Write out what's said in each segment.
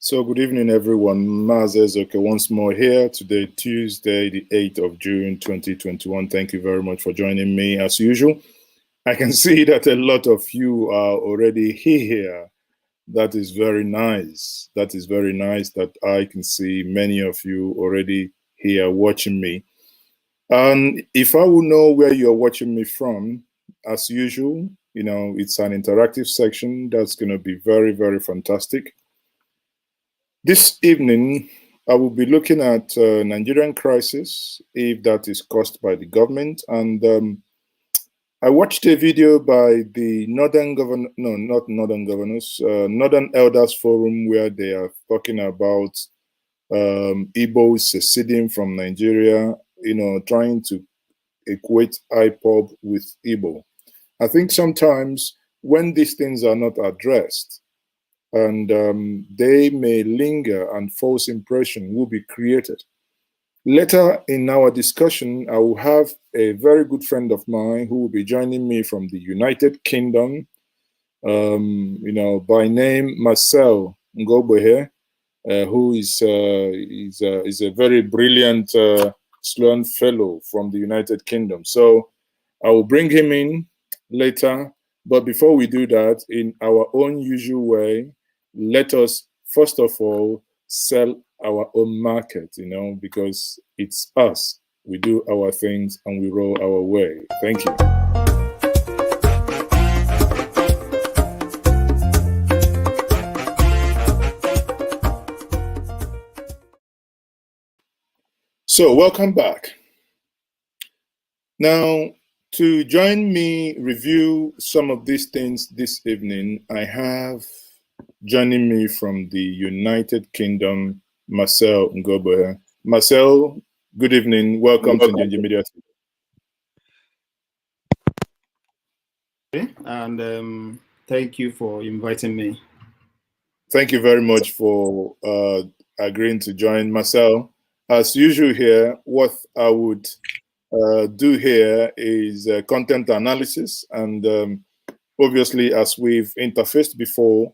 So good evening, everyone. Mazezoke once more here today, Tuesday, the 8th of June, 2021. Thank you very much for joining me as usual. I can see that a lot of you are already here. That is very nice. That is very nice that I can see many of you already here watching me. And if I will know where you're watching me from, as usual, you know, it's an interactive section that's going to be very, very fantastic. This evening, I will be looking at Nigerian crisis, if that is caused by the government. And I watched a video by the Northern Elders Forum, where they are talking about Igbos seceding from Nigeria, you know, trying to equate IPOB with Igbo. I think sometimes when these things are not addressed, and they may linger and false impression will be created. Later in our discussion, I will have a very good friend of mine who will be joining me from the United Kingdom, you know, by name Marcel Ngobohe, who is a very brilliant Sloan Fellow from the United Kingdom. So I will bring him in later. But before we do that, in our own usual way, let us first of all sell our own market, you know, because it's us. We do our things and we roll our way. Thank you. So welcome back. Now, to join me review some of these things this evening, I have joining me from the United Kingdom, Marcel Ngobohe. Marcel, good evening. Welcome to Njenje Media. And thank you for inviting me. Thank you very much for agreeing to join. Marcel, as usual here, what I would do here is content analysis. And obviously, as we've interfaced before,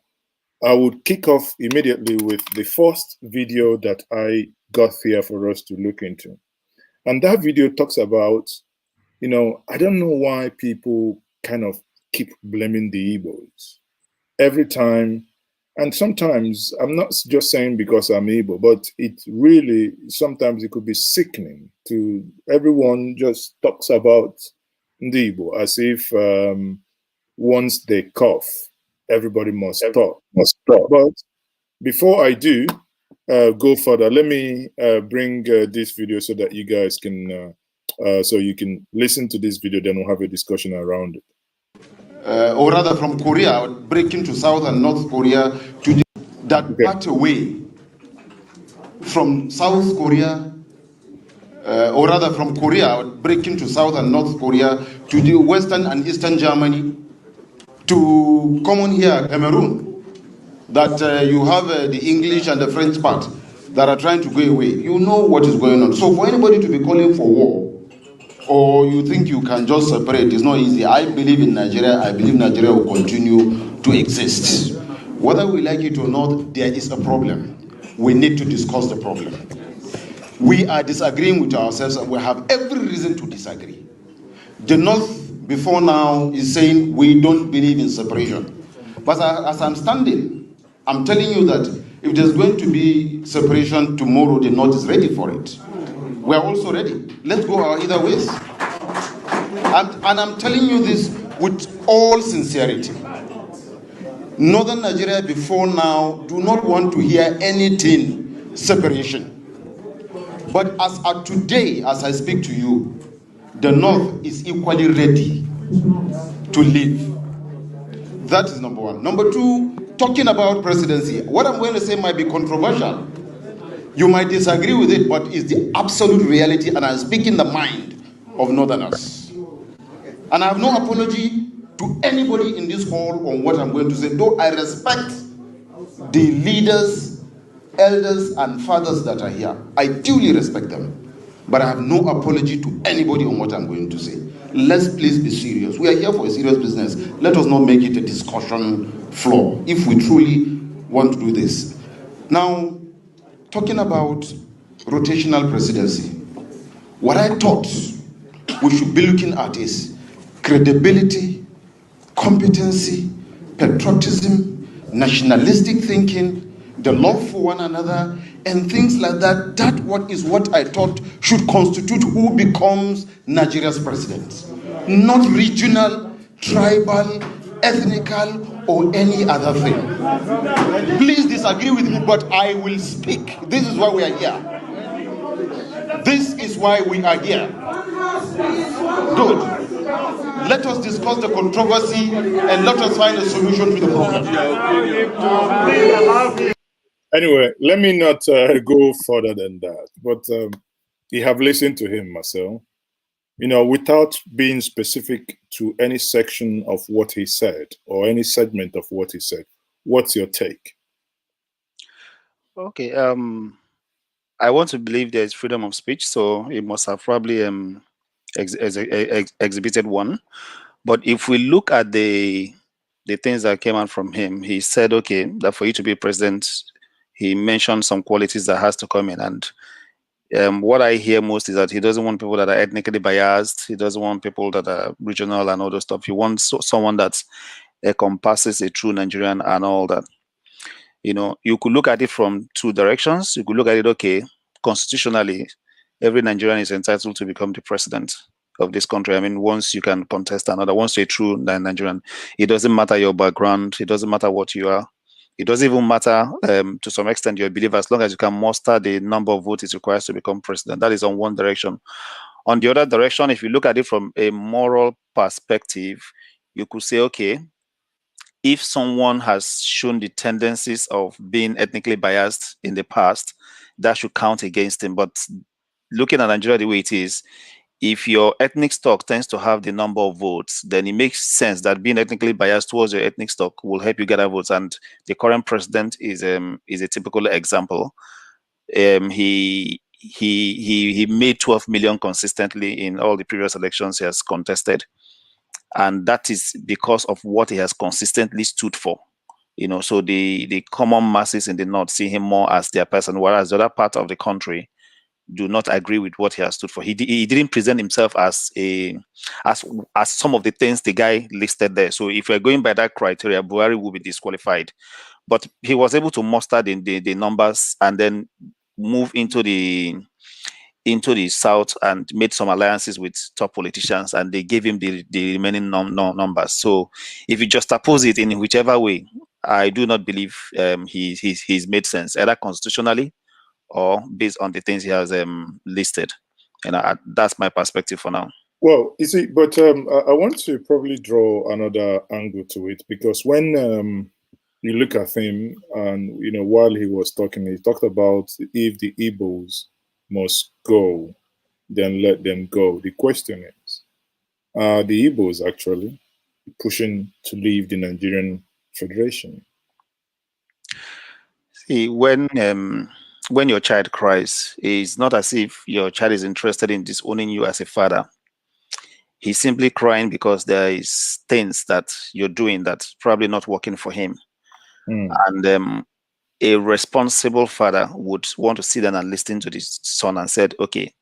I would kick off immediately with the first video that I got here for us to look into. And that video talks about, you know, I don't know why people kind of keep blaming the Igbos every time. And sometimes, I'm not just saying because I'm Igbo, but it really, sometimes it could be sickening to everyone just talks about the Igbo as if once they cough, everybody must stop. But before I do go further, let me bring this video so that you guys can, so you can listen to this video, then we'll have a discussion around it. Or rather from Korea, breaking to South and North Korea, to that part away from South Korea, or rather from Korea, breaking to South and North Korea, to the Western and Eastern Germany, to common here, Cameroon, that you have the English and the French part that are trying to go away. You know what is going on. So for anybody to be calling for war, or you think you can just separate, it's not easy. I believe in Nigeria. I believe Nigeria will continue to exist. Whether we like it or not, there is a problem. We need to discuss the problem. We are disagreeing with ourselves, and we have every reason to disagree. The North before now is saying we don't believe in separation. But as I'm standing, I'm telling you that if there's going to be separation tomorrow, the North is ready for it. We are also ready. Let's go our either ways. And I'm telling you this with all sincerity. Northern Nigeria before now do not want to hear anything separation. But as of today, as I speak to you, the North is equally ready to live. That is number one. Number two, talking about presidency. What I'm going to say might be controversial. You might disagree with it, but it's the absolute reality, and I speak in the mind of Northerners. And I have no apology to anybody in this hall on what I'm going to say, though I respect the leaders, elders, and fathers that are here. I duly respect them. But I have no apology to anybody on what I'm going to say. Let's please be serious. We are here for a serious business. Let us not make it a discussion floor if we truly want to do this. Now, talking about rotational presidency, what I thought we should be looking at is credibility, competency, patriotism, nationalistic thinking, the love for one another, and things like that. That is what I thought should constitute who becomes Nigeria's president. Not regional, tribal, ethnical, or any other thing. Please disagree with me, but I will speak. This is why we are here. This is why we are here. Good. Let us discuss the controversy and let us find a solution to the problem. Anyway, let me not go further than that, but you have listened to him, Marcel. Without being specific to any section of what he said or any segment of what he said, what's your take? Okay. I want to believe there is freedom of speech, so he must have probably exhibited one. But if we look at the things that came out from him, he said, okay, that for you to be president, he mentioned some qualities that has to come in. And what I hear most is that he doesn't want people that are ethnically biased. He doesn't want people that are regional and all those stuff. He wants someone that encompasses a true Nigerian and all that. You could look at it from two directions. You could look at it, okay, constitutionally, every Nigerian is entitled to become the president of this country. I mean, once you can contest another, once you're a true Nigerian, it doesn't matter your background. It doesn't matter what you are. It doesn't even matter to some extent your belief, as long as you can muster the number of votes it requires to become president. That is on one direction. On the other direction, if you look at it from a moral perspective, you could say, okay, if someone has shown the tendencies of being ethnically biased in the past, that should count against him. But looking at Nigeria the way it is, if your ethnic stock tends to have the number of votes, then it makes sense that being ethnically biased towards your ethnic stock will help you gather votes. And the current president is a typical example. He made 12 million consistently in all the previous elections he has contested. And that is because of what he has consistently stood for. So the common masses in the north see him more as their person, whereas the other part of the country do not agree with what he has stood for. He didn't present himself as some of the things the guy listed there. So if we're going by that criteria, Buhari will be disqualified. But he was able to muster the numbers and then move into the south and made some alliances with top politicians, and they gave him the remaining numbers. So if you just oppose it in whichever way, I do not believe he's made sense, either constitutionally or based on the things he has listed. And that's my perspective for now. Well, you see, but I want to probably draw another angle to it, because when you look at him, and while he was talking, he talked about if the Igbos must go, then let them go. The question is, are the Igbos actually pushing to leave the Nigerian Federation? See, when your child cries, it's not as if your child is interested in disowning you as a father. He's simply crying because there is things that you're doing that's probably not working for him. And a responsible father would want to sit down and listen to this son and said, okay,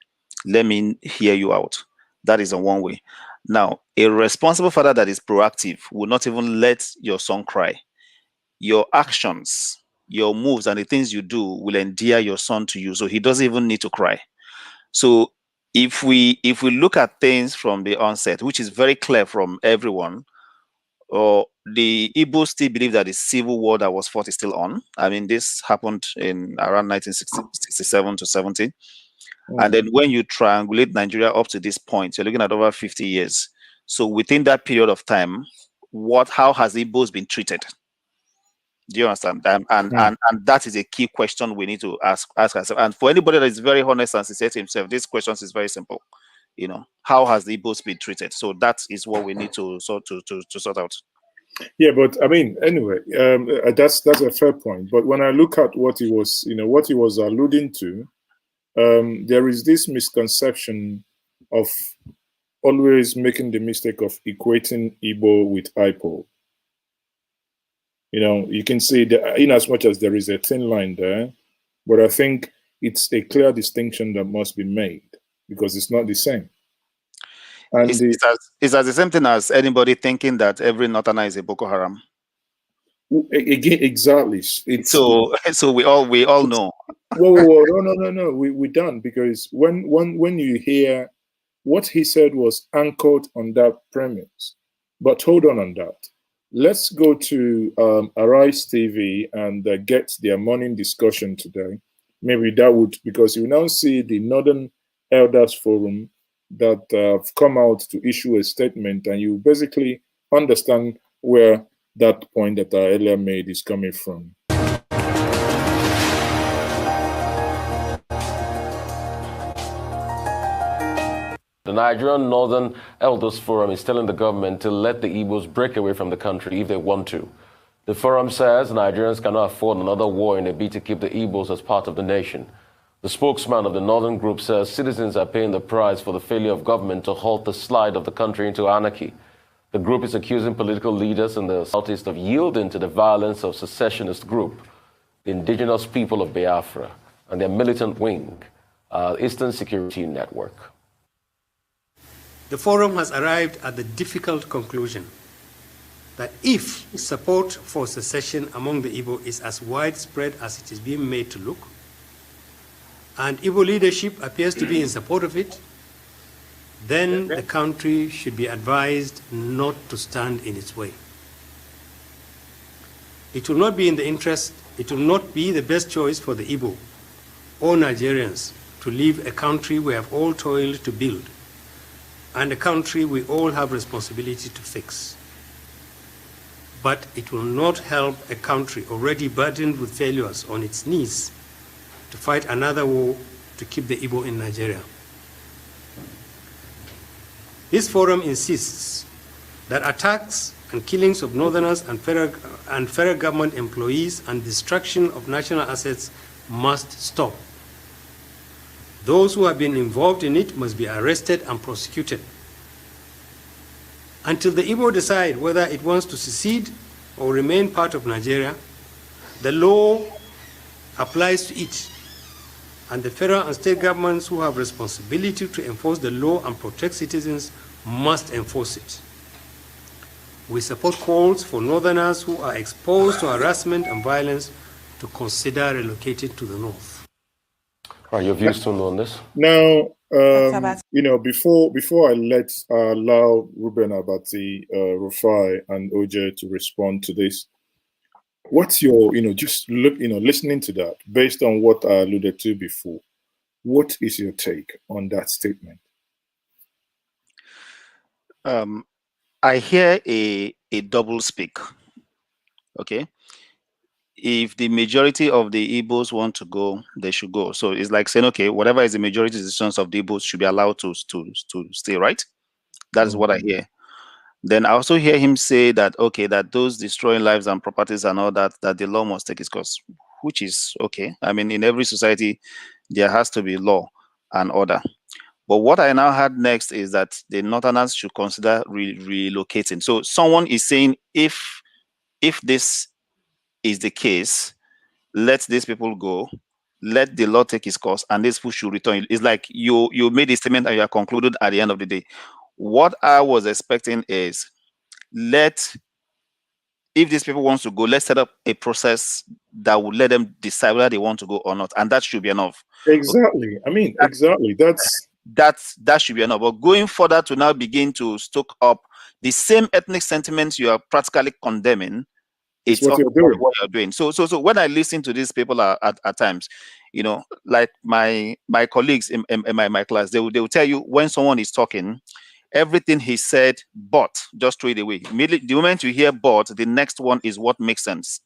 let me hear you out. That is on one way. Now, a responsible father that is proactive will not even let your son cry. Your actions, your moves, and the things you do will endear your son to you, so he doesn't even need to cry. So if we look at things from the onset, which is very clear from everyone, or the Igbo still believe that the civil war that was fought is still on. I mean, this happened in around 1967 to 70. And then when you triangulate Nigeria up to this point, you're looking at over 50 years. So within that period of time, how has Igbos been treated? Do you understand? And that is a key question we need to ask ourselves. And for anybody that is very honest and sincere to himself, this question is very simple. How has the Igbos been treated? So that is what we need to sort out. Yeah, but I mean, anyway, that's a fair point. But when I look at what he was alluding to, there is this misconception of always making the mistake of equating Igbo with IPO. You know, you can see that in as much as there is a thin line there, but I think it's a clear distinction that must be made because it's not the same. And it's as the same thing as anybody thinking that every Northerner is a Boko Haram. again, exactly. So we all know. Whoa, no. We're done, because when you hear what he said was anchored on that premise. But hold on that. Let's go to Arise TV and get their morning discussion today. Maybe that would, because you now see the Northern Elders Forum that have come out to issue a statement, and you basically understand where that point that I earlier made is coming from. The Nigerian Northern Elders Forum is telling the government to let the Igbos break away from the country if they want to. The forum says Nigerians cannot afford another war in a bid to keep the Igbos as part of the nation. The spokesman of the Northern group says citizens are paying the price for the failure of government to halt the slide of the country into anarchy. The group is accusing political leaders in the southeast of yielding to the violence of secessionist group, the indigenous people of Biafra, and their militant wing, Eastern Security Network. The forum has arrived at the difficult conclusion that if support for secession among the Igbo is as widespread as it is being made to look, and Igbo leadership appears to be in support of it, then the country should be advised not to stand in its way. It will not be in the interest, it will not be the best choice for the Igbo or Nigerians to leave a country we have all toiled to build, and a country we all have responsibility to fix. But it will not help a country already burdened with failures on its knees to fight another war to keep the Igbo in Nigeria. This forum insists that attacks and killings of Northerners and federal government employees and destruction of national assets must stop. Those who have been involved in it must be arrested and prosecuted. Until the Igbo decide whether it wants to secede or remain part of Nigeria, the law applies to it, and the federal and state governments who have responsibility to enforce the law and protect citizens must enforce it. We support calls for Northerners who are exposed to harassment and violence to consider relocating to the north. Are your views on this? Now, you know, before I allow Ruben Abati, Rufai, and OJ to respond to this, what's your, just listening to that, based on what I alluded to before, what is your take on that statement? I hear a double speak. Okay. If the majority of the Igbos want to go, they should go. So it's like saying, okay, whatever is the majority decisions of the Igbos should be allowed to stay, right? That is what I hear. Then I also hear him say that, okay, that those destroying lives and properties and all that, that the law must take its course, which is okay. I mean, in every society, there has to be law and order. But what I now heard next is that the Northerners should consider relocating. So someone is saying, if this is the case, let these people go, let the law take its course, and these people should return. It's like you made a statement and you are concluded at the end of the day. What I was expecting is, if these people want to go, let's set up a process that would let them decide whether they want to go or not, and that should be enough. Exactly. I mean, exactly. That should be enough. But going further to now begin to stoke up the same ethnic sentiments you are practically condemning, it's what you're doing. So when I listen to these people at times, like my colleagues in my class, they will tell you when someone is talking, everything he said, but just throw it away. Immediately, the moment you hear but, the next one is what makes sense.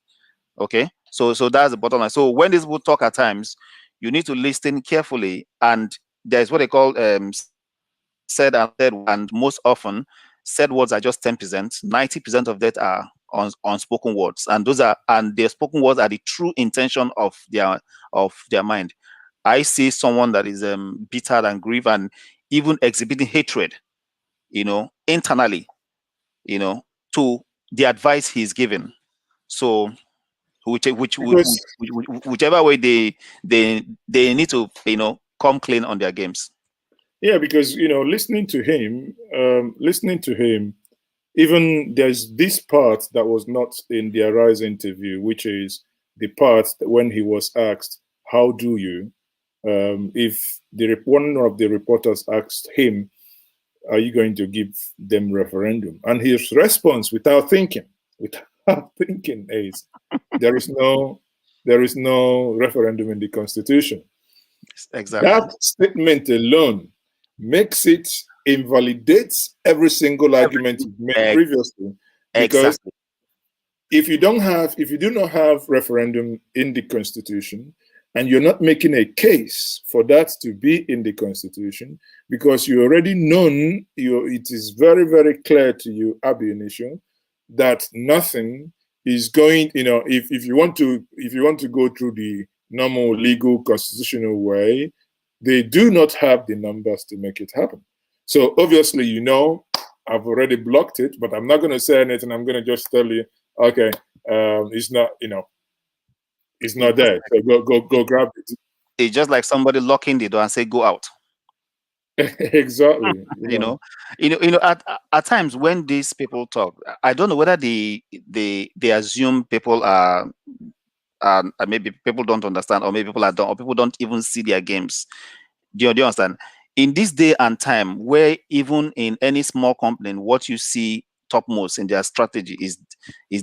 Okay, so that's the bottom line. So when these people talk at times, you need to listen carefully, and there's what they call said and most often said words are just 10%. 90% of that are unspoken words, and their spoken words are the true intention of their mind. I see someone that is bitter and grieved and even exhibiting hatred, internally, to the advice he's given. So whichever way they need to, come clean on their games. Yeah, because listening to him, even there's this part that was not in the Arise interview, which is the part when he was asked, "How do you?" If one of the reporters asked him, "Are you going to give them referendum?" and his response, without thinking, is, "There is no referendum in the Constitution." Exactly. That statement alone invalidates every single argument you've made previously. Because if you do not have referendum in the Constitution, and you're not making a case for that to be in the Constitution, because you already known, it is very, very clear to you, ab initio, that nothing is going, if you want to go through the normal legal constitutional way, they do not have the numbers to make it happen. So obviously, I've already blocked it, but I'm not going to say anything. I'm going to just tell you, okay, it's not, it's not there. So go grab it. It's just like somebody locking the door and say, "Go out." Exactly. At times when these people talk, I don't know whether they assume people are, maybe people don't understand, or maybe people are dumb, or people don't even see their games. Do you understand? In this day and time, where even in any small company, what you see topmost in their strategy is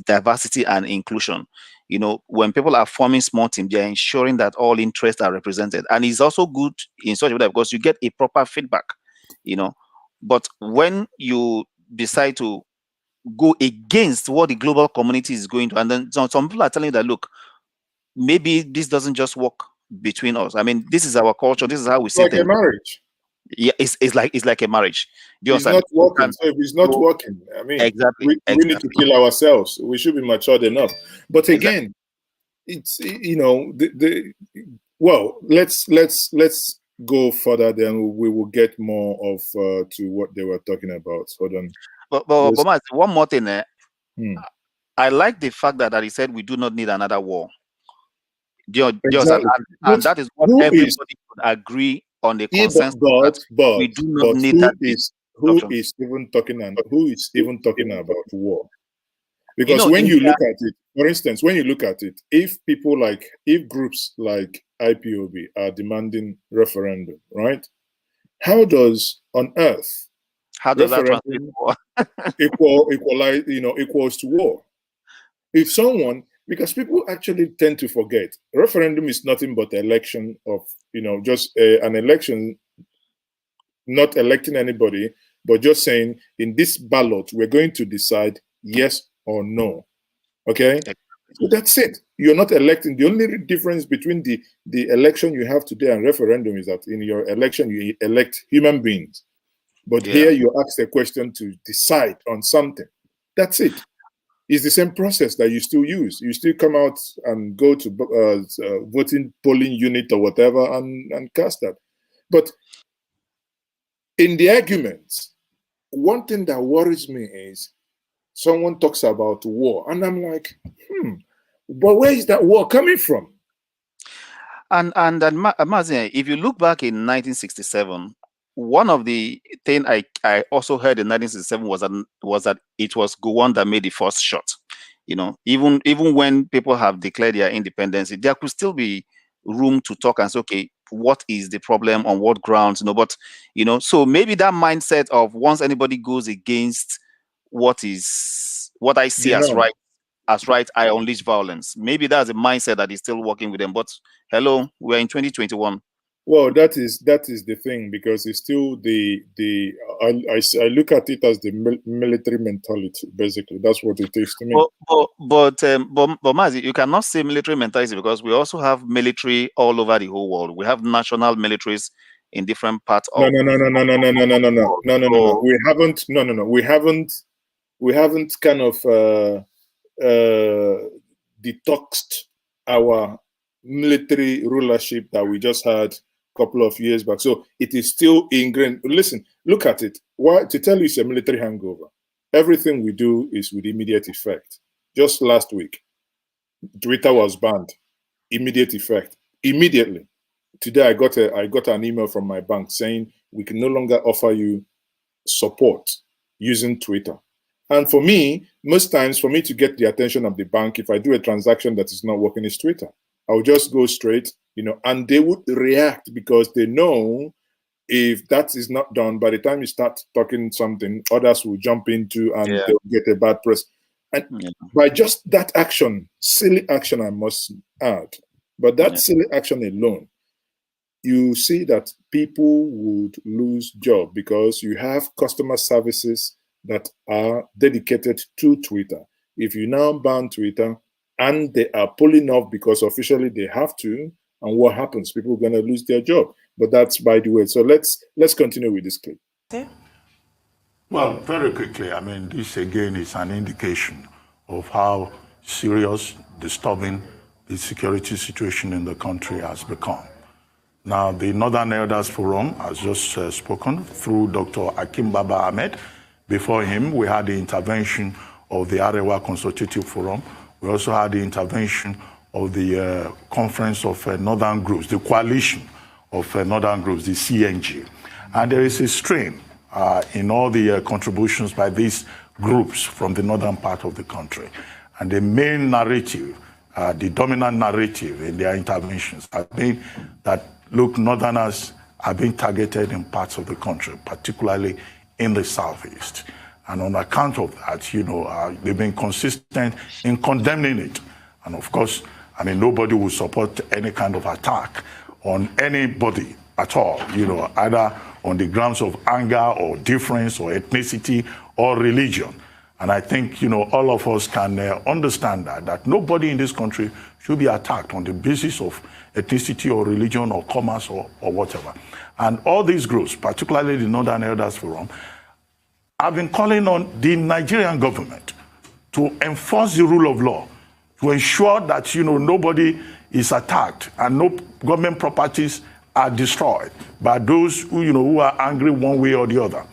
diversity and inclusion. When people are forming small teams, they're ensuring that all interests are represented, and it's also good in such a way because you get a proper feedback. But when you decide to go against what the global community is going to, and then some people are telling you that, look, maybe this doesn't just work between us. I mean, this is our culture. This is how we see things. Like a marriage. Yeah, it's like a marriage. It's not working. So if it's not working, I mean, exactly. We need to kill ourselves. We should be matured enough. But again, it's well, let's go further. Then we will get more of to what they were talking about. Hold on. But one more thing. I like the fact that he said we do not need another war. Exactly. And that is what everybody could agree on the consensus. But we do not need that. Who is even talking about war? Because when you look at it, for instance, if groups like IPOB are demanding referendum, right? How does on earth referendum equals to war? If someone, because people actually tend to forget, referendum is nothing but election of, just an election, not electing anybody, but just saying, in this ballot, we're going to decide yes or no. Okay? So that's it. You're not electing. The only difference between the election you have today and referendum is that in your election, you elect human beings. But here you ask a question to decide on something. That's it. It's the same process that you still use. You still come out and go to voting polling unit or whatever and cast that. But in the arguments, one thing that worries me is someone talks about war, and I'm like, but where is that war coming from? And Mazin, if you look back in 1967, one of the things I also heard in 1967 was that it was Gowon that made the first shot. Even when people have declared their independence, there could still be room to talk and say, okay, what is the problem, on what grounds? But so maybe that mindset of once anybody goes against what I see as right, I unleash violence. Maybe that's a mindset that is still working with them. But hello, we're in 2021. Well, that is the thing, because it's still I look at it as the military mentality. Basically, that's what it is to me. But Mazi, you cannot say military mentality, because we also have military all over the whole world. We have national militaries in different parts of. No. We haven't kind of detoxed our military rulership that we just had couple of years back. So it is still ingrained. Listen, look at it. Why? To tell you it's a military hangover. Everything we do is with immediate effect. Just last week, Twitter was banned. Immediate effect. Immediately. Today I got an email from my bank saying we can no longer offer you support using Twitter. And for me, most times for me to get the attention of the bank, if I do a transaction that is not working, is Twitter. I'll just go straight, and they would react because they know if that is not done, by the time you start talking something, others will jump into and they'll get a bad press. And by just that action, silly action, I must add, but that silly action alone, you see that people would lose job because you have customer services that are dedicated to Twitter. If you now ban Twitter and they are pulling off because officially they have to, and what happens? People are going to lose their job. But that's by the way. So let's continue with this clip. Well, very quickly, I mean, this again is an indication of how serious, disturbing the security situation in the country has become. Now, the Northern Elders Forum has just spoken through Dr. Akim Baba Ahmed. Before him, we had the intervention of the Arewa Consultative Forum. We also had the intervention of the Conference of Northern Groups, the Coalition of Northern Groups, the CNG. And there is a strain in all the contributions by these groups from the northern part of the country. And the main narrative, the dominant narrative in their interventions has been that, look, Northerners are being targeted in parts of the country, particularly in the Southeast. And on account of that, they've been consistent in condemning it. And of course, I mean, nobody will support any kind of attack on anybody at all, either on the grounds of anger or difference or ethnicity or religion. And I think, all of us can understand that nobody in this country should be attacked on the basis of ethnicity or religion or commerce or whatever. And all these groups, particularly the Northern Elders Forum, have been calling on the Nigerian government to enforce the rule of law, to ensure that, nobody is attacked and no government properties are destroyed by those who are angry one way or the other.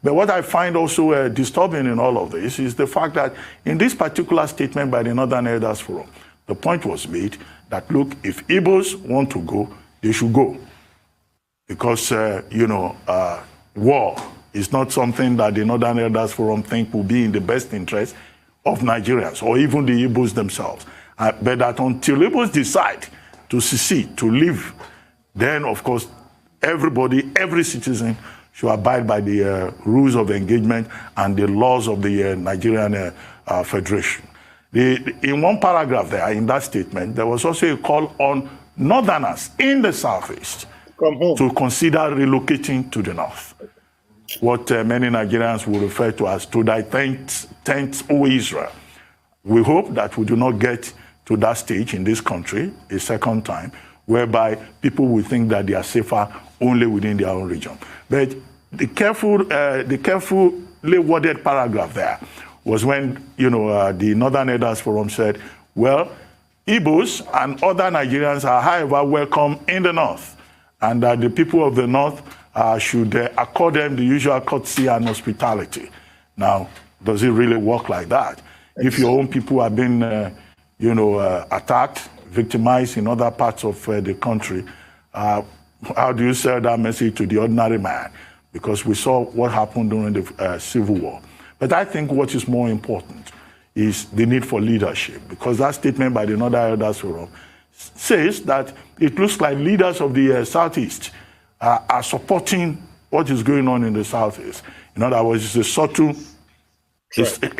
But what I find also disturbing in all of this is the fact that in this particular statement by the Northern Elders Forum, the point was made that, look, if Igbos want to go, they should go. Because, war is not something that the Northern Elders Forum think will be in the best interest of Nigerians or even the Igbos themselves. But that until Igbos decide to secede, to leave, then, of course, everybody, every citizen should abide by the rules of engagement and the laws of the Nigerian Federation. In one paragraph there, in that statement, there was also a call on Northerners in the Southeast to consider relocating to the North. What many Nigerians will refer to as to thy tent, O Israel. We hope that we do not get to that stage in this country a second time, whereby people will think that they are safer only within their own region. But the carefully worded paragraph there was when, the Northern Elders Forum said, well, Igbos and other Nigerians are, however, welcome in the North, and that the people of the North should accord them the usual courtesy and hospitality. Now, does it really work like that? If your own people have been, attacked, victimized in other parts of the country, how do you sell that message to the ordinary man? Because we saw what happened during the Civil War. But I think what is more important is the need for leadership, because that statement by the Northern Elders Forum says that it looks like leaders of the Southeast are supporting what is going on in the Southeast. In other words, it's a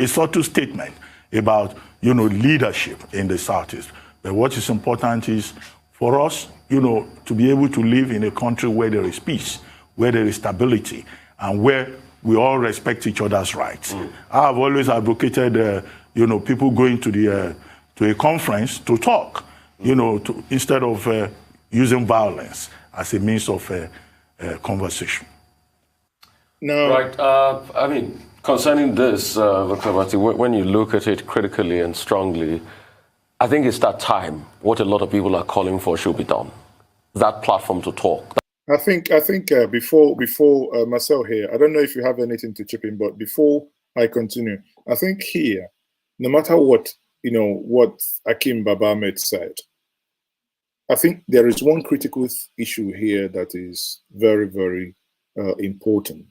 subtle statement about, leadership in the Southeast. But what is important is for us, to be able to live in a country where there is peace, where there is stability, and where we all respect each other's rights. I have always advocated, people going to a conference to talk, instead of using violence as a means of conversation. No. Right. Concerning this, Dr. Abati, when you look at it critically and strongly, I think it's that time. What a lot of people are calling for should be done. That platform to talk. I think before Marcel here, I don't know if you have anything to chip in, but before I continue, I think here, no matter what, what Akim Babamed said. I think there is one critical issue here that is very, very important,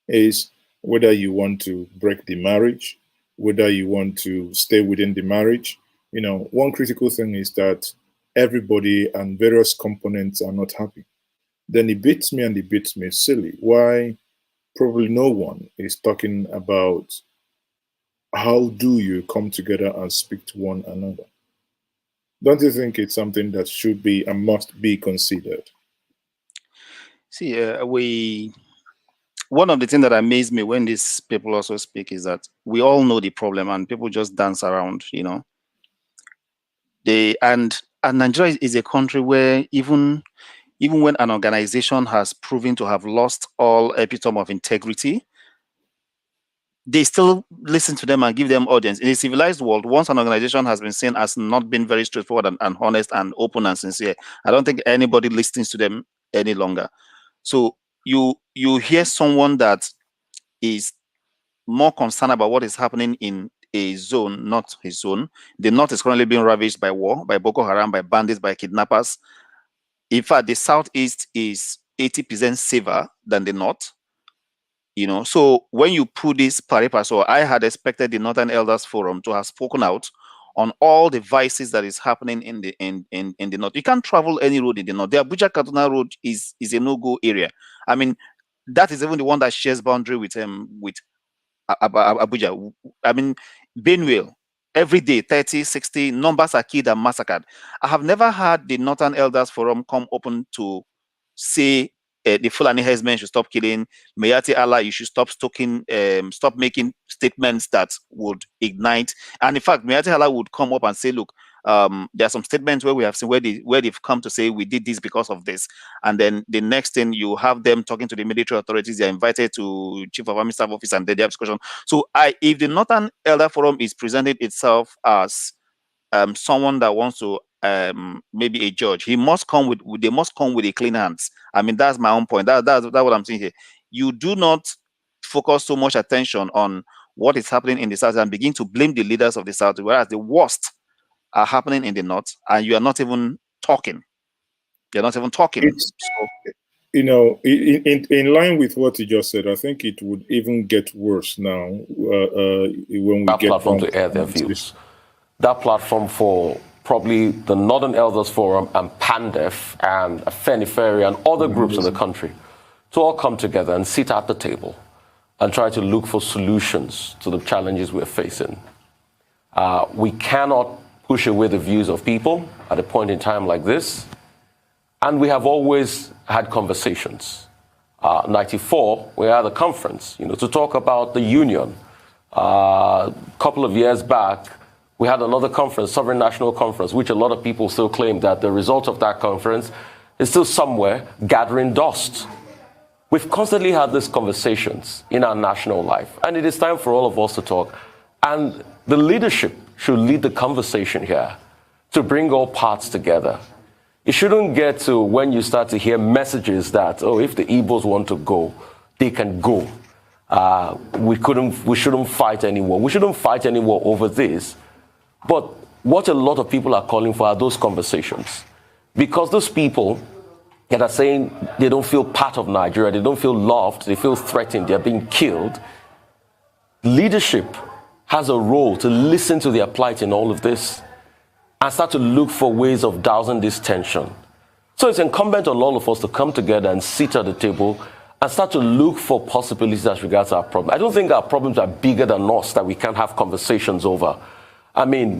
is whether you want to break the marriage, whether you want to stay within the marriage. One critical thing is that everybody and various components are not happy. Then it beats me silly. Why probably no one is talking about how do you come together and speak to one another? Don't you think it's something that should be and must be considered? See, one of the things that amazed me when these people also speak is that we all know the problem and people just dance around, and Nigeria is a country where even when an organization has proven to have lost all epitome of integrity, they still listen to them and give them audience. In a civilized world, once an organization has been seen as not being very straightforward and honest and open and sincere, I don't think anybody listens to them any longer. So you hear someone that is more concerned about what is happening in a zone, not his zone. The north is currently being ravaged by war, by Boko Haram, by bandits, by kidnappers. In fact, the southeast is 80% safer than the north. So when you put this pari passu, I had expected the Northern Elders Forum to have spoken out on all the vices that is happening in the north. You can't travel any road in the north. The Abuja-Kaduna road is a no-go area. I mean, that is even the one that shares boundary with Abuja. I mean, Benue, every day, 30, 60, numbers are killed and massacred. I have never heard the Northern Elders Forum come open to say the Fulani herdsmen should stop killing. Mayati Allah, you should stop making statements that would ignite. And in fact, Mayati Allah would come up and say, look, there are some statements where we have seen where they've come to say we did this because of this. And then the next thing, you have them talking to the military authorities. They're invited to Chief of Army Staff Office and they have discussion. So if the Northern Elder Forum is presented itself as someone that wants to maybe a judge, they must come with a clean hands. I mean, that's my own point. That's what I'm saying here. You do not focus so much attention on what is happening in the south and begin to blame the leaders of the south, whereas the worst are happening in the north, and you are not even talking. You're not even talking. In line with what you just said, I think it would even get worse now when we that get platform to air their views. That platform for probably the Northern Elders Forum and PANDEF and Afenifere and other groups in the country to all come together and sit at the table and try to look for solutions to the challenges we're facing. We cannot push away the views of people at a point in time like this. And we have always had conversations. 94, we had a conference, to talk about the union. A couple of years back, we had another conference, Sovereign National Conference, which a lot of people still claim that the result of that conference is still somewhere gathering dust. We've constantly had these conversations in our national life, and it is time for all of us to talk. And the leadership should lead the conversation here to bring all parts together. It shouldn't get to when you start to hear messages that, if the Igbos want to go, they can go. We shouldn't fight anymore. We shouldn't fight anymore over this. But what a lot of people are calling for are those conversations. Because those people that are saying they don't feel part of Nigeria, they don't feel loved, they feel threatened, they're being killed, leadership has a role to listen to their plight in all of this and start to look for ways of dousing this tension. So it's incumbent on all of us to come together and sit at the table and start to look for possibilities as regards our problems. I don't think our problems are bigger than us that we can't have conversations over. I mean,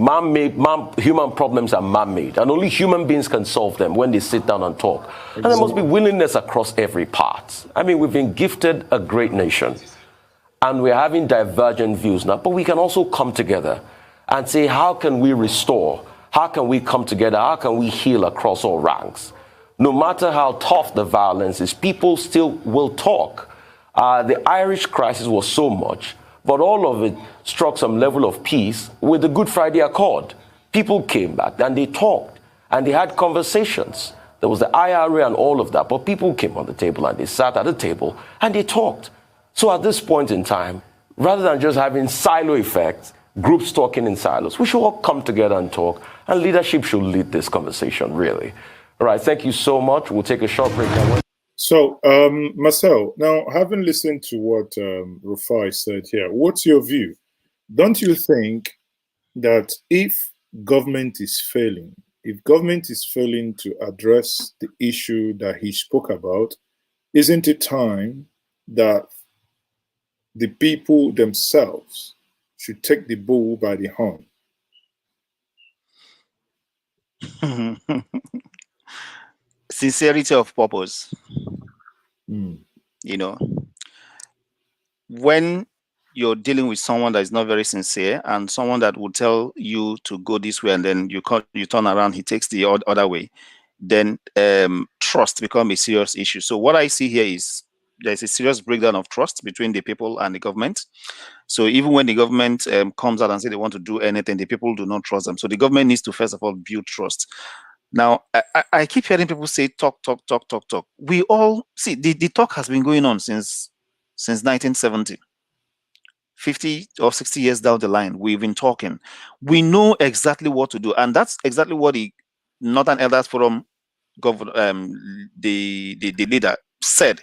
human problems are man-made, and only human beings can solve them when they sit down and talk. And there must be willingness across every part. I mean, we've been gifted a great nation, and we're having divergent views now, but we can also come together and say, how can we restore? How can we come together? How can we heal across all ranks? No matter how tough the violence is, people still will talk. The Irish crisis was so much, but all of it struck some level of peace with the Good Friday Accord. People came back and they talked and they had conversations. There was the IRA and all of that, but people came on the table and they sat at the table and they talked. So at this point in time, rather than just having silo effects, groups talking in silos. We should all come together and talk, and leadership should lead this conversation, really. All right, thank you so much. We'll take a short break. So, Marcel, now having listened to what Rufai said here, what's your view? Don't you think that if government is failing to address the issue that he spoke about, isn't it time that the people themselves should take the bull by the horn? Sincerity of purpose. You know, when you're dealing with someone that is not very sincere and someone that will tell you to go this way and then you turn around, he takes the other way, then trust becomes a serious issue. So what I see here is there's a serious breakdown of trust between the people and the government. So even when the government comes out and say they want to do anything, the people do not trust them. So the government needs to first of all build trust. Now, I keep hearing people say talk. We all see the talk has been going on since 1970. 50 or 60 years down the line, we've been talking. We know exactly what to do. And that's exactly what the Northern Elders Forum, the leader, said.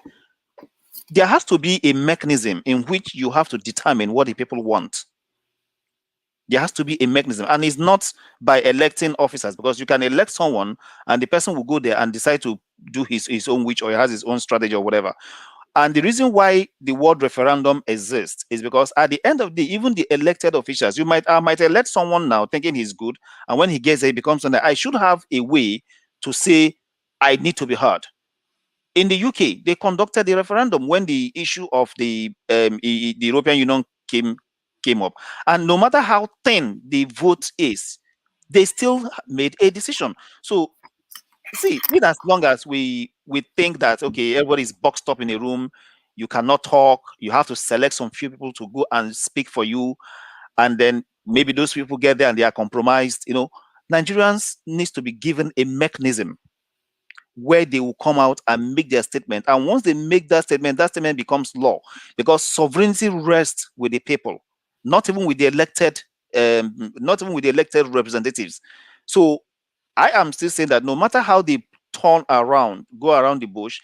There has to be a mechanism in which you have to determine what the people want. There has to be a mechanism, and it's not by electing officers, because you can elect someone and the person will go there and decide to do his own wish, or he has his own strategy or whatever. And the reason why the word referendum exists is because at the end of the day, even the elected officials, you might elect someone now thinking he's good, and when he gets there, he becomes something. I should have a way to say I need to be heard. In the UK, they conducted the referendum when the issue of the European Union came up, and no matter how thin the vote is, they still made a decision. So see, as long as we think that, okay, everybody's boxed up in a room, you cannot talk, you have to select some few people to go and speak for you, and then maybe those people get there and they are compromised, Nigerians needs to be given a mechanism where they will come out and make their statement. And once they make that statement becomes law, because sovereignty rests with the people, not even with the elected representatives. So I am still saying that no matter how they go around the bush,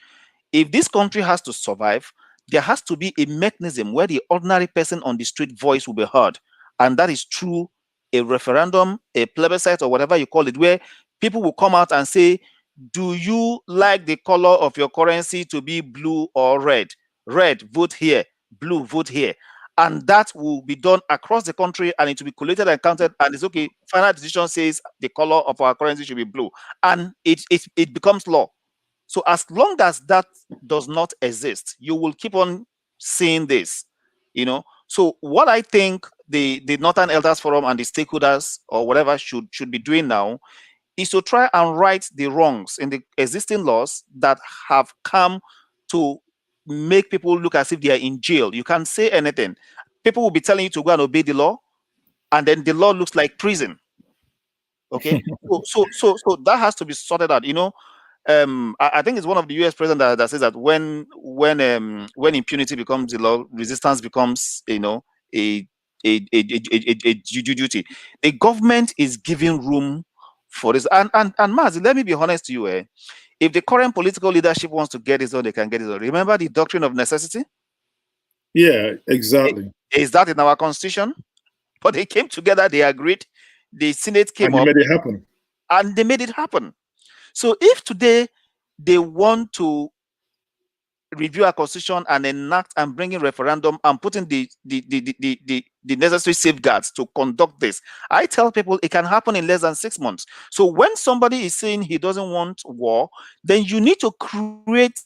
if this country has to survive, there has to be a mechanism where the ordinary person on the street voice will be heard. And that is through a referendum, a plebiscite, or whatever you call it, where people will come out and say, do you like the color of your currency to be blue or red? Red, vote here. Blue, vote here. And that will be done across the country, and it will be collated and counted, and it's okay. Final decision says the color of our currency should be blue, and it becomes law. So as long as that does not exist, you will keep on seeing this, So what I think the Northern Elders Forum and the stakeholders or whatever should be doing now is to try and right the wrongs in the existing laws that have come to make people look as if they are in jail. You can't say anything. People will be telling you to go and obey the law, and then the law looks like prison. Okay, so that has to be sorted out. I think it's one of the U.S. president that says that when impunity becomes the law, resistance becomes a duty. The government is giving room for this. And Mazi, let me be honest to you. If the current political leadership wants to get it on, they can get it on. Remember the doctrine of necessity? Yeah, exactly. Is that in our constitution? But they came together, they agreed, the Senate came up. And they made it happen. And they made it happen. So if today they want to review our constitution and enact and bring in referendum and put in the necessary safeguards to conduct this, I tell people it can happen in less than 6 months. So when somebody is saying he doesn't want war, then you need to create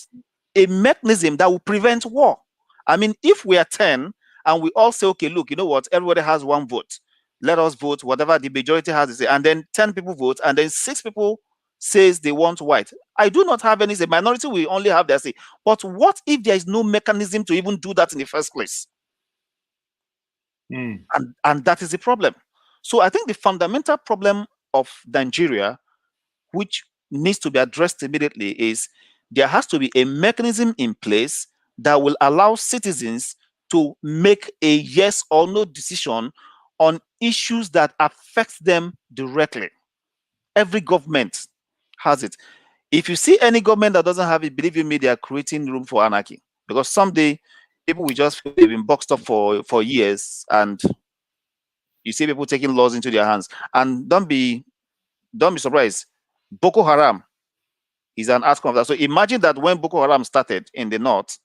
a mechanism that will prevent war. I mean, if we are 10 and we all say, okay, look, you know what, everybody has one vote, let us vote whatever the majority has to say, and then 10 people vote, and then 6 people says they want white. I do not have any say. Minority will only have their say. But what if there is no mechanism to even do that in the first place? And that is the problem. So I think the fundamental problem of Nigeria, which needs to be addressed immediately, is there has to be a mechanism in place that will allow citizens to make a yes or no decision on issues that affect them directly. Every government has it. If you see any government that doesn't have it, believe you me, they are creating room for anarchy. Because someday people will just feel they've been boxed up for years, and you see people taking laws into their hands. And don't be surprised. Boko Haram is an outcome of that. So imagine that when Boko Haram started in the north,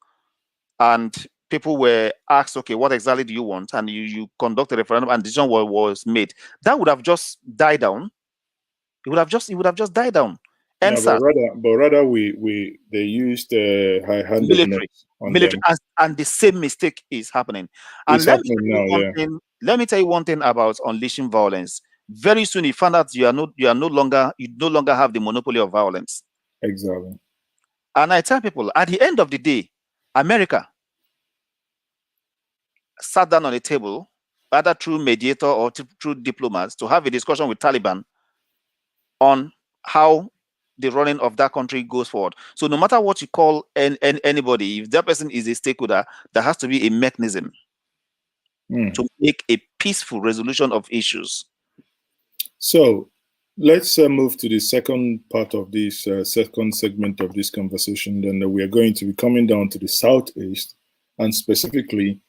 and people were asked, okay, what exactly do you want? And you conduct a referendum and decision was made. That would have just died down. It would have just died down. Yeah, but rather they used high-handedness on military, them. and the same mistake is happening. And let me tell you one thing about unleashing violence. Very soon you find out you no longer have the monopoly of violence. Exactly. And I tell people, at the end of the day, America sat down on a table, either through mediator or through diplomats, to have a discussion with Taliban on how the running of that country goes forward. So no matter what you call anybody, if that person is a stakeholder, there has to be a mechanism to make a peaceful resolution of issues. So let's move to the second part of this second segment of this conversation. Then we are going to be coming down to the Southeast, and specifically,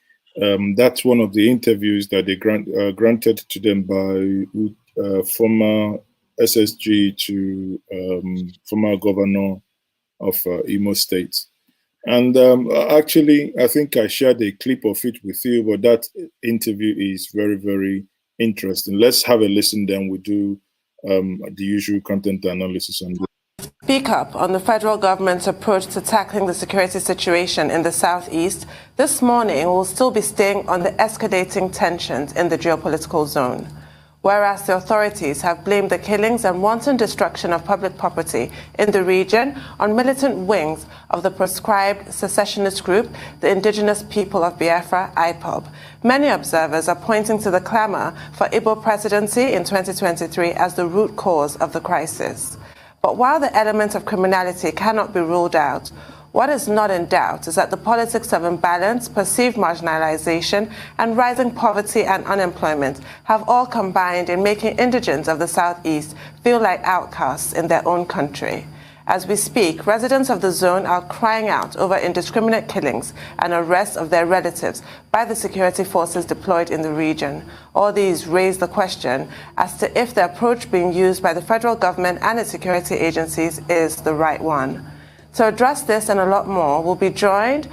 that's one of the interviews that they granted to them by former SSG to former governor of Imo State. And actually, I think I shared a clip of it with you, but that interview is very, very interesting. Let's have a listen, then we do the usual content analysis on this. Speak up on the federal government's approach to tackling the security situation in the Southeast. This morning, we'll still be staying on the escalating tensions in the geopolitical zone. Whereas the authorities have blamed the killings and wanton destruction of public property in the region on militant wings of the proscribed secessionist group, the Indigenous People of Biafra, IPOB. Many observers are pointing to the clamor for Igbo presidency in 2023 as the root cause of the crisis. But while the element of criminality cannot be ruled out, what is not in doubt is that the politics of imbalance, perceived marginalization, and rising poverty and unemployment have all combined in making indigents of the Southeast feel like outcasts in their own country. As we speak, residents of the zone are crying out over indiscriminate killings and arrests of their relatives by the security forces deployed in the region. All these raise the question as to if the approach being used by the federal government and its security agencies is the right one. To address this and a lot more, we'll be joined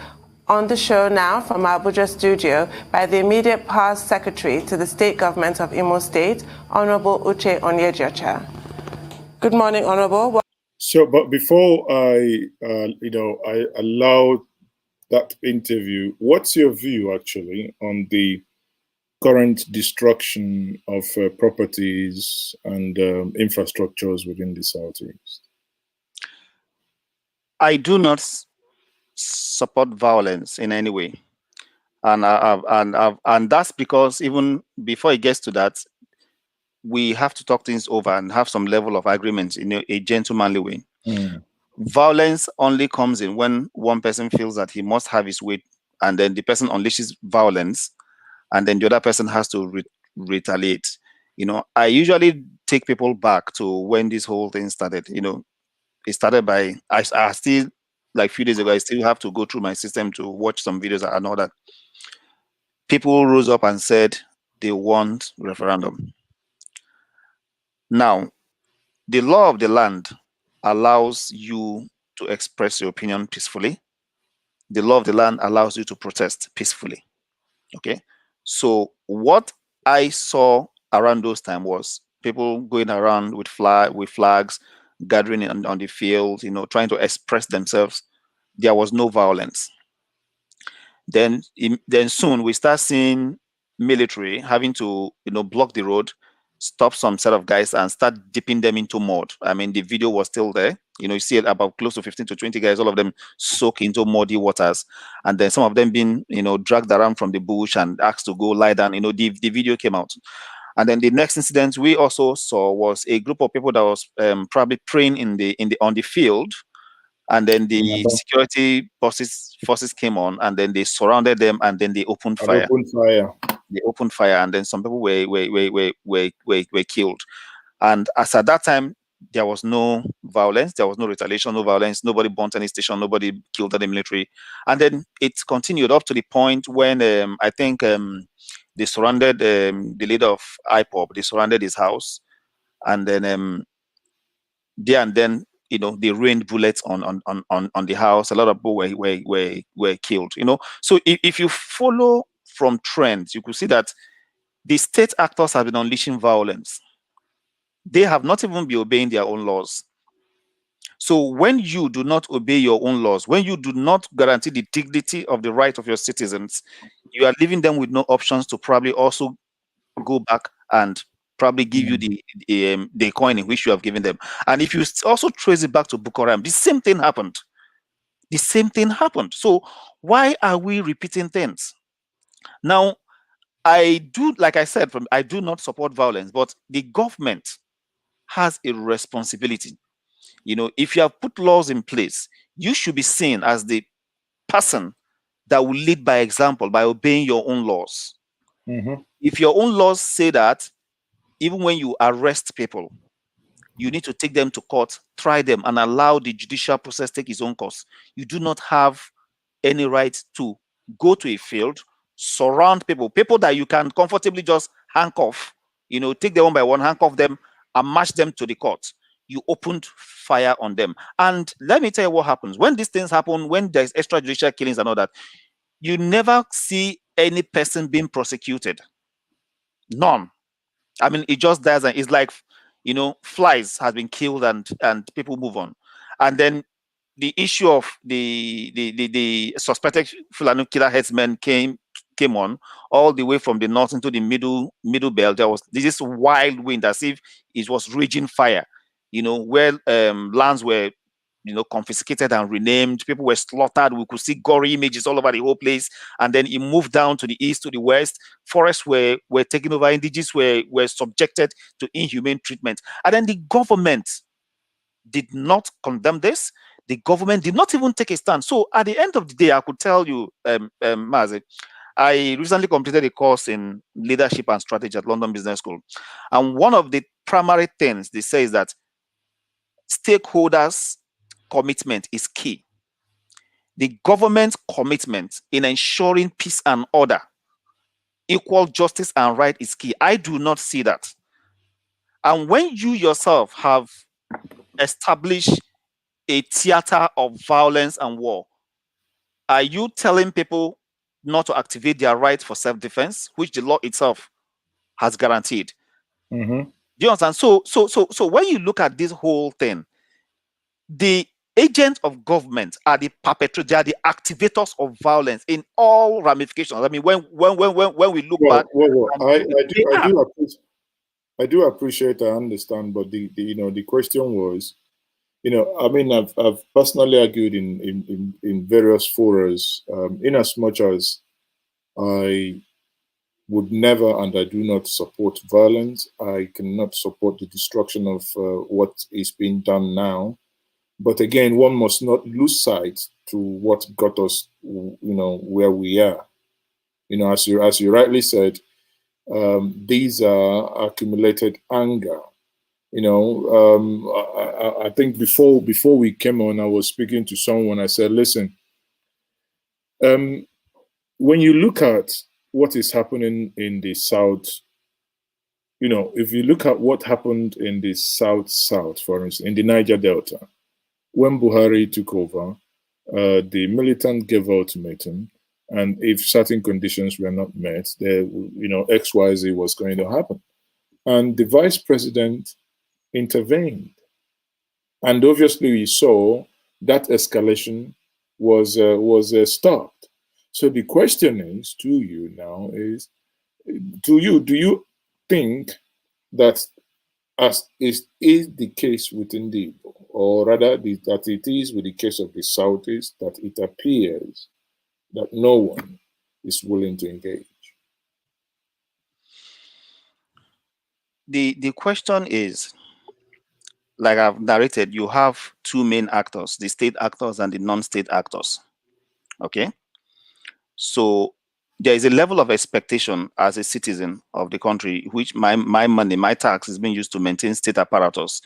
on the show now from our Abuja studio by the immediate past secretary to the state government of Imo State, Honorable Uche Njenje. Good morning, Honorable. So, but before I allow that interview, what's your view actually on the current destruction of properties and infrastructures within the Southeast? I do not support violence in any way, and that's because even before it gets to that, we have to talk things over and have some level of agreement in a gentlemanly way. Violence only comes in when one person feels that he must have his way, and then the person unleashes violence, and then the other person has to retaliate. I usually take people back to when this whole thing started. It started by, I still, like a few days ago, I still have to go through my system to watch some videos and all that. People rose up and said they want referendum. Now, the law of the land allows you to express your opinion peacefully. The law of the land allows you to protest peacefully. Okay? So what I saw around those times was people going around with flags, gathering on the field, trying to express themselves. There was no violence. Then soon we start seeing military having to, block the road, stop some set of guys and start dipping them into mud. I mean, the video was still there. You see it about close to 15 to 20 guys, all of them soak into muddy waters. And then some of them being, dragged around from the bush and asked to go lie down. The video came out. And then the next incident we also saw was a group of people that was probably praying on the field, and then the security forces came on, and then they surrounded them, and then they opened fire. they opened fire, and then some people were killed. And as at that time, there was no violence, there was no retaliation, no violence, nobody burnt any station, nobody killed any military. And then it continued up to the point when I think they surrounded the leader of IPOB, they surrounded his house, and then there and then, you know, they rained bullets on the house. A lot of people were killed, you know. So if you follow from trends, you could see that the state actors have been unleashing violence. They have not even been obeying their own laws. So when you do not obey your own laws, when you do not guarantee the dignity of the right of your citizens, you are leaving them with no options to probably also go back and probably give you the coin in which you have given them. And if you also trace it back to Boko Haram, the same thing happened. The same thing happened. So why are we repeating things? Now, I do, like I said, I do not support violence, but the government has a responsibility. You know, if you have put laws in place, you should be seen as the person that will lead by example, by obeying your own laws. If your own laws say that even when you arrest people, you need to take them to court, try them, and allow the judicial process take its own course, you do not have any right to go to a field, surround people that you can comfortably just handcuff, you know, take them one by one, handcuff them, and march them to the court. You opened fire on them. And let me tell you what happens. When these things happen, when there's extrajudicial killings and all that, you never see any person being prosecuted. None. I mean, it just dies, and it's like, you know, flies has been killed and people move on. And then the issue of the suspected Fulani killer headsmen came on all the way from the north into the middle belt. There was this wild wind, as if it was raging fire, you know, where lands were, you know, confiscated and renamed. People were slaughtered. We could see gory images all over the whole place. And then it moved down to the east, to the west. Forests were taken over. Indigenous were subjected to inhumane treatment. And then the government did not condemn this. The government did not even take a stand. So at the end of the day, I could tell you, Mazi, I recently completed a course in leadership and strategy at London Business School. And one of the primary things they say is that stakeholders' commitment is key. The government's commitment in ensuring peace and order, equal justice and right is key. I do not see that. And when you yourself have established a theater of violence and war, are you telling people not to activate their right for self-defense, which the law itself has guaranteed? Do you understand? So when you look at this whole thing, the agents of government are the perpetrators, they are the activators of violence in all ramifications. I mean, when we look back, I do appreciate, I understand, but the you know, the question was, you know, I mean, I've personally argued in various forums, in as much as I would never, and I do not support violence. I cannot support the destruction of what is being done now. But again, one must not lose sight to what got us, you know, where we are. You know, as you rightly said, these are accumulated anger. You know, I think before we came on, I was speaking to someone. I said, listen, when you look at what is happening in the South, you know, if you look at what happened in the South, for instance, in the Niger Delta, when Buhari took over, the militant gave ultimatum, and if certain conditions were not met, there, you know, XYZ was going to happen. And the vice president intervened. And obviously we saw that escalation was stopped. So the question is to you now is, do you think that as is the case within the Igbo, or rather that it is with the case of the Southeast, that it appears that no one is willing to engage? The question is, like I've narrated, you have two main actors, the state actors and the non-state actors. Okay? So there is a level of expectation as a citizen of the country, which my money, my tax is being used to maintain state apparatus.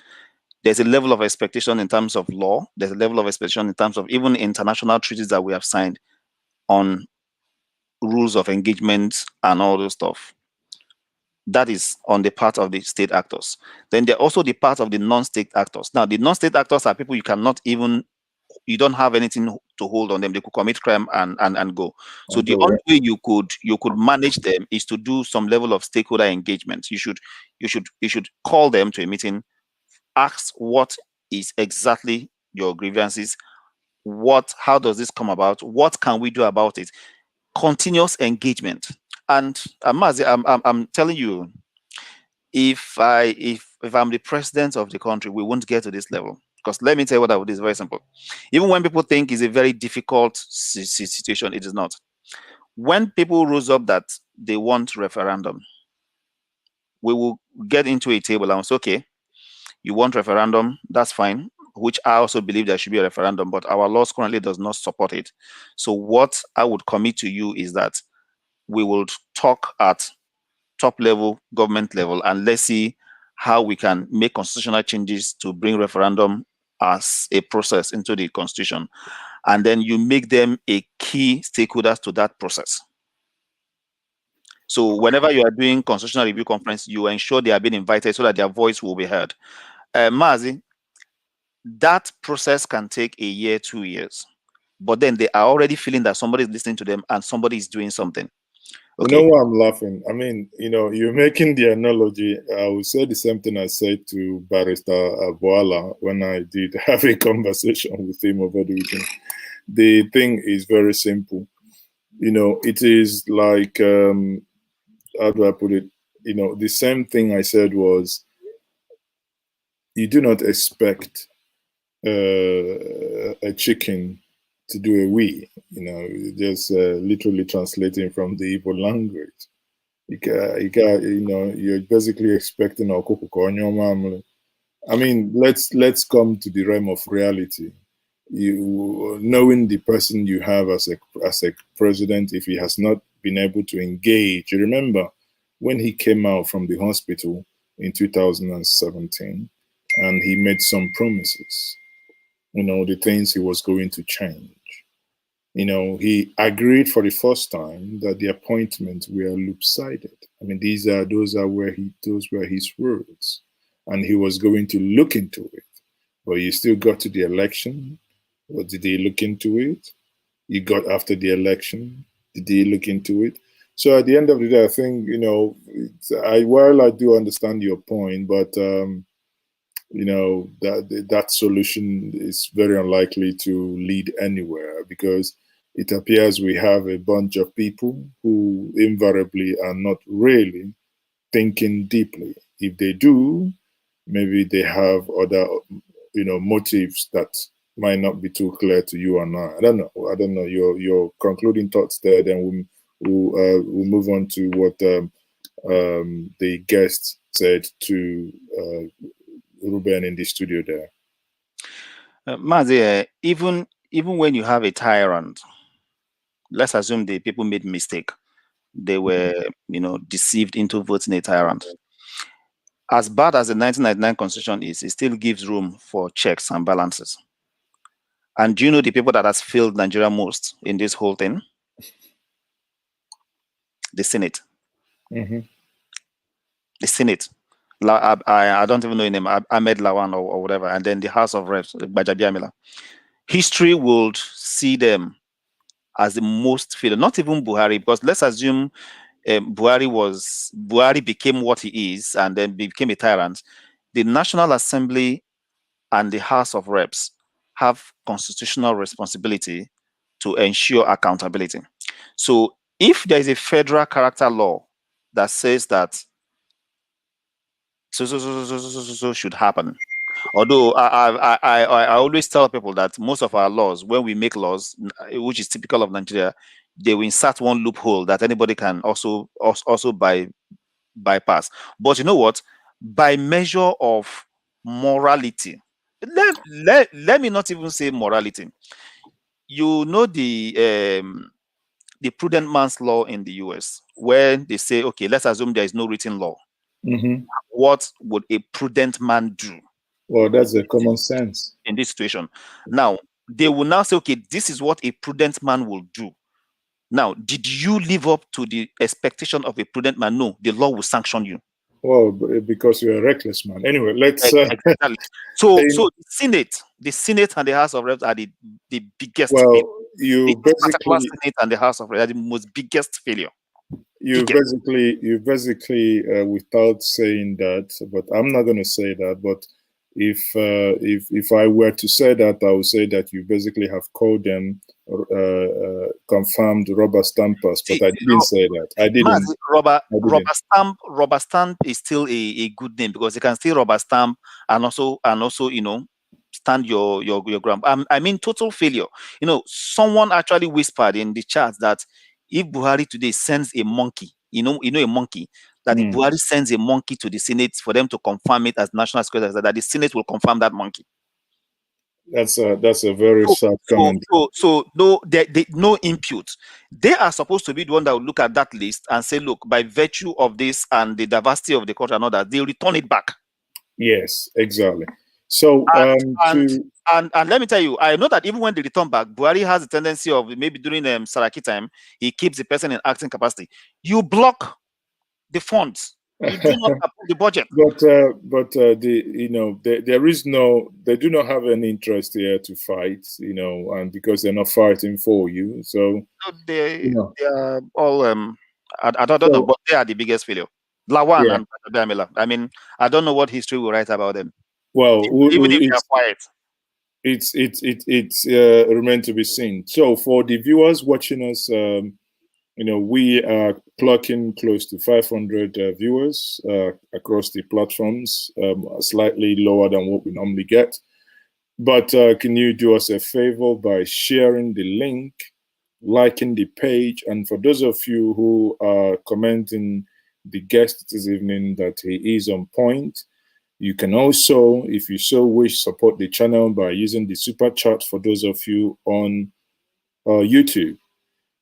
There's a level of expectation in terms of law. There's a level of expectation in terms of even international treaties that we have signed on rules of engagement and all those stuff. That is on the part of the state actors. Then there are also the part of the non-state actors. Now, the non-state actors are people you cannot even, you don't have anything to hold on them. They could commit crime and go. So the only way you could manage them is to do some level of stakeholder engagement. You should call them to a meeting, ask what is exactly your grievances, how does this come about, what can we do about it, continuous engagement. And Mazi, I'm telling you, if I'm the president of the country, we won't get to this level. Because let me tell you what I would do. It's very simple. Even when people think it's a very difficult situation, it is not. When people rose up that they want referendum, we will get into a table and say, okay, you want referendum, that's fine, which I also believe there should be a referendum, but our laws currently does not support it. So what I would commit to you is that we will talk at top level, government level, and let's see how we can make constitutional changes to bring referendum as a process into the constitution. And then you make them a key stakeholders to that process. So whenever you are doing constitutional review conference, you ensure they are being invited so that their voice will be heard. Mazi, that process can take a year, 2 years, but then they are already feeling that somebody is listening to them and somebody is doing something. Okay. You know why I'm laughing? I mean, you're making the analogy. I would say the same thing I said to Barrister Boala when I did have a conversation with him over the weekend. The thing is very simple. It is like, how do I put it? The same thing I said was, you do not expect a chicken to do a wee, just literally translating from the Igbo language. You're basically expecting a kuku. I mean, let's come to the realm of reality. You knowing the person you have as a president, if he has not been able to engage. You remember when he came out from the hospital in 2017, and he made some promises. The things he was going to change. He agreed for the first time that the appointments were loop-sided. I mean, those were his words, and he was going to look into it. But you still got to the election. What did he look into it? You got after the election. Did he look into it? So at the end of the day, I think while I do understand your point, but that solution is very unlikely to lead anywhere, because it appears we have a bunch of people who invariably are not really thinking deeply. If they do, maybe they have other, motives that might not be too clear to you and I. I don't know your concluding thoughts there. Then we'll move on to what the guest said to Ruben in the studio there. Mazi, even when you have a tyrant, let's assume the people made mistake. They were, deceived into voting a tyrant. As bad as the 1999 Constitution is, it still gives room for checks and balances. And do you know the people that has failed Nigeria most in this whole thing? The Senate. Mm-hmm. The Senate. I don't even know your name, Ahmed Lawan or whatever, and then the House of Reps, Bajabiamila. History would see them as the most failed, not even Buhari, because let's assume Buhari became what he is and then became a tyrant. The National Assembly and the House of Reps have constitutional responsibility to ensure accountability. So if there is a federal character law that says that so should happen. Although I always tell people that most of our laws, when we make laws, which is typical of Nigeria, they will insert one loophole that anybody can also bypass. But you know what? By measure of morality, let me not even say morality. You know the the prudent man's law in the US, where they say, okay, let's assume there is no written law. What would a prudent man do? Well, that's a common sense. In this situation. Now, they will now say, okay, this is what a prudent man will do. Now, did you live up to the expectation of a prudent man? No, the law will sanction you. Well, because you're a reckless man. Anyway, let's... Exactly. So the Senate and the House of Reps are the biggest failure. You basically... Senate and the House of Reps are the most biggest failure. You basically, without saying that, but I'm not going to say that, but if I were to say that, I would say that you basically have called them confirmed rubber stampers, but I didn't say that. I didn't. Rubber stamp is still a good name, because you can still rubber stamp and also stand your ground. I mean, total failure. Someone actually whispered in the chat that if Buhari today sends a monkey, a monkey, that if Buhari sends a monkey to the Senate for them to confirm it as national security, that the Senate will confirm that monkey. That's a very sad comment. So no, no impute. They are supposed to be the one that will look at that list and say, look, by virtue of this and the diversity of the culture and all that, they'll return it back. Yes, exactly. So and let me tell you, I know that even when they return back, Buhari has a tendency of maybe during Saraki time, he keeps the person in acting capacity. You block the funds. You do not approve the budget. They do not have any interest here to fight, and because they're not fighting for you. So they are all I don't know, but they are the biggest failure. Lawan and Amela. I mean, I don't know what history will write about them. Well, even if they're quiet. It's remains to be seen. So for the viewers watching us, we are clocking close to 500 viewers across the platforms, slightly lower than what we normally get. But can you do us a favor by sharing the link, liking the page, and for those of you who are commenting the guest this evening that he is on point, you can also, if you so wish, support the channel by using the super chat for those of you on YouTube.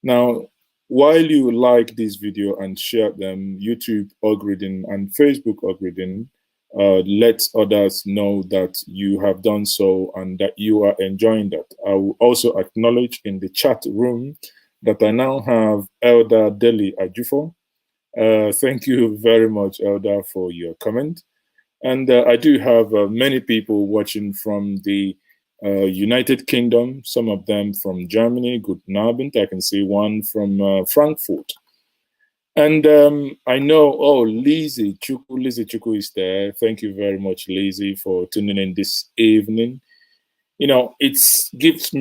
Now, while you like this video and share them, YouTube algorithm and Facebook algorithm lets others know that you have done so and that you are enjoying that. I will also acknowledge in the chat room that I now have Elder Deli Ajufo. Thank you very much, Elder, for your comment. And I do have many people watching from the United Kingdom, some of them from Germany, Guten Abend. I can see one from Frankfurt. And I know, Lizzie Chuku is there. Thank you very much, Lizzie, for tuning in this evening. It gives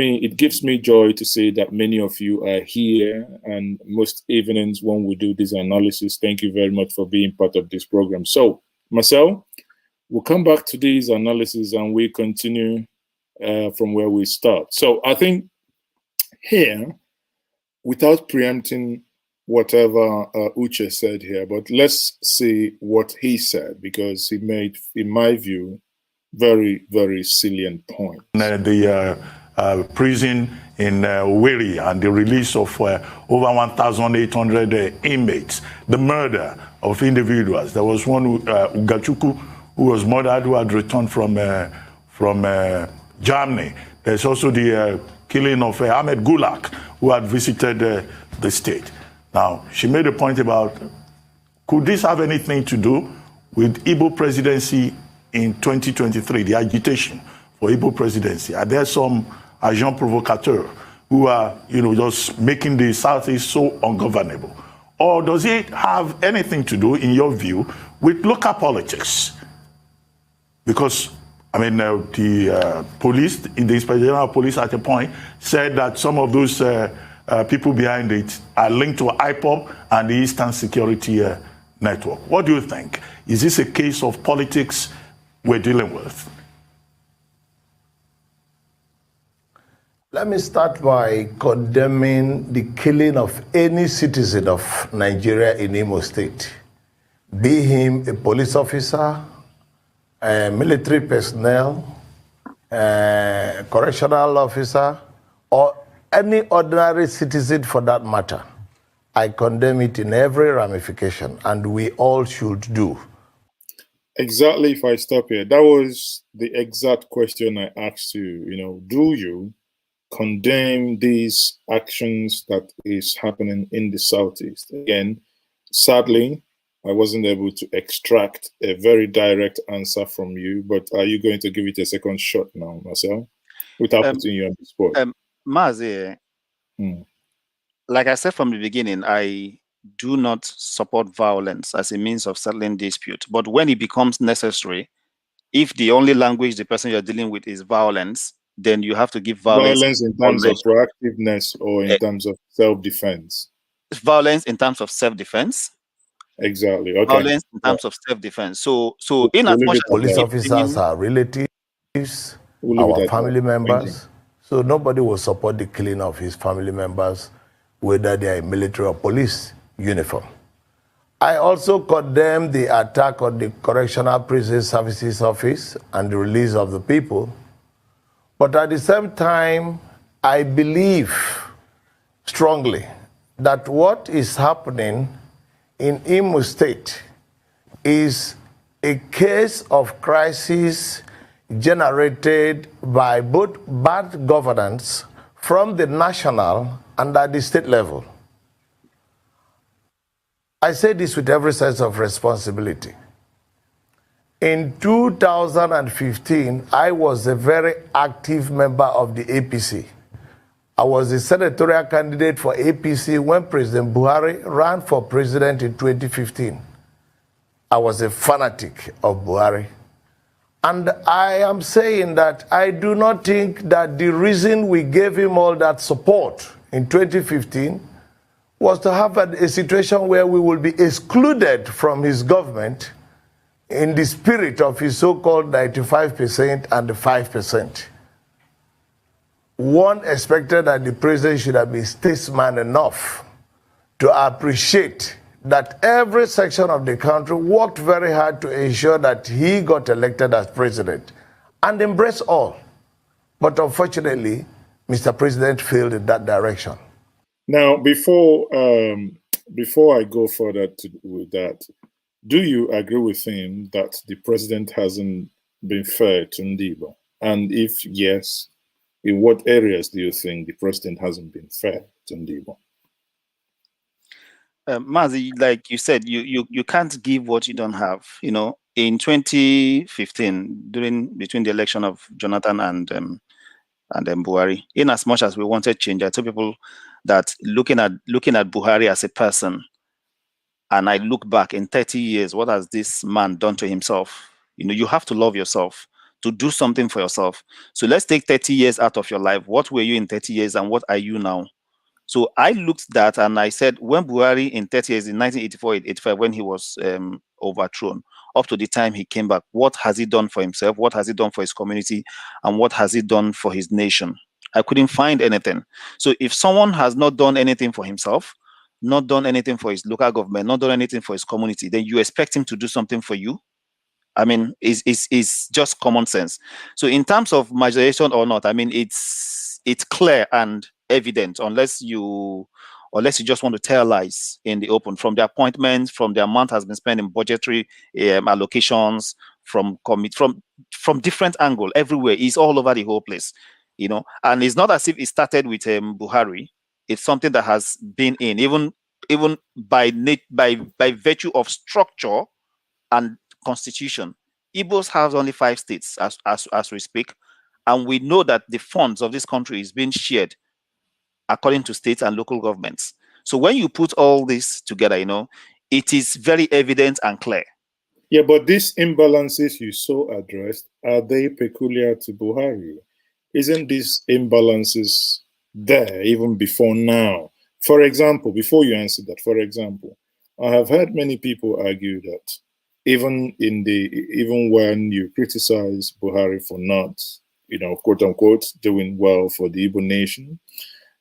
me joy to say that many of you are here, and most evenings when we do this analysis, thank you very much for being part of this program. So, Marcel, we'll come back to these analysis and we continue from where we start. So I think here, without preempting whatever Uche said here, but let's see what he said, because he made, in my view, very, very salient points. The prison in Wiri and the release of over 1,800 inmates, the murder of individuals. There was one, Ugachuku, who was murdered, who had returned from Germany. There's also the killing of Ahmed Gulak, who had visited the state. Now, she made a point about, could this have anything to do with Igbo presidency in 2023, the agitation for Igbo presidency? Are there some agents provocateurs who are, just making the Southeast so ungovernable? Or does it have anything to do, in your view, with local politics? Because, the police, the Inspector General of Police at a point said that some of those people behind it are linked to IPOB and the Eastern Security Network. What do you think? Is this a case of politics we're dealing with? Let me start by condemning the killing of any citizen of Nigeria in Imo State, be him a police officer, military personnel, correctional officer, or any ordinary citizen for that matter. I condemn it in every ramification, and we all should do. Exactly, if I stop here, that was the exact question I asked you. Do you condemn these actions that is happening in the Southeast? Again, sadly, I wasn't able to extract a very direct answer from you, but are you going to give it a second shot now, Marcel, without putting you on the spot? Mazi, like I said from the beginning, I do not support violence as a means of settling dispute. But when it becomes necessary, if the only language the person you're dealing with is violence, then you have to give violence in terms of proactiveness or in terms of self-defense. Violence in terms of self-defense. Exactly. Okay. Violence in terms of self-defense. So in as much as police officers are relatives, our family members. So nobody will support the killing of his family members, whether they are in military or police uniform. I also condemn the attack on the Correctional Prison Services Office and the release of the people. But at the same time, I believe strongly that what is happening in Imo State is a case of crisis generated by both bad governance from the national and at the state level. I say this with every sense of responsibility. In 2015, I was a very active member of the APC. I was a senatorial candidate for APC when President Buhari ran for president in 2015. I was a fanatic of Buhari. And I am saying that I do not think that the reason we gave him all that support in 2015 was to have a situation where we will be excluded from his government in the spirit of his so-called 95% and the 5%. One expected that the president should have been statesman enough to appreciate that every section of the country worked very hard to ensure that he got elected as president and embrace all. But unfortunately, Mr. President failed in that direction. Now, before I go further with that, do you agree with him that the president hasn't been fair to Ndibo? And if yes, in what areas do you think the president hasn't been fair to Ndibo? Mazi, like you said, you can't give what you don't have. In 2015, between the election of Jonathan and Buhari, in as much as we wanted change, I told people that looking at Buhari as a person, and I look back in 30 years, what has this man done to himself? You have to love yourself to do something for yourself. So let's take 30 years out of your life. What were you in 30 years and what are you now? So I looked at that and I said, when Buhari in 30 years, in 1984-85, when he was overthrown, up to the time he came back, what has he done for himself? What has he done for his community? And what has he done for his nation? I couldn't find anything. So if someone has not done anything for himself, not done anything for his local government, not done anything for his community, then you expect him to do something for you? I mean, it's just common sense. So in terms of marginalization or not, I mean, it's clear and evident, unless you just want to tell lies in the open, from the appointments, from the amount has been spent in budgetary allocations, from different angle, everywhere. It's all over the whole place, and it's not as if it started with Buhari. It's something that has been even by virtue of structure and constitution. Igbos have only 5 states as we speak, and we know that the funds of this country is being shared according to states and local governments. So when you put all this together, it is very evident and clear. Yeah, but these imbalances you so addressed, are they peculiar to Buhari? Isn't these imbalances there even before now? For example, before you answer that, for example, I have heard many people argue that even when you criticize Buhari for not, quote unquote, doing well for the Igbo nation,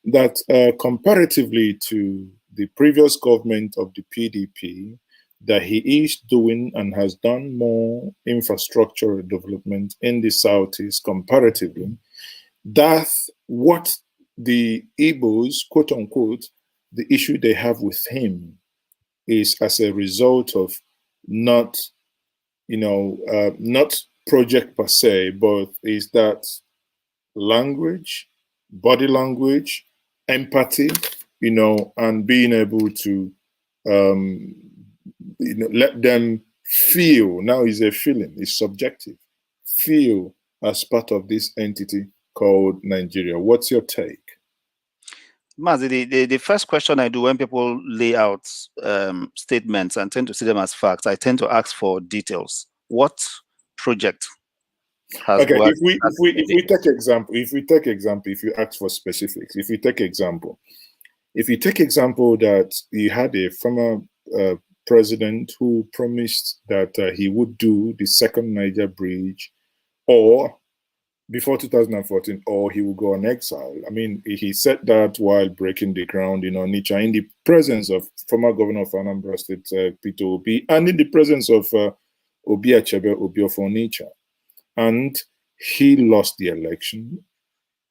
that comparatively to the previous government of the PDP, that he is doing and has done more infrastructure development in the Southeast comparatively, that what the Igbos, quote unquote, the issue they have with him is as a result of not, not project per se, but is that language, body language, empathy, and being able to let them feel. Now is a feeling, it's subjective. Feel as part of this entity called Nigeria. What's your take? Mazi, the first question I do when people lay out statements and tend to see them as facts, I tend to ask for details. What project has okay, worked? if we take example, if you ask for specifics, if you take example that you had a former president who promised that he would do the second Niger bridge, or before 2014, or he will go on exile. I mean, he said that while breaking the ground in Onitsha, in the presence of former governor of Anambra State, Peter Obi, and in the presence of Obi Achebe Obi of Onitsha. And he lost the election.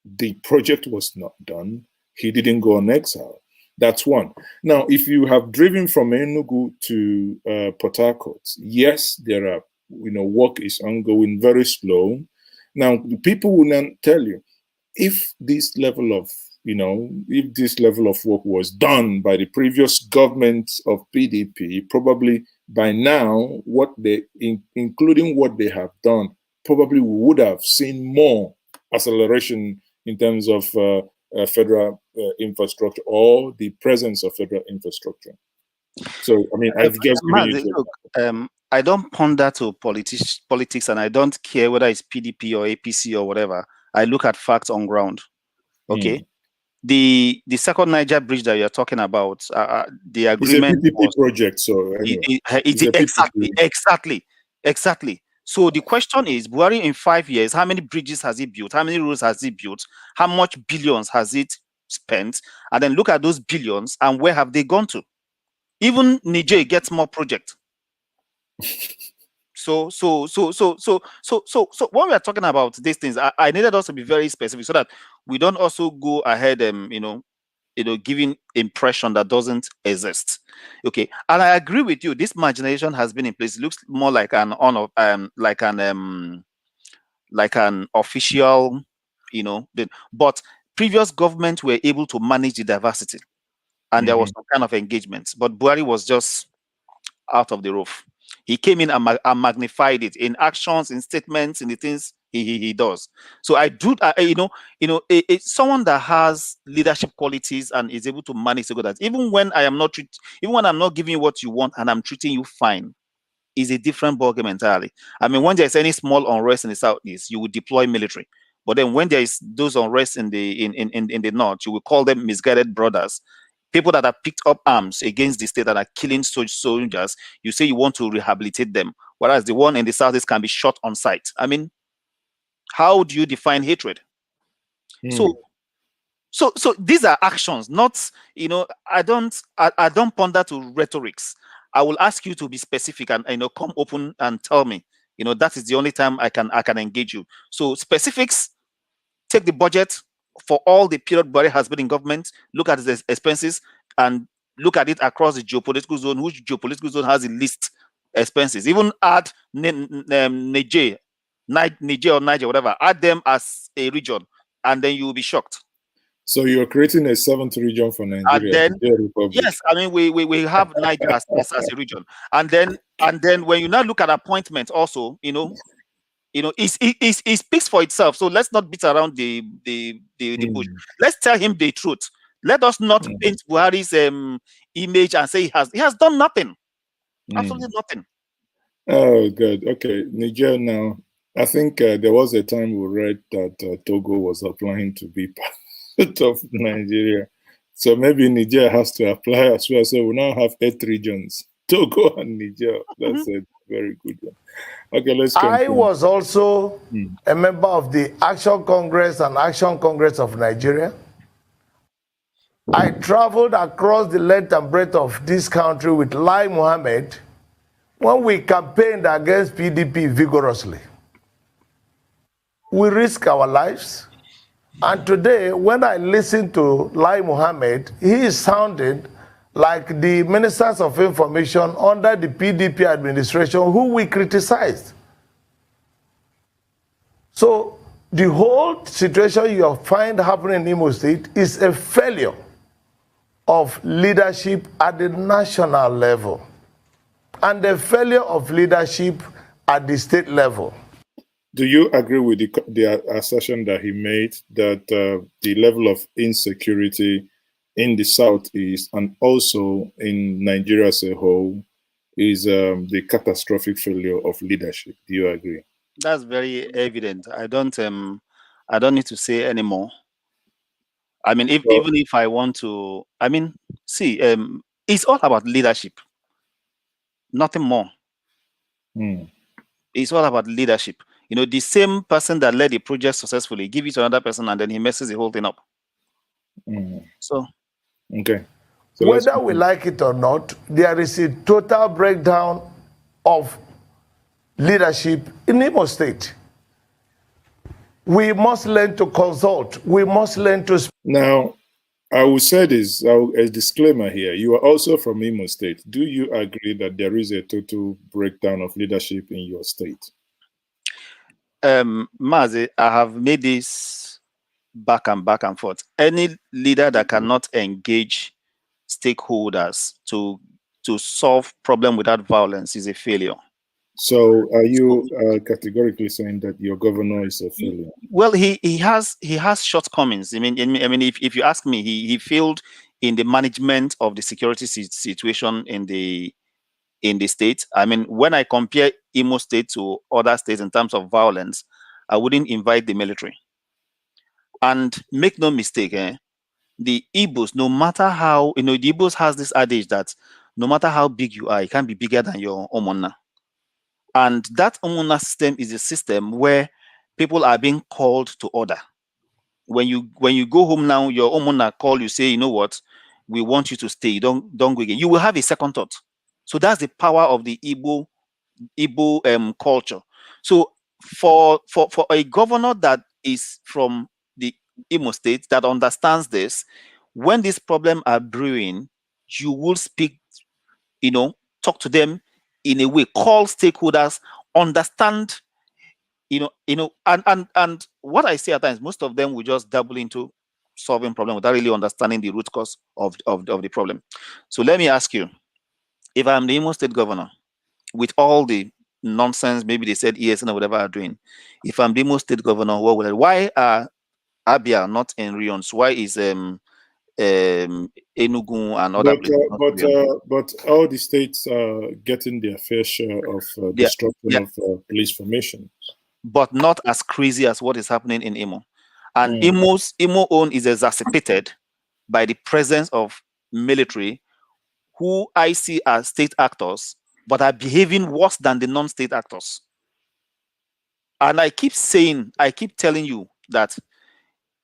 The project was not done. He didn't go on exile. That's one. Now, if you have driven from Enugu to Port Harcourt, yes, there are, work is ongoing, very slow. Now, people will not tell you if this level of, work was done by the previous government of PDP, probably by now, including what they have done, probably we would have seen more acceleration in terms of federal infrastructure or the presence of federal infrastructure. So, I mean, I've just given you. Look, I don't ponder to politics, and I don't care whether it's PDP or APC or whatever. I look at facts on ground. Okay, the second Niger bridge that you're talking about, the agreement. It's a PPP project, so anyway. Exactly. So the question is, Buhari in 5 years, how many bridges has he built? How many roads has he built? How much billions has it spent? And then look at those billions and where have they gone to? Even Njenje gets more projects. So when we are talking about these things, I needed us to be very specific so that we don't also go ahead and giving impression that doesn't exist. Okay, and I agree with you. This marginalization has been in place. It looks more like an official, but previous governments were able to manage the diversity, and there was some kind of engagement. But Buhari was just out of the roof. He came in and magnified it in actions, in statements, in the things he does. So I do, it's someone that has leadership qualities and is able to manage that. Even when I'm not giving you what you want and I'm treating you fine, is a different ballgame entirely. I mean, when there's any small unrest in the southeast, you would deploy military. But then when there is those unrest in the north, you will call them misguided brothers. People that have picked up arms against the state that are killing soldiers, you say you want to rehabilitate them, whereas the one in the southeast can be shot on sight. I mean, how do you define hatred? So these are actions, not, I don't ponder to rhetorics. I will ask you to be specific and come open and tell me, that is the only time I can engage you. So specifics, take the budget for all the period Buhari has been in government, look at the expenses and look at it across the geopolitical zone, which geopolitical zone has the least expenses. Even add Njenje, or Niger, whatever, add them as a region, and then you will be shocked. So you're creating a seventh region for Nigeria. And then, yes, I mean we have Niger as a region, and then when you now look at appointments, also, it speaks for itself. So let's not beat around the bush. Let's tell him the truth. Let us not paint Buhari's image and say he has done nothing. Absolutely nothing. Oh, good. Okay, Niger now. I think there was a time we read that Togo was applying to be part of Nigeria. So maybe Niger has to apply as well. So we now have 8 regions, Togo and Niger. That's a very good one. Okay, let's continue. I was also a member of the Action Congress and Action Congress of Nigeria. I traveled across the length and breadth of this country with Lai Mohammed when we campaigned against PDP vigorously. We risked our lives. And today, when I listen to Lai Mohammed, he is sounding like the ministers of information under the PDP administration who we criticized. So the whole situation you find happening in Imo State is a failure of leadership at the national level and a failure of leadership at the state level. Do you agree with the assertion that he made that the level of insecurity in the Southeast and also in Nigeria as a whole is the catastrophic failure of leadership? Do you agree? That's very evident. I don't need to say anymore. I mean, even if I want to, I mean, see, it's all about leadership, nothing more. It's all about leadership. You know, the same person that led the project successfully, give it to another person, and then he messes the whole thing up. So, okay. So whether we like it or not, there is a total breakdown of leadership in Imo State. We must learn to consult. We must learn to speak. Now, I will say this, a disclaimer here. You are also from Imo State. Do you agree that there is a total breakdown of leadership in your state? Mazi, I have made this back and forth. Any leader that cannot engage stakeholders to solve problem without violence is a failure. So are you categorically saying that your governor is a failure? Well, he has shortcomings. I mean, if you ask me, he failed in the management of the security situation in the state. I mean, when I compare Imo State to other states in terms of violence, I wouldn't invite the military. And make no mistake, the Igbos, no matter how, the Igbos has this adage that no matter how big you are, you can't be bigger than your Omona. And that Omona system is a system where people are being called to order. When you go home now, your Omona call you, say, you know what, we want you to stay. Don't go again. You will have a second thought. So that's the power of the Igbo culture. So for a governor that is from the Imo State that understands this, when these problems are brewing, you will speak, talk to them in a way, call stakeholders, understand, and what I say at times, most of them will just dabble into solving problem without really understanding the root cause of the problem. So let me ask you, if I'm the Imo State governor, with all the nonsense, maybe they said ESN or whatever are doing, if I'm the Imo State governor, what would I? Why are Abia not in Rions? Why is Enugu and other places? But all the states are getting their fair share of destruction of police formation. But not as crazy as what is happening in Imo. And Imo own is exacerbated by the presence of military who I see as state actors, but are behaving worse than the non-state actors. And I keep telling you that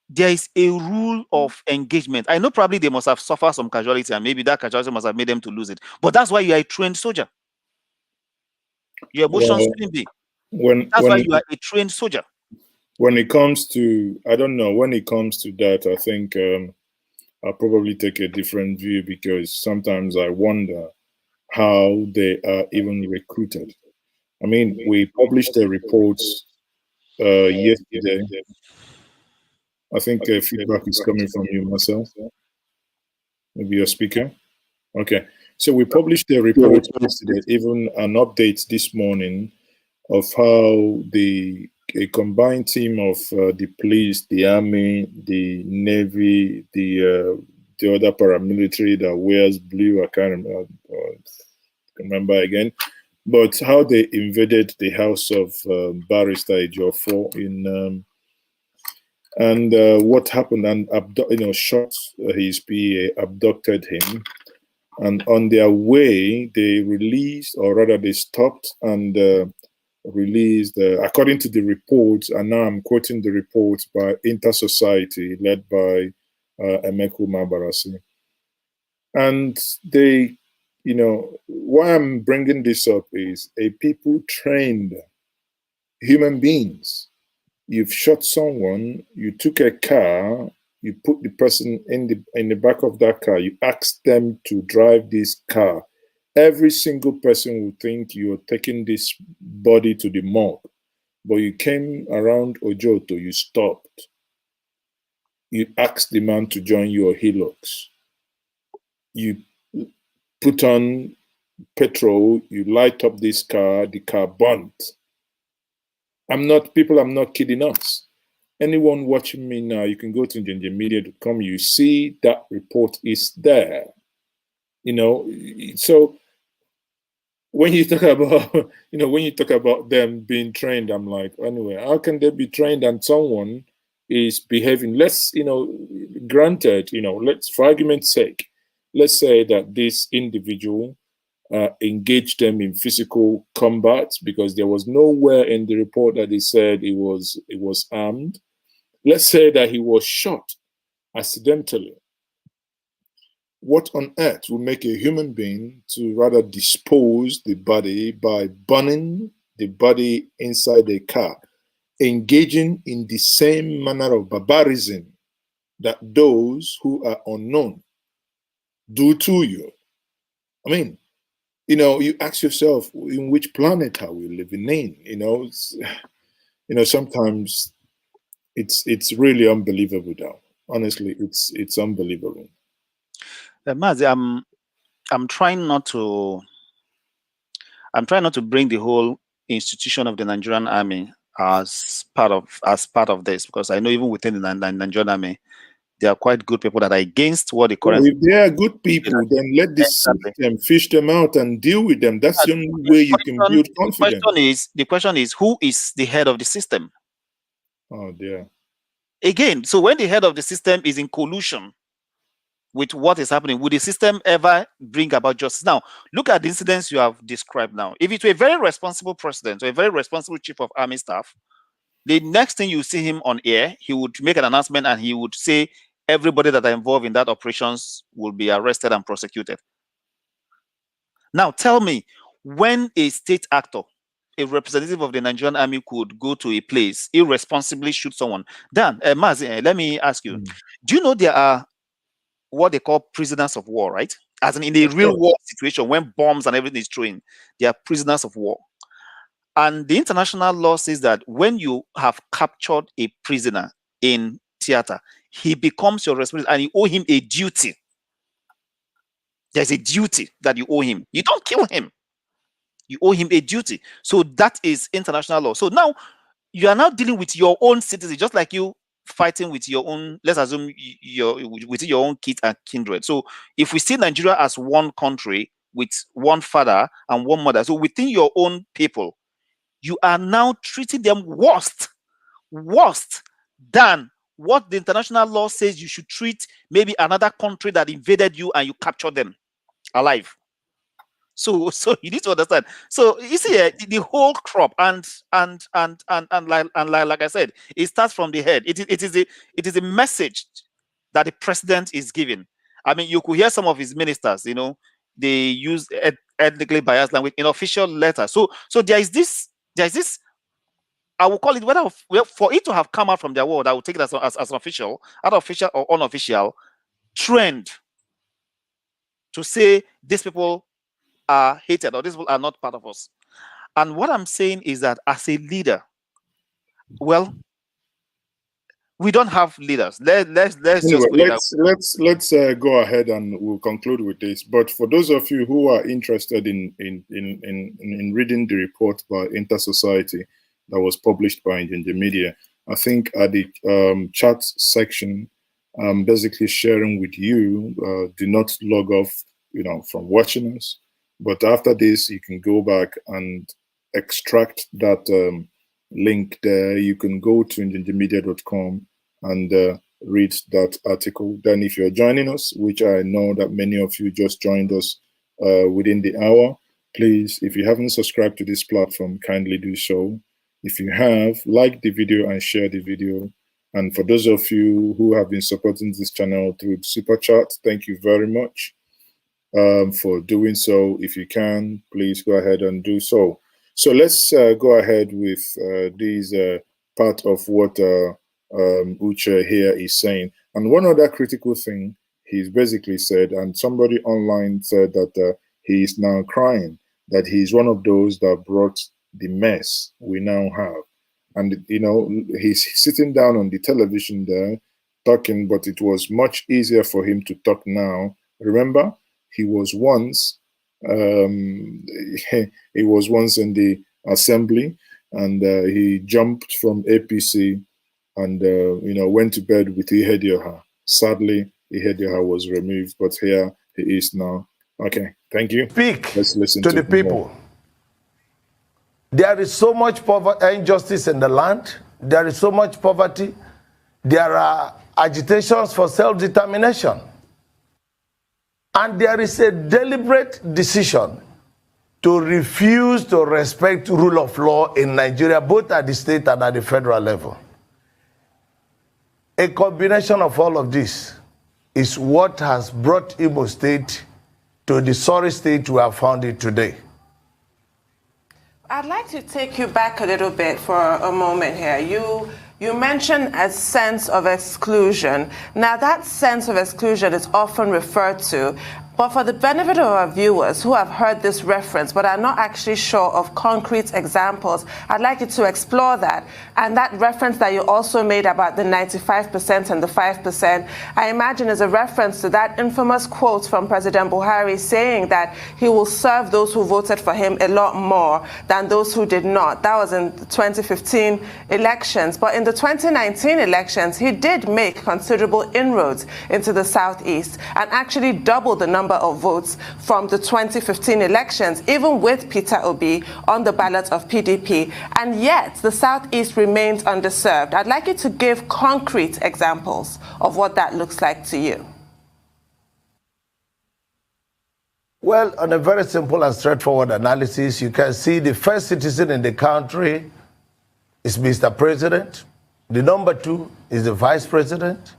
there is a rule of engagement. I know probably they must have suffered some casualty, and maybe that casualty must have made them to lose it. But that's why you are a trained soldier. Your emotions shouldn't be. That's why you are a trained soldier. When it comes to, I don't know, when it comes to that, I think I'll probably take a different view, because sometimes I wonder how they are even recruited. I mean, we published a report yesterday. I think feedback is coming from you, Marcel. Maybe your speaker. Okay. So we published a report yesterday, even an update this morning, of how a combined team of the police, the army, the navy, the other paramilitary that wears blue, I can't remember again, but how they invaded the house of Barrister Ejiofor in and what happened, and shot his PA, abducted him, and on their way they released, or rather they stopped and released, according to the reports, and now I'm quoting the reports by Inter-Society led by Emeku Mabarasi. And they, why I'm bringing this up is a people trained human beings, you've shot someone, you took a car, you put the person in the back of that car, you asked them to drive this car. Every single person would think you're taking this body to the morgue, but you came around Ojoto, you stopped. You asked the man to join your hillocks. You put on petrol, you light up this car, the car burnt. I'm not kidding us. Anyone watching me now, you can go to njenjemedia.com, you see that report is there. You know, so when you talk about, when you talk about them being trained, I'm like, anyway, how can they be trained and someone is behaving? Let's, granted, let's, for argument's sake, let's say that this individual engaged them in physical combat, because there was nowhere in the report that he said it was armed. Let's say that he was shot accidentally. What on earth would make a human being to rather dispose the body by burning the body inside a car, engaging in the same manner of barbarism that those who are unknown do to you? I mean, you ask yourself, in which planet are we living in? Sometimes it's really unbelievable now. Honestly, it's unbelievable. Mazi, I'm trying not to bring the whole institution of the Nigerian army as part of this, because I know even within the Nigerian army, there are quite good people that are against what the current. Well, if they are good people, then let the system fish them out and deal with them. That's the only way you can build confidence. The question is, who is the head of the system? Oh dear. Again, so when the head of the system is in collusion with what is happening, would the system ever bring about justice? Now, look at the incidents you have described now. If it were a very responsible president or a very responsible chief of army staff, the next thing you see him on air, he would make an announcement and he would say everybody that are involved in that operations will be arrested and prosecuted. Now, tell me, when a state actor, a representative of the Nigerian army, could go to a place, irresponsibly shoot someone. Dan, Mazi, let me ask you, do you know there are what they call prisoners of war, right? As in a real war situation, when bombs and everything is thrown, they are prisoners of war. And the international law says that when you have captured a prisoner in theater, he becomes your responsibility and you owe him a duty. There's a duty that you owe him. You don't kill him. You owe him a duty. So that is international law. So now you are now dealing with your own citizens, just like you fighting with your own, let's assume with your own kids and kindred. So if we see Nigeria as one country with one father and one mother, so within your own people, you are now treating them worse than what the international law says you should treat maybe another country that invaded you and you captured them alive. So you need to understand. So you see, the whole crop and like I said, it starts from the head. It is a message that the president is giving. I mean, you could hear some of his ministers, they use ethnically biased language in official letters. So there is this. I will call it, whether for it to have come out from their word, I will take it as an official, unofficial or unofficial trend to say these people are hated or these people are not part of us. And what I'm saying is that as a leader, well, we don't have leaders. Let's go ahead and we'll conclude with this. But for those of you who are interested in reading the report by Inter-Society that was published by Njenje Media, I think at the chat section, I'm basically sharing with you, do not log off, from watching us. But after this, you can go back and extract that link there. You can go to njenjemedia.com and read that article. Then if you're joining us, which I know that many of you just joined us within the hour, please, if you haven't subscribed to this platform, kindly do so. If you have, like the video and share the video. And for those of you who have been supporting this channel through Super Chat, thank you very much for doing so. If you can, please go ahead and do so. So let's go ahead with these part of what Uche here is saying. And one other critical thing he's basically said, and somebody online said that he is now crying, that he's one of those that brought the mess we now have. And, you know, he's sitting down on the television there talking, but it was much easier for him to talk now. Remember, he was once he was once in the assembly, and he jumped from APC and you know, went to bed with Ihedioha. Sadly, Ihedioha was removed, but here he is now. Okay, thank you. Speak Let's listen to the people. There is so much poverty, injustice in the land. There is so much poverty. There are agitations for self-determination. And there is a deliberate decision to refuse to respect rule of law in Nigeria, both at the state and at the federal level. A combination of all of this is what has brought Imo State to the sorry state we have found it today. I'd like to take you back a little bit for a moment here. You mentioned a sense of exclusion. Now, that sense of exclusion is often referred to, but for the benefit of our viewers who have heard this reference but are not actually sure of concrete examples, I'd like you to explore that. And that reference that you also made about the 95% and the 5%, I imagine is a reference to that infamous quote from President Buhari saying that he will serve those who voted for him a lot more than those who did not. That was in the 2015 elections. But in the 2019 elections, he did make considerable inroads into the Southeast and actually doubled the number of votes from the 2015 elections, even with Peter Obi on the ballot of PDP. And yet, the Southeast remains underserved. I'd like you to give concrete examples of what that looks like to you. Well, on a very simple and straightforward analysis, you can see the first citizen in the country is Mr. President. The number 2 is the Vice President.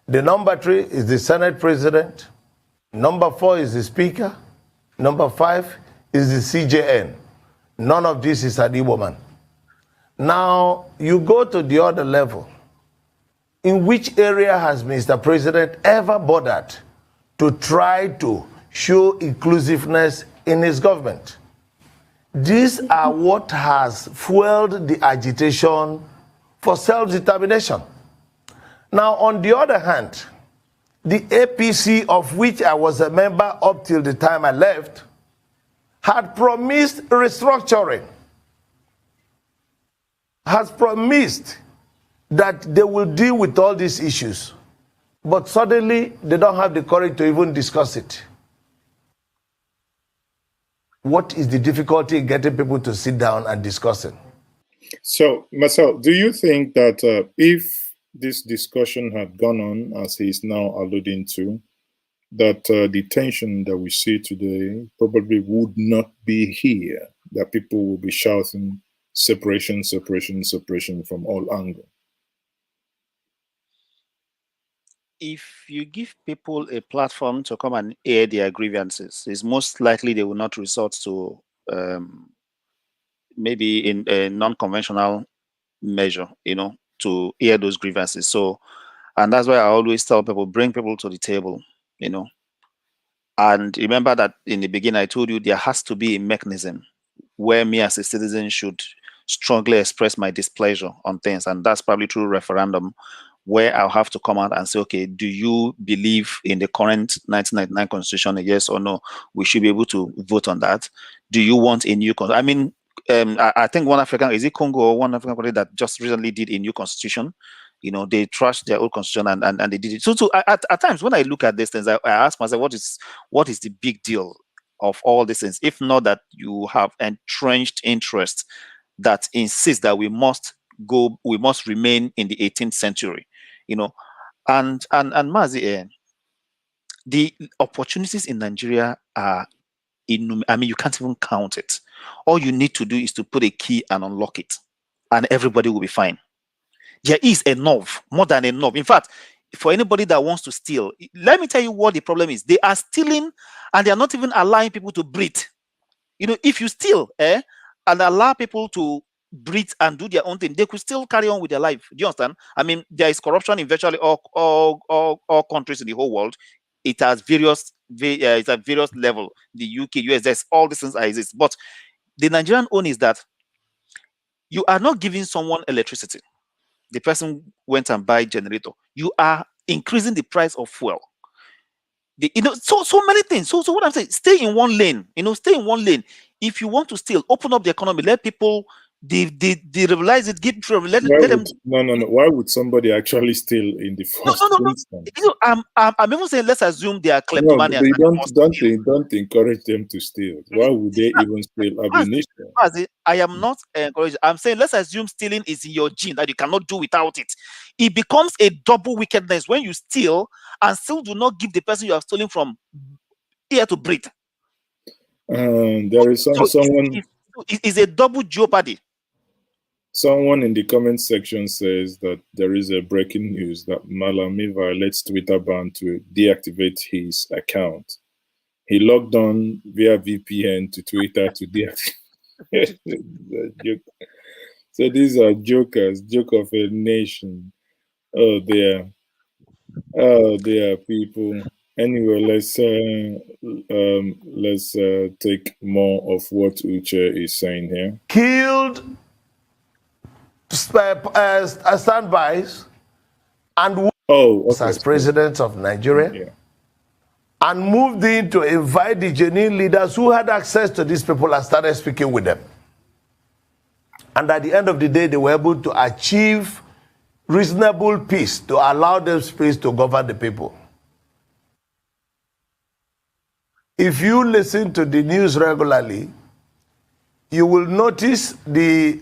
The number 3 is the Senate President. Number 4 is the Speaker. Number 5 is the CJN. None of this is an Igbo man. Now, you go to the other level. In which area has Mr. President ever bothered to try to show inclusiveness in his government? These are what has fueled the agitation for self-determination. Now, on the other hand, the APC, of which I was a member up till the time I left, had promised restructuring, has promised that they will deal with all these issues. But suddenly, they don't have the courage to even discuss it. What is the difficulty in getting people to sit down and discuss it? So, Marcel, do you think that if this discussion had gone on, as he's now alluding to, that the tension that we see today probably would not be here, that people will be shouting separation, separation, separation from all angles? If you give people a platform to come and air their grievances, it's most likely they will not resort to maybe in a non-conventional measure, you know, to air those grievances. So, and that's why I always tell people, bring people to the table, you know. And remember that in the beginning, I told you there has to be a mechanism where me as a citizen should strongly express my displeasure on things. And that's probably through referendum, where I'll have to come out and say, okay, do you believe in the current 1999 constitution? Yes or no? We should be able to vote on that. Do you want a new constitution? I mean, I think one African, is it Congo or one African country that just recently did a new constitution? You know, they trashed their old constitution and they did it. So at times when I look at these things, I ask myself, what is the big deal of all these things? If not that you have entrenched interest that insists that we must remain in the 18th century, you know, and Mazi, the opportunities in Nigeria are I mean, you can't even count it. All you need to do is to put a key and unlock it, and everybody will be fine. There is enough, more than enough. In fact, for anybody that wants to steal, let me tell you what the problem is. They are stealing, and they are not even allowing people to breathe. You know, if you steal, and allow people to breathe and do their own thing, they could still carry on with their life. Do you understand? I mean, there is corruption in virtually all countries in the whole world. It has it's at various level. The UK, US, there's all these things exist. But the Nigerian own is that you are not giving someone electricity. The person went and buy generator. You are increasing the price of fuel. So many things. So what I'm saying, stay in one lane. Stay in one lane. If you want to still open up the economy, let people derealize it. Let them. No. Why would somebody actually steal in the first instance? I'm even saying, let's assume they are No, kleptomaniacs. don't encourage them to steal. Why would they even steal ammunition? I am not encouraging. I'm saying, let's assume stealing is in your gene, that you cannot do without it. It becomes a double wickedness when you steal and still do not give the person you have stolen from air to breathe. There is someone. It's a double jeopardy. Someone in the comment section says that there is a breaking news that Malami violates Twitter ban to deactivate his account. He logged on via VPN to Twitter to deactivate. So these are jokers, joke of a nation. Oh, they are people. Anyway, let's take more of what Uche is saying here. Killed standbys and as president of Nigeria, and moved in to invite the genuine leaders who had access to these people and started speaking with them. And at the end of the day, they were able to achieve reasonable peace to allow them space to govern the people. If you listen to the news regularly, you will notice the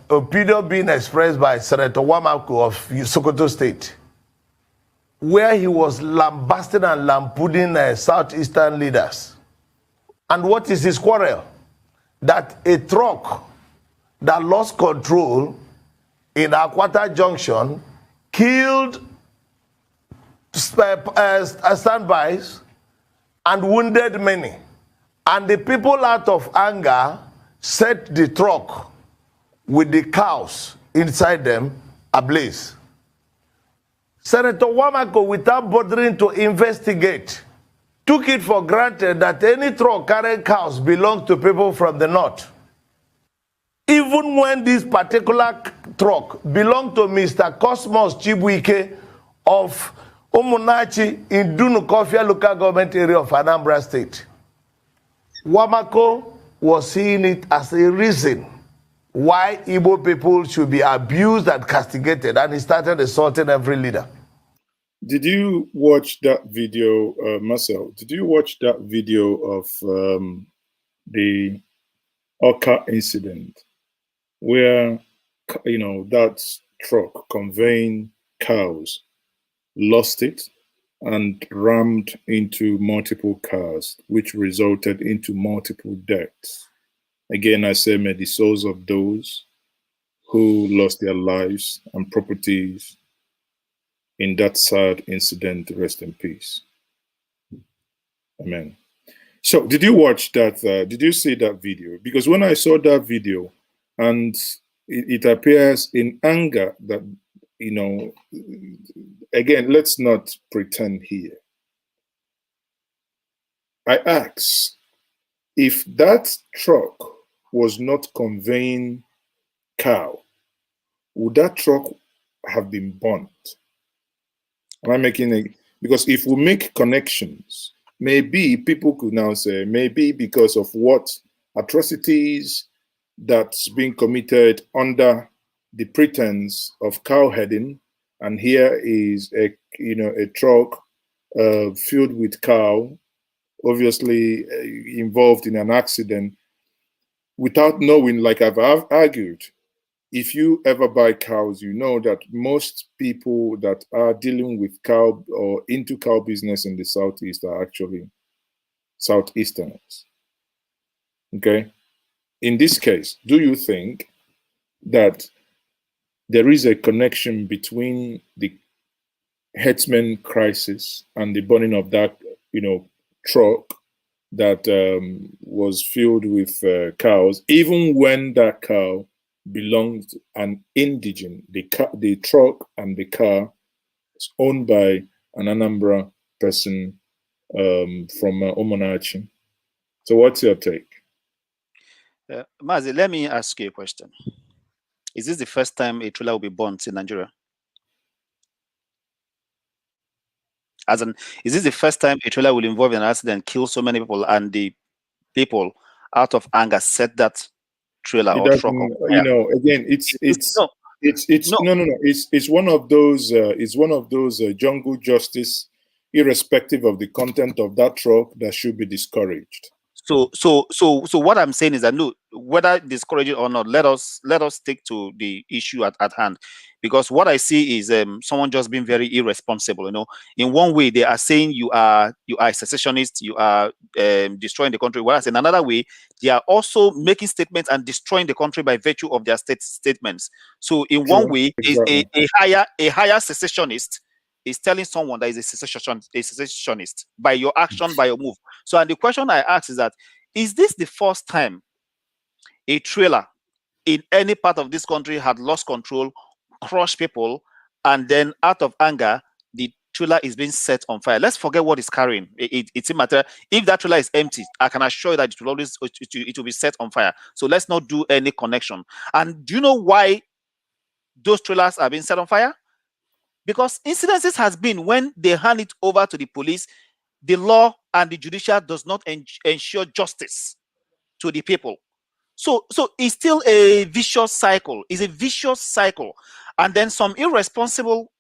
opinion being expressed by Senator Wamaku of Sokoto State, where he was lambasting and lampooning southeastern leaders. And what is his quarrel? That a truck that lost control in Akwata Junction killed standbys and wounded many. And the people, out of anger, set the truck with the cows inside them ablaze. Senator Wamako, without bothering to investigate, took it for granted that any truck carrying cows belonged to people from the north. Even when this particular truck belonged to Mr. Cosmos Chibuike of Umunachi in Dunukofia local government area of Anambra State. Wamako was seeing it as a reason why Igbo people should be abused and castigated, and he started assaulting every leader. Did you watch that video, Marcel? Did you watch that video of the Oka incident where, that truck conveying cows lost it and rammed into multiple cars, which resulted into multiple deaths? Again, I say, may the souls of those who lost their lives and properties in that sad incident rest in peace. Amen. So, did you watch that? Did you see that video? Because when I saw that video, and it appears in anger that, again, let's not pretend here. I ask, if that truck was not conveying cow, would that truck have been burnt? Am I making because if we make connections, maybe people could now say, maybe because of what atrocities that's being committed under the pretense of cow heading, and here is a truck filled with cow, obviously involved in an accident, without knowing, like I've argued, if you ever buy cows, you know that most people that are dealing with cow or into cow business in the Southeast are actually Southeasterners. Okay? In this case, do you think that there is a connection between the herdsmen crisis and the burning of that, truck that was filled with cows, even when that cow belonged to an indigent. The truck and the car is owned by an Anambra person from Omonachi. So what's your take? Mazi, let me ask you a question. Is this the first time a trailer will be burnt in Nigeria? As in, is this the first time a trailer will involve an accident, kill so many people, and the people, out of anger, set that trailer or truck on fire? You know, again, it's one of those jungle justice, irrespective of the content of that truck, that should be discouraged. So what I'm saying is that, no, whether discourage it or not, let us stick to the issue at hand, because what I see is someone just being very irresponsible. You know, in one way they are saying you are a secessionist, you are destroying the country, whereas in another way they are also making statements and destroying the country by virtue of their statements. So in one way, exactly, a higher secessionist is telling someone that is a secessionist by your action, by your move. So, and the question I ask is that, is this the first time a trailer in any part of this country had lost control, crushed people, and then out of anger, the trailer is being set on fire? Let's forget what it's carrying. It's immaterial. If that trailer is empty, I can assure you that it will be set on fire. So let's not do any connection. And do you know why those trailers are being set on fire? Because incidences has been when they hand it over to the police, the law and the judicial does not ensure justice to the people. So it's still a vicious cycle. It's a vicious cycle. And then some irresponsible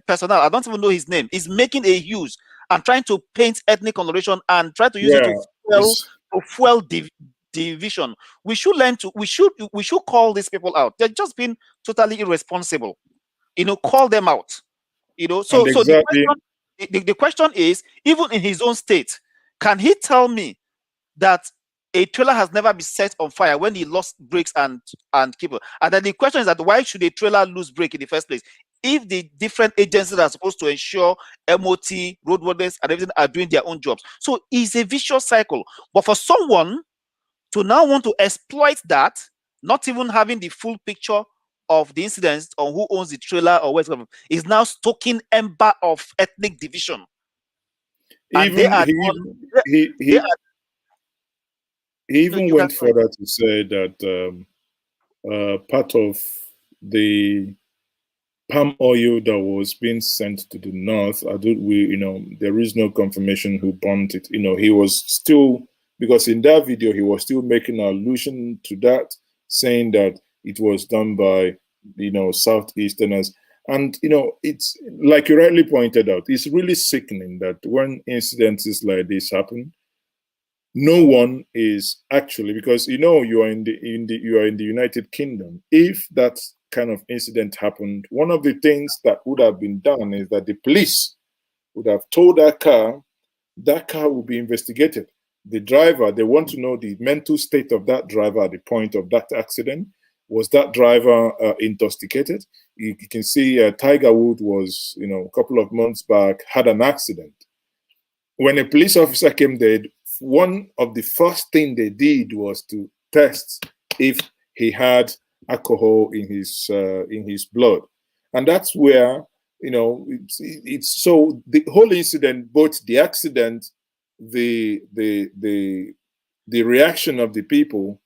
personnel, I don't even know his name, is making a use and trying to paint ethnic coloration and try to use it to fuel division. We should learn to, we should call these people out. They're just being totally irresponsible. You know, call them out. You know, so exactly. The question is, even in his own state, can he tell me that a trailer has never been set on fire when he lost brakes and people? And then the question is that, why should a trailer lose brake in the first place if the different agencies that are supposed to ensure MOT, roadworthiness, and everything are doing their own jobs? So it's a vicious cycle. But for someone to now want to exploit that, not even having the full picture of the incidents on who owns the trailer or where it's coming from, is now stoking ember of ethnic division. And he even went further to say that part of the palm oil that was being sent to the north, there is no confirmation who burnt it. You know, he was still, because in that video he was still making an allusion to that, saying that it was done by, Southeasterners. And, it's like you rightly pointed out, it's really sickening that when incidences like this happen, no one is actually, because you are in the United Kingdom. If that kind of incident happened, one of the things that would have been done is that the police would have told that car will be investigated. The driver, they want to know the mental state of that driver at the point of that accident. Was that driver intoxicated? You can see Tiger Woods was, a couple of months back, had an accident. When a police officer came there, one of the first thing they did was to test if he had alcohol in his blood, and that's where it's so the whole incident, both the accident, the reaction of the people,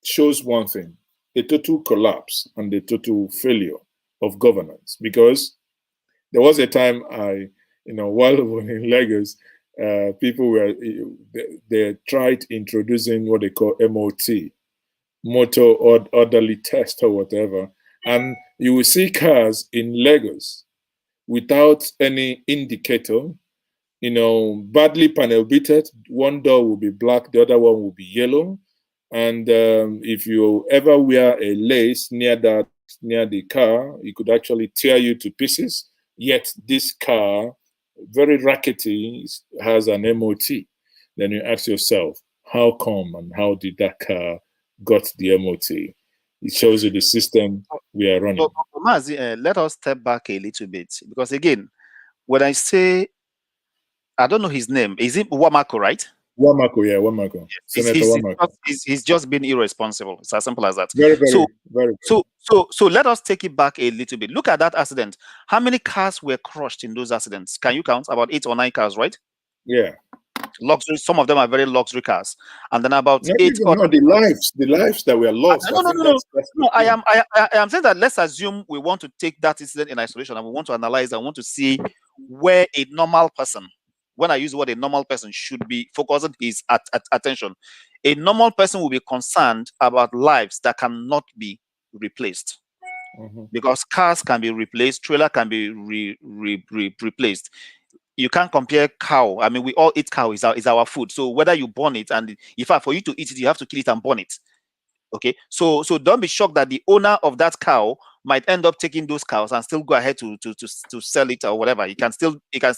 shows one thing: a total collapse and a total failure of governance. Because there was a time while in Lagos, people they tried introducing what they call MOT, motor orderly test or whatever, and you will see cars in Lagos without any indicator, badly panel beated. One door will be black, the other one will be yellow. And if you ever wear a lace near the car, it could actually tear you to pieces. Yet this car, very rackety, has an MOT. Then you ask yourself, how come and how did that car got the MOT? It shows you the system we are running. Mazi, let us step back a little bit, because again, when I say, I don't know his name, is it Wamako, right? Wamako, yeah, Wamako. Senator Wamako. He's just been irresponsible. It's as simple as that. Very, very. So let us take it back a little bit. Look at that accident. How many cars were crushed in those accidents? Can you count? About 8 or 9 cars, right? Yeah. Luxury. Some of them are very luxury cars, and then about Not 8. No, the lives that were lost. No. I am saying that let's assume we want to take that incident in isolation and we want to analyze and want to see where a normal person, when I use the word a normal person, should be focusing his attention. A normal person will be concerned about lives that cannot be replaced. Because cars can be replaced, trailer can be replaced. You can't compare cow. I mean, we all eat cow, is our food. So whether you burn it, and in fact, for you to eat it, you have to kill it and burn it. Okay, so don't be shocked that the owner of that cow might end up taking those cows and still go ahead to sell it or whatever. He can still get.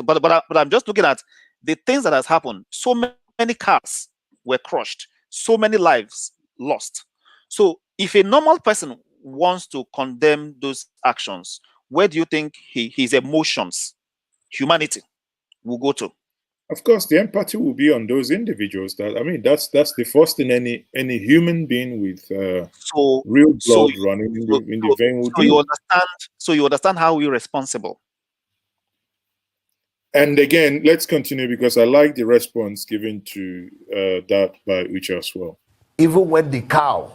But I'm just looking at the things that has happened. So many cars were crushed. So many lives lost. So if a normal person wants to condemn those actions, where do you think his emotions, humanity, will go to? Of course, the empathy will be on those individuals. That's the first thing any human being with real blood running in the vein will do. You understand how irresponsible. And again, let's continue because I like the response given to that by Uche as well. Even when the cow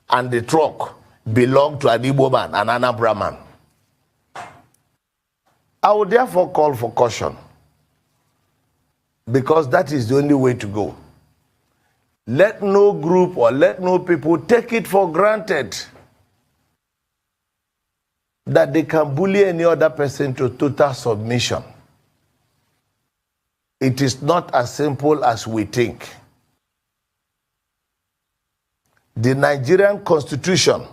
and the truck belong to an Igbo man, an Anambra man, I would therefore call for caution, because that is the only way to go. Let no group or let no people take it for granted that they can bully any other person to total submission. It is not as simple as we think. The Nigerian Constitution,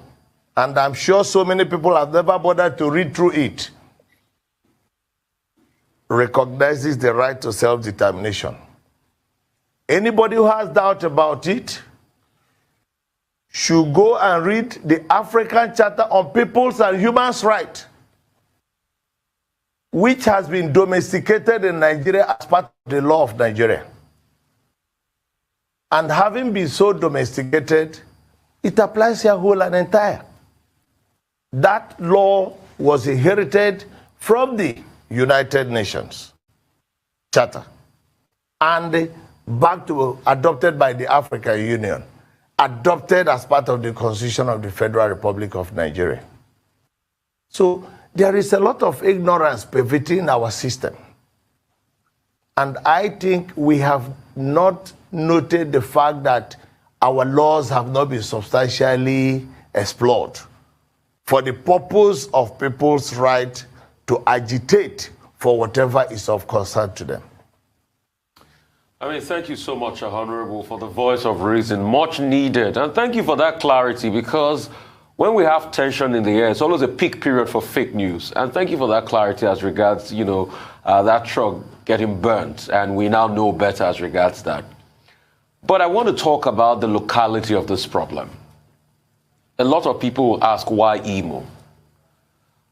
and I'm sure so many people have never bothered to read through it, recognizes the right to self-determination. Anybody who has doubt about it should go and read the African Charter on People's and Humans' Rights, which has been domesticated in Nigeria as part of the law of Nigeria. And having been so domesticated, it applies here whole and entire. That law was inherited from the United Nations Charter and back to adopted by the African Union, adopted as part of the Constitution of the Federal Republic of Nigeria. So there is a lot of ignorance pervading our system. And I think we have not noted the fact that our laws have not been substantially explored for the purpose of people's right to agitate for whatever is of concern to them. Thank you so much, Honorable, for the voice of reason, much needed. And thank you for that clarity, because when we have tension in the air, it's always a peak period for fake news. And thank you for that clarity as regards, that truck getting burnt. And we now know better as regards that. But I want to talk about the locality of this problem. A lot of people will ask, why Imo?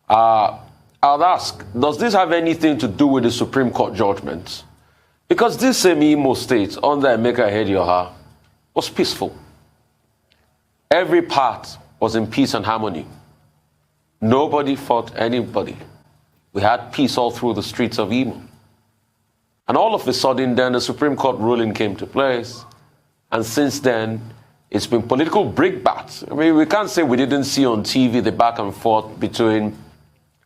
I'll ask, does this have anything to do with the Supreme Court judgments? Because this same Imo State under Emeka Ihedioha was peaceful. Every part was in peace and harmony. Nobody fought anybody. We had peace all through the streets of Imo. And all of a sudden, then the Supreme Court ruling came to place. And since then, it's been political brickbats. We can't say we didn't see on TV the back and forth between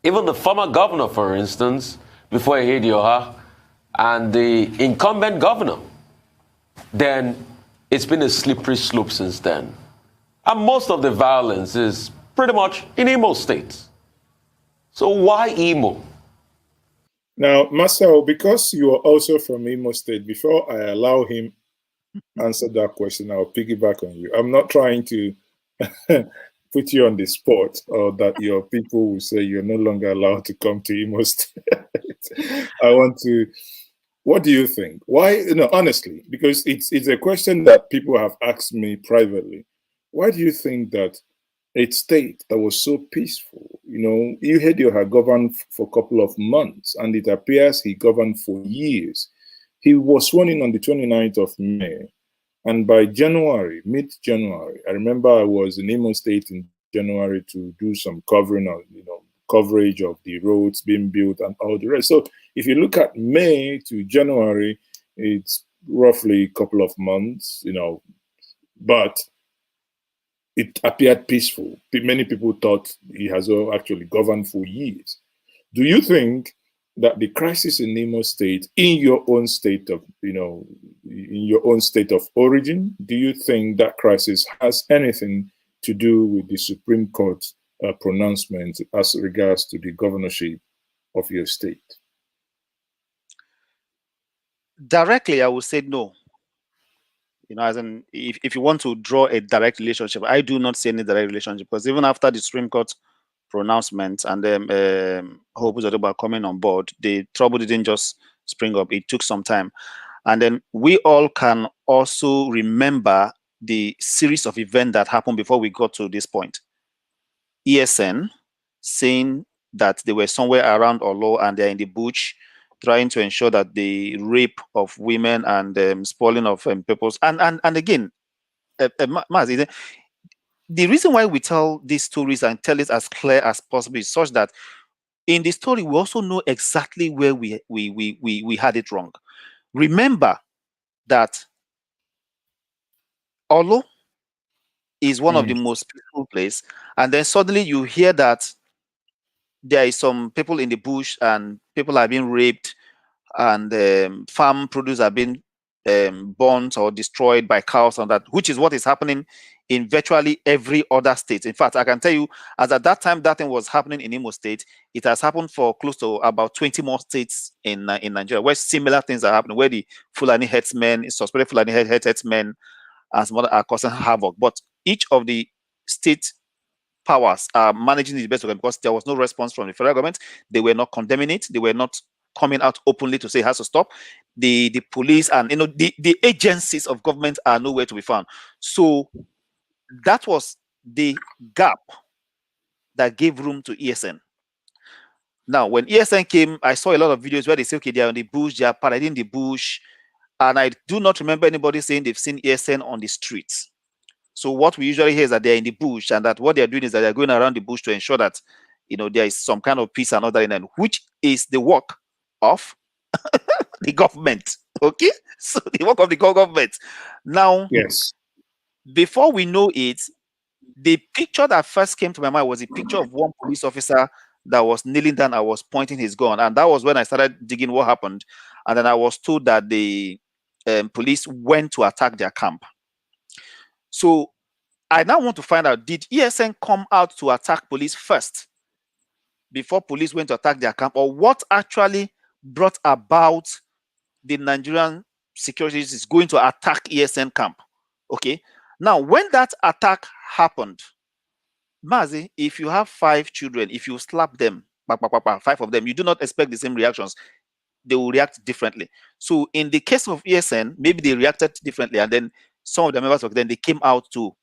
even the former governor, for instance, before Ihedioha, and the incumbent governor. Then it's been a slippery slope since then. And most of the violence is pretty much in Imo State. So why Imo? Now, Marcel, because you are also from Imo State, before I allow him answer that question, I'll piggyback on you. I'm not trying to put you on the spot, or that your people will say you're no longer allowed to come to Imo State. What do you think? Why, honestly, because it's a question that people have asked me privately. Why do you think that a state that was so peaceful, Ihedioha governed for a couple of months, and it appears he governed for years, He was sworn in on the 29th of May. And by January, mid-January, I remember I was in Imo State in January to do some covering of, coverage of the roads being built and all the rest. So if you look at May to January, it's roughly a couple of months, but it appeared peaceful. Many people thought he has actually governed for years. Do you think that the crisis in Imo State, in your own state of, in your own state of origin, do you think that crisis has anything to do with the Supreme Court pronouncement as regards to the governorship of your state? Directly, I would say no. As in, if you want to draw a direct relationship, I do not see any direct relationship, because even after the Supreme Court pronouncement and then Hope Uzodimma coming on board, the trouble didn't just spring up. It took some time. And then we all can also remember the series of events that happened before we got to this point. ESN saying that they were somewhere around Olo and they're in the bush trying to ensure that the rape of women and spoiling of people's and again, the reason why we tell these stories and tell it as clear as possible is such that in the story we also know exactly where we had it wrong. Remember that Olo is one of the most peaceful places, and then suddenly you hear that there is some people in the bush and people are being raped and farm produce are being burnt or destroyed by cows and that, which is what is happening in virtually every other state. In fact, I can tell you, as at that time that thing was happening in Imo State, it has happened for close to about 20 more states in Nigeria, where similar things are happening, where the Fulani headsmen, suspected Fulani headsmen, and some other are causing havoc. But each of the state powers are managing the best of them, because there was no response from the federal government. They were not condemning it. They were not coming out openly to say it has to stop. The police and the agencies of government are nowhere to be found. So that was the gap that gave room to ESN. Now, when ESN came, I saw a lot of videos where they say, okay, they are in the bush, they are parading the bush, and I do not remember anybody saying they've seen ESN on the streets. So what we usually hear is that they're in the bush, and that what they're doing is that they're going around the bush to ensure that there is some kind of peace and order in it, which is the work of the government. Okay, so the work of the government. Now, yes, before we know it, the picture that first came to my mind was a picture of one police officer that was kneeling down and was pointing his gun, and that was when I started digging what happened. And then I was told that the police went to attack their camp. So I now want to find out, did ESN come out to attack police first before police went to attack their camp, or what actually brought about the Nigerian security is going to attack ESN camp? Okay, now when that attack happened, Mazi, if you have 5 children, if you slap them, 5 of them, you do not expect the same reactions. They will react differently. So in the case of ESN, maybe they reacted differently, and then some of the members of them, they came out to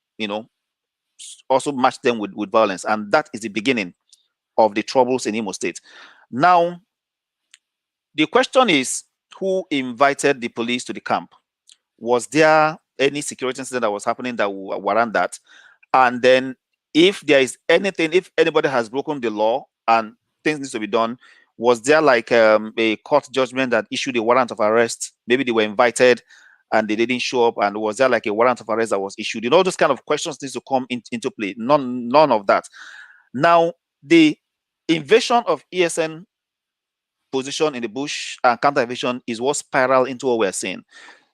also match them with violence, and that is the beginning of the troubles in Imo State. Now, the question is, who invited the police to the camp? Was there any security incident that was happening that would warrant that? And then if there is anything, if anybody has broken the law and things need to be done, was there like a court judgment that issued a warrant of arrest? Maybe they were invited and they didn't show up, and was there like a warrant of arrest that was issued? Those kind of questions need to come into play. None of that. Now, the invasion of ESN position in the bush and counter invasion is what spiraled into what we're seeing.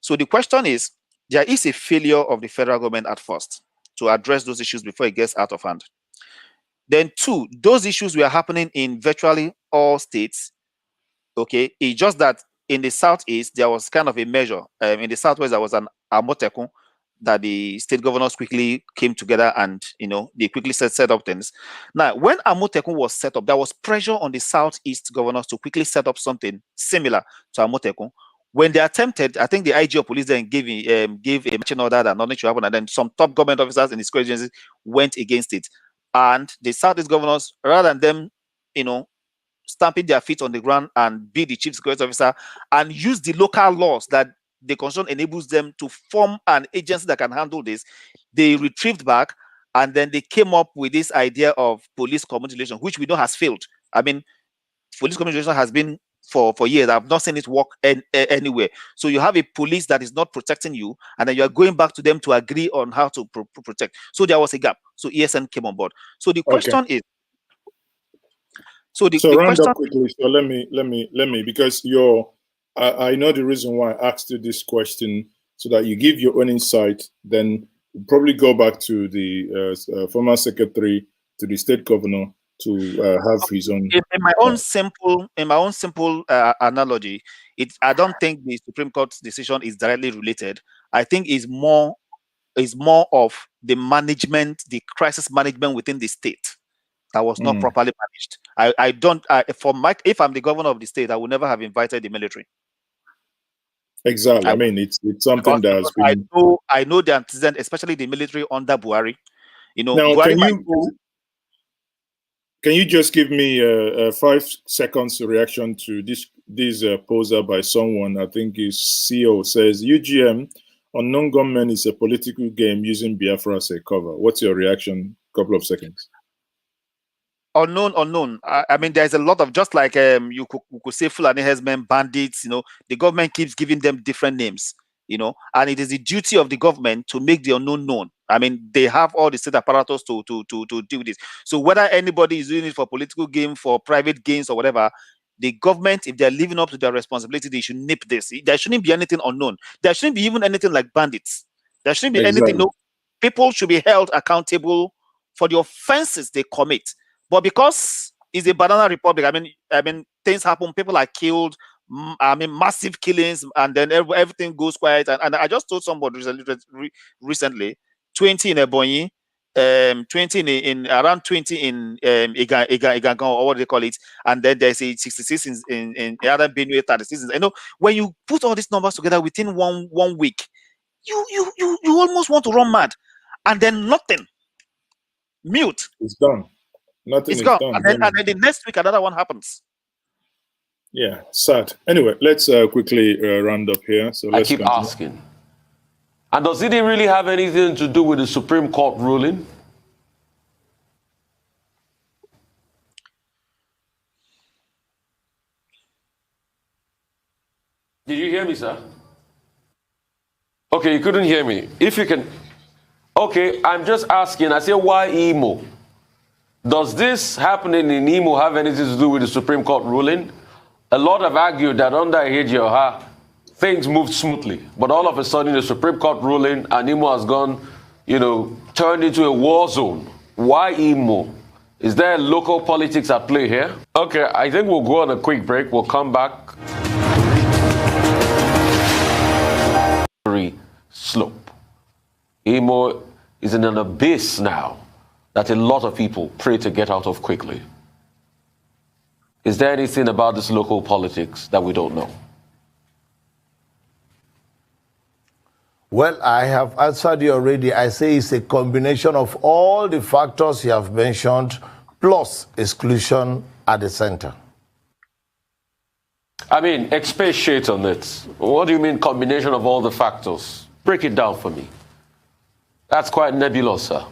So the question is, there is a failure of the federal government at first to address those issues before it gets out of hand. Then 2, those issues were happening in virtually all states. Okay, it's just that in the southeast there was kind of a measure. In the southwest there was an Amotekun that the state governors quickly came together and they quickly set up things. Now, when Amotekun was set up, there was pressure on the southeast governors to quickly set up something similar to Amotekun. When they attempted, I think the IG of police then gave a marching order that nothing should happen, and then some top government officers in the security agencies went against it. And the southeast governors, rather than them, stamping their feet on the ground and be the chief security officer and use the local laws that the constitution enables them to form an agency that can handle this. They retrieved back, and then they came up with this idea of police community relation, which we know has failed. I mean, police community relation has been for years. I've not seen it work anywhere. So you have a police that is not protecting you, and then you are going back to them to agree on how to protect. So there was a gap. So ESN came on board. So the question is, so round up quickly. So let me because I know the reason why I asked you this question, so that you give your own insight, then probably go back to the former secretary, to the state governor, to have his own. In my own simple analogy, I don't think the Supreme Court's decision is directly related. I think it's more of the management, the crisis management within the state that was not properly managed. If I'm the governor of the state, I would never have invited the military. Exactly. I mean, it's something that has been. I know the antecedent, especially the military under Buhari. Now, Buhari can you just give me a 5 seconds reaction to this poster by someone? I think his CEO says UGM, unknown gunmen is a political game using Biafra as a cover. What's your reaction? Couple of seconds. Unknown. I mean, there's a lot of, just like you could say Fulani herdsmen, bandits. The government keeps giving them different names. And it is the duty of the government to make the unknown known. I mean, they have all the state apparatus to deal with this. So whether anybody is doing it for political gain, for private gains or whatever, the government, if they're living up to their responsibility, they should nip this. There shouldn't be anything unknown. There shouldn't be even anything like bandits. There shouldn't be anything. No, people should be held accountable for the offenses they commit. But because it's a banana republic, I mean, things happen. People are killed. I mean, massive killings, and then everything goes quiet. And I just told somebody recently 20 in Ebonyi, 20 in around 20 in Igagan, or what do they call it, and then there's a 66 in other Benue, 36. When you put all these numbers together within one week, you almost want to run mad, and then nothing. Mute. It's done. Nothing is gone. done. And then the next week another one happens. Yeah, sad. Anyway, let's quickly round up here. So let's keep asking. And does it really have anything to do with the Supreme Court ruling? Did you hear me, sir? Okay, you couldn't hear me. If you can... Okay, I'm just asking. I say, why Imo? Does this happening in Imo have anything to do with the Supreme Court ruling? A lot have argued that under Njenje, things moved smoothly. But all of a sudden, the Supreme Court ruling, and Imo has gone, turned into a war zone. Why Imo? Is there local politics at play here? Okay, I think we'll go on a quick break. We'll come back. Slope. Imo is in an abyss now that a lot of people pray to get out of quickly. Is there anything about this local politics that we don't know? Well, I have answered you already. I say it's a combination of all the factors you have mentioned, plus exclusion at the center. I mean, expatiate on it. What do you mean combination of all the factors? Break it down for me. That's quite nebulous, sir.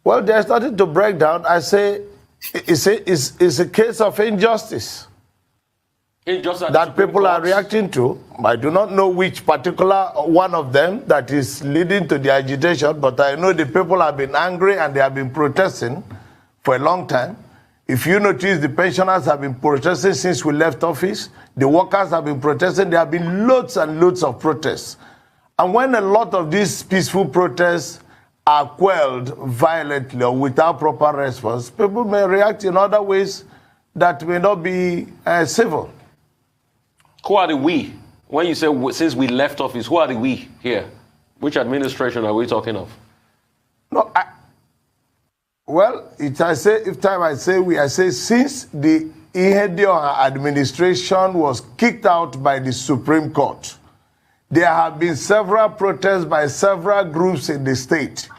Well, there's nothing to break down. I say it's a case of injustice that people are reacting to. I do not know which particular one of them that is leading to the agitation, but I know the people have been angry and they have been protesting for a long time. If you notice, the pensioners have been protesting since we left office. The workers have been protesting. There have been loads and loads of protests. And when a lot of these peaceful protests are quelled violently or without proper response, people may react in other ways that may not be civil. Who are the we? When you say since we left office, who are the we here? Which administration are we talking of? No, I say since the Njenje administration was kicked out by the Supreme Court, there have been several protests by several groups in the state.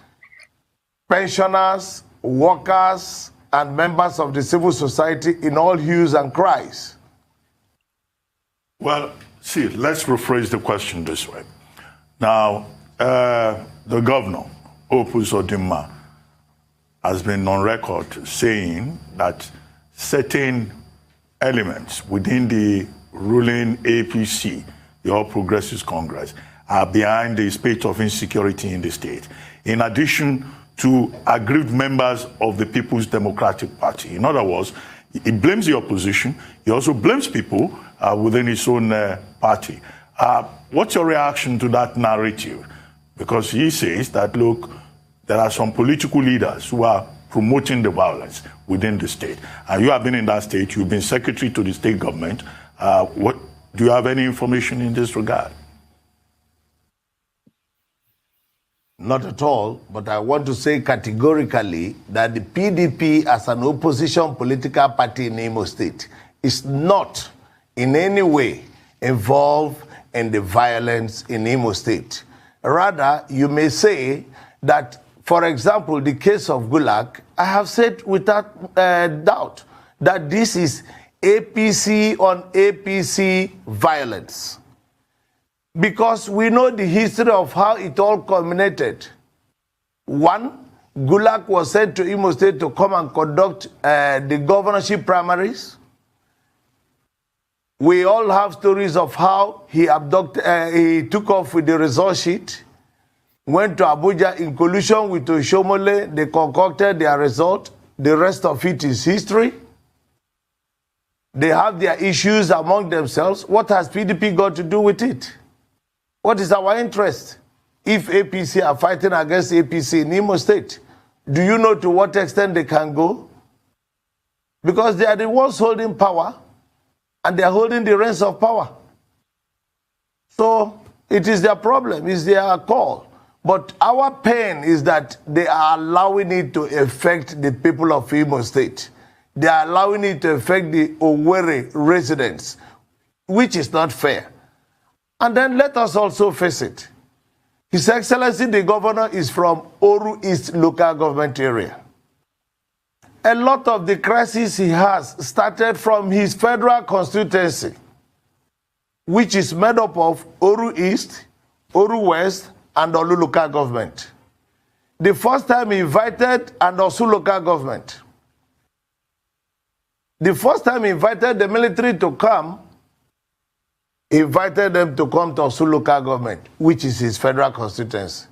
Pensioners, workers, and members of the civil society in all hues and cries? Well, see, let's rephrase the question this way. Now, the governor, Opus Odimma, has been on record saying that certain elements within the ruling APC, the All Progressives Congress, are behind the spate of insecurity in the state, in addition to aggrieved members of the People's Democratic Party. In other words, he blames the opposition. He also blames people within his own party. What's your reaction to that narrative? Because he says that, look, there are some political leaders who are promoting the violence within the state. And you have been in that state. You've been secretary to the state government. Do you have any information in this regard? Not at all, but I want to say categorically that the PDP as an opposition political party in Imo State is not in any way involved in the violence in Imo State. Rather, you may say that, for example, the case of Gulag, I have said without doubt that this is APC on APC violence. Because we know the history of how it all culminated. One, Gulag was sent to Imo State to come and conduct the governorship primaries. We all have stories of how he took off with the result sheet, went to Abuja in collusion with Oshomole, they concocted their result. The rest of it is history. They have their issues among themselves. What has PDP got to do with it? What is our interest? If APC are fighting against APC in Imo State, do you know to what extent they can go? Because they are the ones holding power, and they are holding the reins of power. So it is their problem, it's their call. But our pain is that they are allowing it to affect the people of Imo State. They are allowing it to affect the Owerri residents, which is not fair. And then let us also face it. His Excellency, the governor, is from Oru East local government area. A lot of the crises he has started from his federal constituency, which is made up of Oru East, Oru West, and Olu local government. The first time he invited and Osu local government. The first time he invited the military to come, he invited them to come to Osu local government, which is his federal constituency.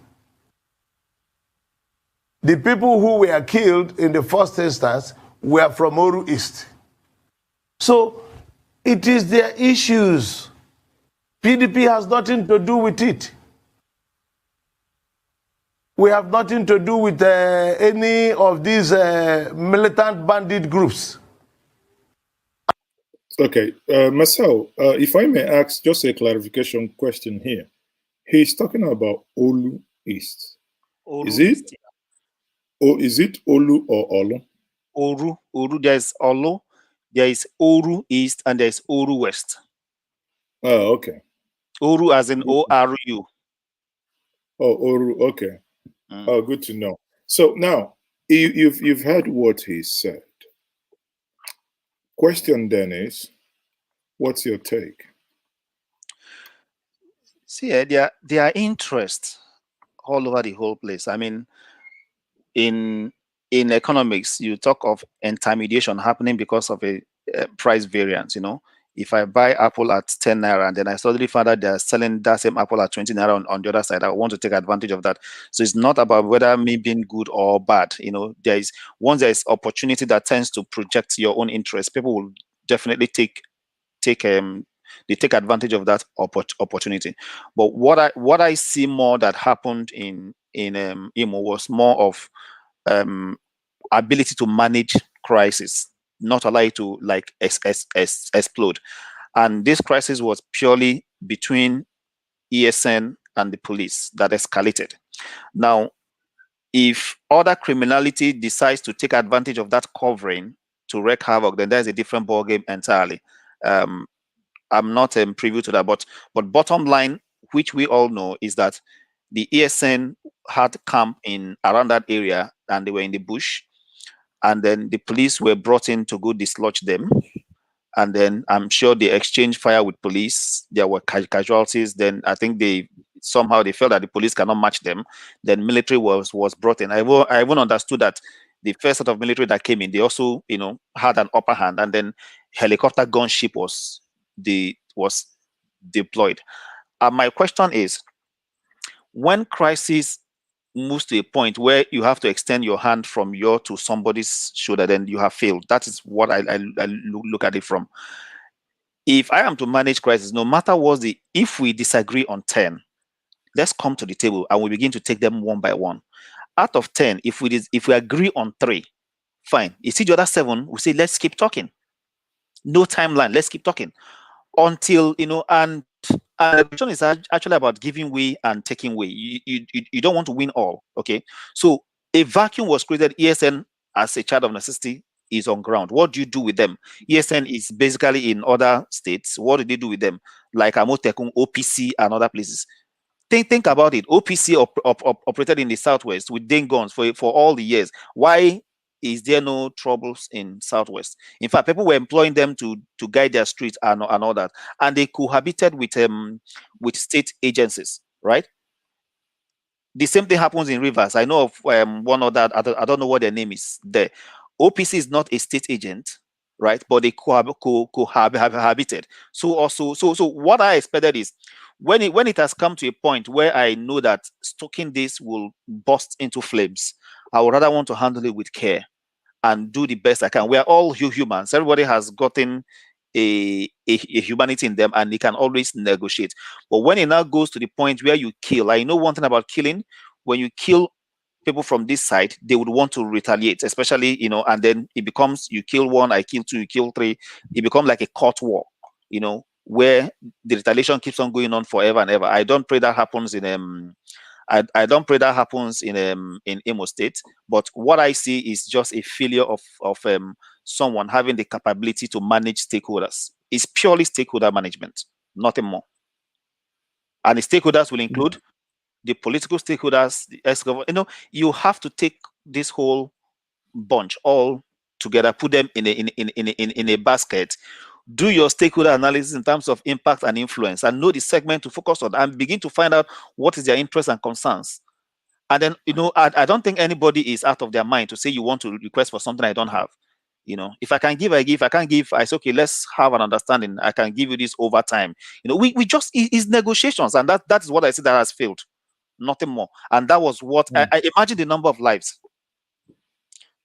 The people who were killed in the first instance were from Oru East. So it is their issues. PDP has nothing to do with it. We have nothing to do with any of these militant bandit groups. Okay, Marcel, if I may ask just a clarification question here. He's talking about Olu East. Oru Is it? East. Oh, is it Olu or Olu? Oru, there is Olu, there is Oru East, and there is Oru West. Oh, okay. Oru as in O-R-U. Oh, Oru, okay. Oh, good to know. So now, you've heard what he said. Question then is, what's your take? See, there are interests all over the whole place. I mean, in economics, you talk of intermediation happening because of a price variance. You know, if I buy Apple at 10 naira and then I suddenly find out they're selling that same Apple at 20 naira on the other side, I want to take advantage of that. So it's not about whether me being good or bad. You know, once there is opportunity that tends to project your own interest, people will definitely take advantage of that opportunity. But what I see more that happened in Imo was more of ability to manage crisis, not allow it to like explode. And this crisis was purely between ESN and the police that escalated. Now, if other criminality decides to take advantage of that covering to wreak havoc, then there's a different ballgame entirely. I'm not privy to that, but bottom line, which we all know, is that the ESN had camp in around that area and they were in the bush. and then the police were brought in to go dislodge them. And then I'm sure they exchanged fire with police. There were casualties. Then I think they somehow they felt that the police cannot match them. Then military was brought in. I even understood that the first set of military that came in, they also had an upper hand. And then helicopter gunship was deployed. My question is, when crisis moves to a point where you have to extend your hand from your to somebody's shoulder, then you have failed. That is what I look at it from. If I am to manage crisis, no matter what if we disagree on 10, let's come to the table and we begin to take them one by one. Out of 10, if we agree on 3, fine. You see the other 7, we say let's keep talking. No timeline. Let's keep talking until and the question is actually about giving way and taking way. You don't want to win all. Okay, so a vacuum was created. ESN, as a child of necessity, is on ground. What do you do with them? ESN is basically in other states. What do they do with them? Like Amotekun, OPC, and other places. Think about it. OPC operated in the Southwest with Dane guns for all the years. Why is there no troubles in Southwest? In fact, people were employing them to guide their streets and all that, and they cohabited with state agencies, right? The same thing happens in Rivers. I know of one other. I don't know what their name is there. OPC is not a state agent, right? But they cohabited. So what I expected is when it has come to a point where I know that stoking this will burst into flames, I would rather want to handle it with care and do the best I can. We are all humans. Everybody has gotten a humanity in them, and they can always negotiate. But when it now goes to the point where you kill, I know one thing about killing: when you kill people from this side, they would want to retaliate, especially and then it becomes you kill 1, I kill 2, you kill 3. It becomes like a court war, where the retaliation keeps on going on forever and ever. I don't pray that happens in I don't pray that happens in Imo State, but what I see is just a failure of someone having the capability to manage stakeholders. It's purely stakeholder management, nothing more. And the stakeholders will include the political stakeholders, the ex-government. You have to take this whole bunch all together, put them in a basket. Do your stakeholder analysis in terms of impact and influence, and know the segment to focus on, and begin to find out what is their interests and concerns. And then, I don't think anybody is out of their mind to say you want to request for something I don't have. If I can give, I give. I can't give, I say, okay, let's have an understanding. I can give you this over time. We just, it's negotiations, and that is what I see that has failed. Nothing more. And that was what I imagine the number of lives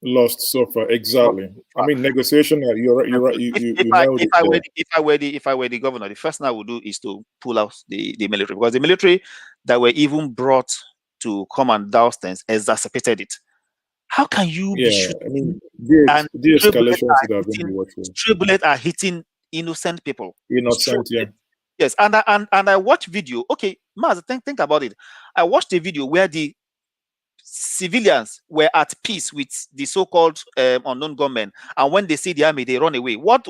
lost so far. Exactly. I mean, negotiation. You're right. If I were the governor, the first thing I would do is to pull out the military, because the military that were even brought to come and douse things exacerbated it. How can you be shooting? I mean, de-escalation should have been the watchword. Stray bullets are hitting innocent people. Innocent, yeah. Yes, and I watched video. Okay, Maz, think about it. I watched a video where the civilians were at peace with the so-called unknown gunmen, and when they see the army, they run away. What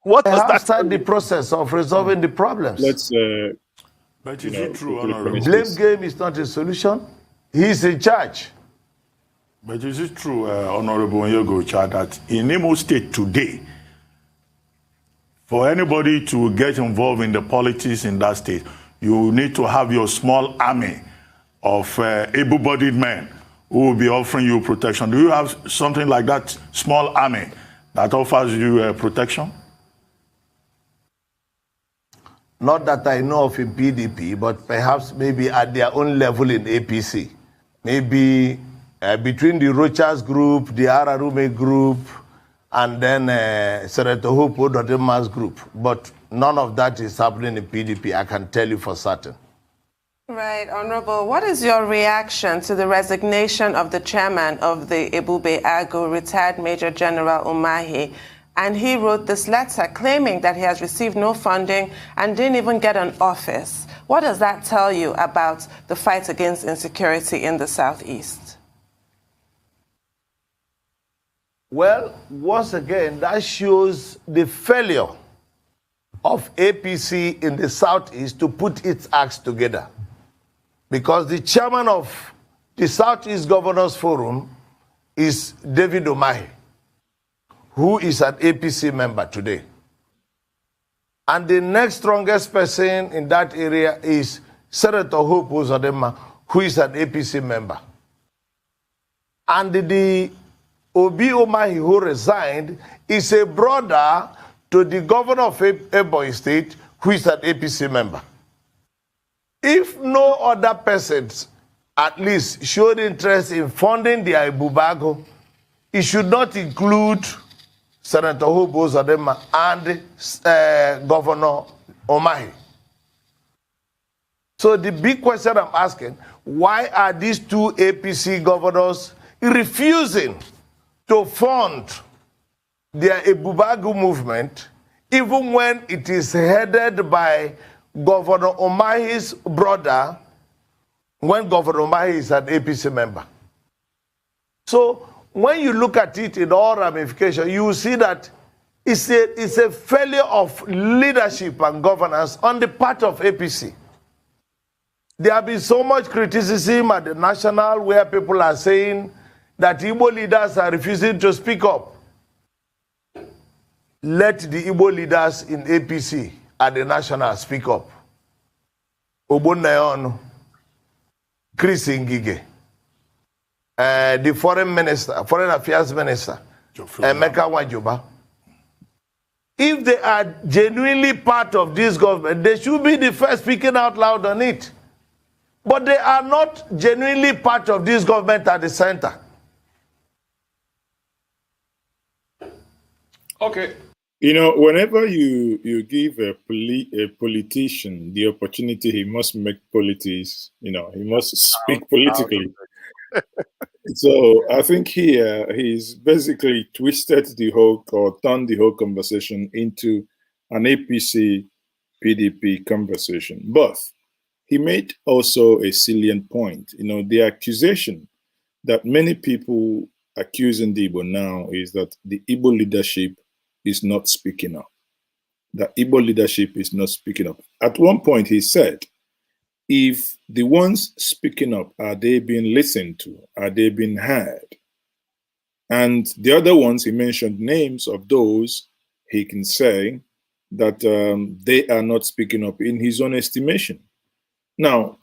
was that? Start the process of resolving the problems. Let's. But is it true, Honorable? Blame game is not a solution. He's in charge. But is it true, Honorable Njenje, that in Imo State today, for anybody to get involved in the politics in that state, you need to have your small army of able-bodied men who will be offering you protection? Do you have something like that small army that offers you protection? Not that I know of in PDP, but perhaps maybe at their own level in APC. Maybe between the Rochas group, the Ararume group, and then Senator Hope Dodema's group. But none of that is happening in PDP, I can tell you for certain. Right, Honorable. What is your reaction to the resignation of the chairman of the Ebube Agu, retired Major General Umahi? And he wrote this letter claiming that he has received no funding and didn't even get an office. What does that tell you about the fight against insecurity in the Southeast? Well, once again, that shows the failure of APC in the Southeast to put its acts together. Because the chairman of the Southeast Governors Forum is David Umahi, who is an APC member today. And the next strongest person in that area is Senator Hope Uzodinma, who is an APC member. And the Obi Umahi, who resigned, is a brother to the governor of Imo State, who is an APC member. If no other persons at least showed interest in funding the Ibubago, it should not include Senator Hope Uzodinma and Governor Umahi. So the big question I'm asking, why are these two APC governors refusing to fund their Ibubago movement, even when it is headed by Governor Umahi's brother, when Governor Umahi is an APC member? So when you look at it in all ramifications, you will see that it's a failure of leadership and governance on the part of APC. There have been so much criticism at the national where people are saying that Igbo leaders are refusing to speak up. Let the Igbo leaders in APC at the national speak up. Obonayon, Chris Ngige, the foreign affairs minister, Emeka Wajuba. If they are genuinely part of this government, they should be the first speaking out loud on it. But they are not genuinely part of this government at the center. Okay. You know, whenever you give a politician the opportunity, he must make politics, you know, he must speak politically. So I think here he's basically twisted the whole, or turned the whole conversation into an APC PDP conversation. But he made also a salient point. You know, the accusation that many people accusing the Igbo now is that the Igbo leadership is not speaking up. The Igbo leadership is not speaking up. At one point he said, if the ones speaking up, are they being listened to? Are they being heard? And the other ones, he mentioned names of those he can say that they are not speaking up in his own estimation. Now,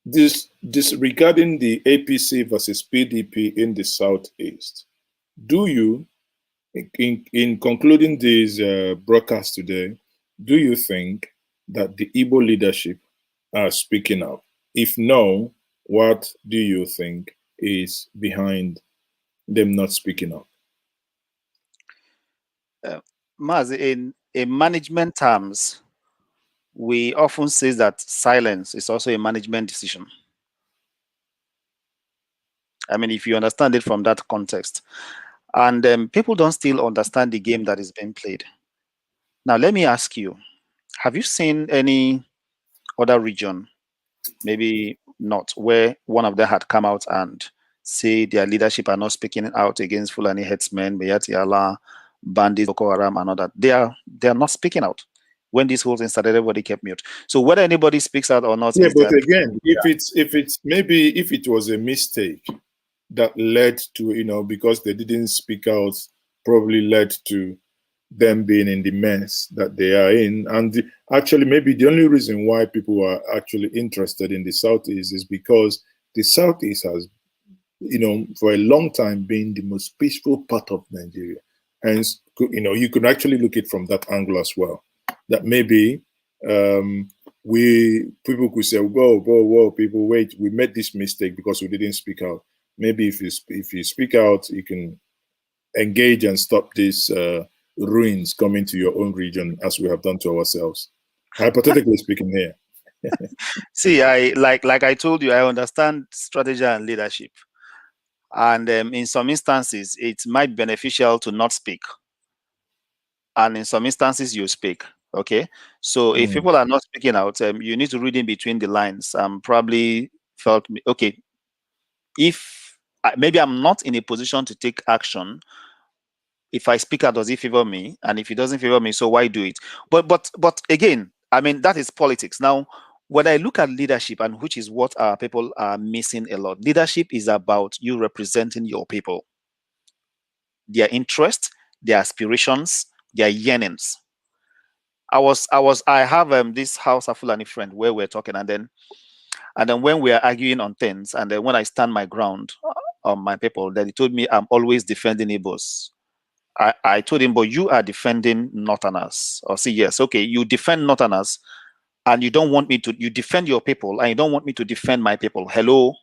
this regarding the APC versus PDP in the Southeast, do you, in concluding this broadcast today, do you think that the Igbo leadership are speaking up? If no, what do you think is behind them not speaking up? Maz, in management terms, we often say that silence is also a management decision. I mean, if you understand it from that context. And people don't still understand the game that is being played. Now, let me ask you, have you seen any other region, maybe not, where one of them had come out and say their leadership are not speaking out against Fulani headsmen, Bayati Allah, bandits, Boko Haram, and all that? They are not speaking out. When this whole thing started, everybody kept mute. So whether anybody speaks out or not, yeah, but again, if it was a mistake that led to, you know, because they didn't speak out, probably led to them being in the mess that they are in. And actually, maybe the only reason why people are actually interested in the Southeast is because the Southeast has, you know, for a long time been the most peaceful part of Nigeria. Hence, you know, you could actually look at it from that angle as well. That maybe people could say, whoa, people, wait, we made this mistake because we didn't speak out. Maybe if you speak out, you can engage and stop these ruins coming to your own region, as we have done to ourselves. Hypothetically speaking here. See, like I told you, I understand strategy and leadership. And in some instances, it might be beneficial to not speak. And in some instances, you speak. Okay. So if people are not speaking out, you need to read in between the lines. Probably felt, okay, if maybe I'm not in a position to take action, if I speak out, does it favor me? And if it doesn't favor me, so why do it? But again, I mean, that is politics. Now, when I look at leadership, and which is what our people are missing a lot, leadership is about you representing your people, their interests, their aspirations, their yearnings. I have this House of Fulani friend where we're talking, and then when we are arguing on things, and then when I stand my ground on my people, then he told me I'm always defending Igbos. I told him, but you are defending Northerners. Or see, yes, okay, you defend Northerners, and you don't want me to. You defend your people, and you don't want me to defend my people. Hello.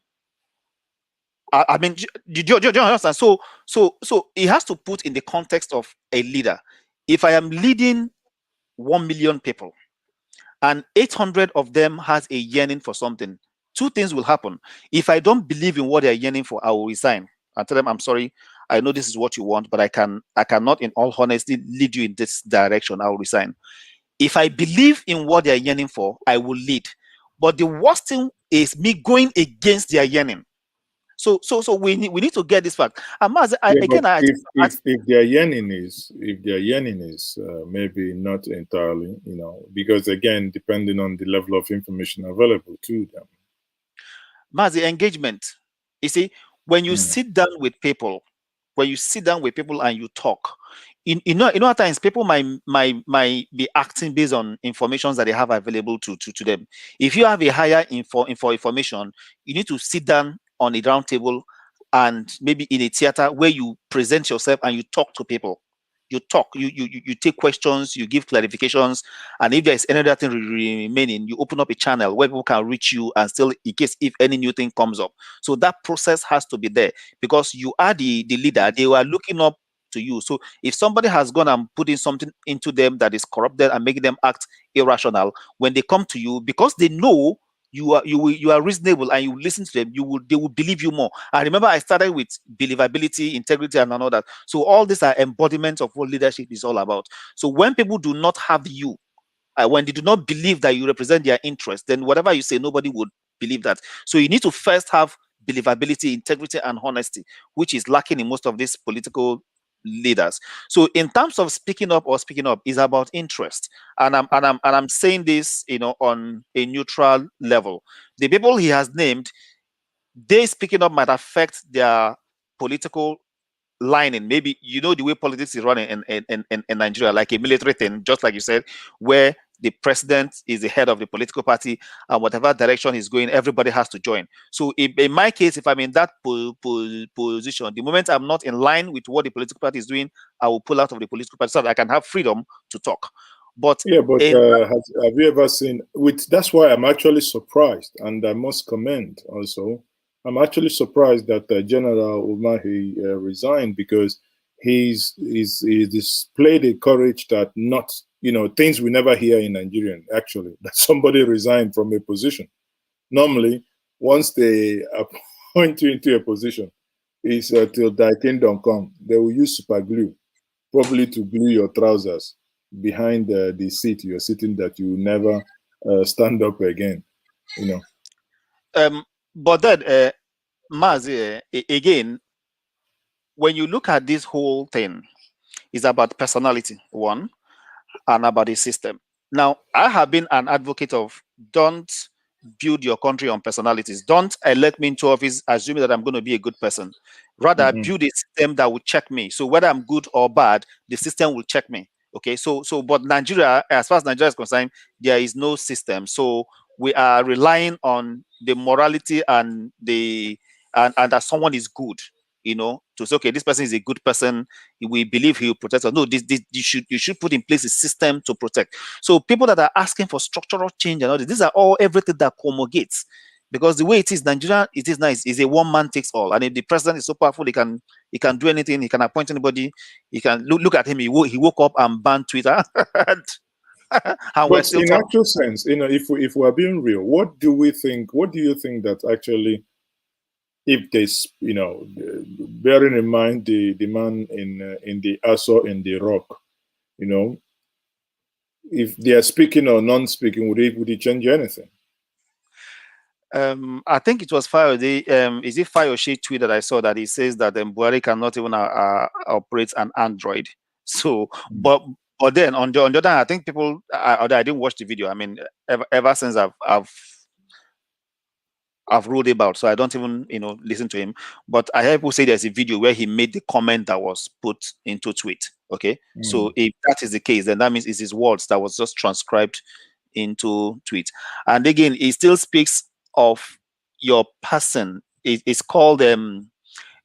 I mean, do you understand? So it has to put in the context of a leader. If I am leading 1 million people, and 800 of them has a yearning for something, two things will happen. If I don't believe in what they're yearning for, I will resign and tell them, I'm sorry, I know this is what you want, but I cannot in all honesty lead you in this direction. I will resign. If I believe in what they're yearning for, I will lead. But the worst thing is me going against their yearning. So we need to get this fact. If their yearning is maybe not entirely, because again, depending on the level of information available to them. The engagement. You see, when you sit down with people, and you talk, you know at times people might be acting based on information that they have available to them. If you have a higher information, you need to sit down on a round table and maybe in a theater where you present yourself and you talk to people. You talk, you take questions, you give clarifications, and if there's any other thing remaining, you open up a channel where people can reach you and still, in case if any new thing comes up. So that process has to be there because you are the leader. They were looking up to you. So if somebody has gone and putting something into them that is corrupted and making them act irrational, when they come to you, because they know you are reasonable and you listen to them, they will believe you more. And remember, I started with believability, integrity, and all that. So all these are embodiments of what leadership is all about. So when people do not have you, when they do not believe that you represent their interest, then whatever you say, nobody would believe that. So you need to first have believability, integrity, and honesty, which is lacking in most of these political leaders. So in terms of speaking up is about interest, and I'm saying this on a neutral level. The people he has named, they speaking up might affect their political lining. Maybe the way politics is running in Nigeria, like a military thing, just like you said, where the president is the head of the political party, and whatever direction he's going, everybody has to join. So in my case, if I'm in that position, the moment I'm not in line with what the political party is doing, I will pull out of the political party so that I can have freedom to talk. But have you ever seen? That's why I'm actually surprised, and I must comment also. I'm actually surprised that General Umahi resigned, because he's displayed a courage that things we never hear in Nigeria, actually, that somebody resigned from a position. Normally, once they appoint you into a position, it's till thy kingdom come. They will use super glue, probably to glue your trousers behind the seat you're sitting, that you never stand up again, But then, Mazi, again, when you look at this whole thing, it's about personality, one, and about the system. Now, I have been an advocate of don't build your country on personalities. Don't elect me into office assuming that I'm going to be a good person. Rather, build a system that will check me. So whether I'm good or bad, the system will check me. Okay, but Nigeria, as far as Nigeria is concerned, there is no system. So we are relying on the morality and that someone is good, to say, okay, this person is a good person, we believe he will protect us. No, you should put in place a system to protect. So people that are asking for structural change and all this, these are all everything that communicates. Because the way it is, Nigeria, it is nice. It's a one man takes all. And if the president is so powerful, he can do anything. He can appoint anybody. He can look at him. He woke up and banned Twitter. But in actual sense, if we're being real, what do you think that actually, if this, bearing in mind the man in the ASO in the Rock, if they are speaking or non-speaking, would it change anything? I think it was Fayose. Is it Fayose tweet that I saw that he says that Buhari cannot even operate an Android? So, but But then on the other hand, I think people, I didn't watch the video. I mean, ever since I've ruled about, so I don't even listen to him. But I heard people say there's a video where he made the comment that was put into tweet. Okay, so if that is the case, then that means it's his words that was just transcribed into tweet. And again, it still speaks of your person. It's called in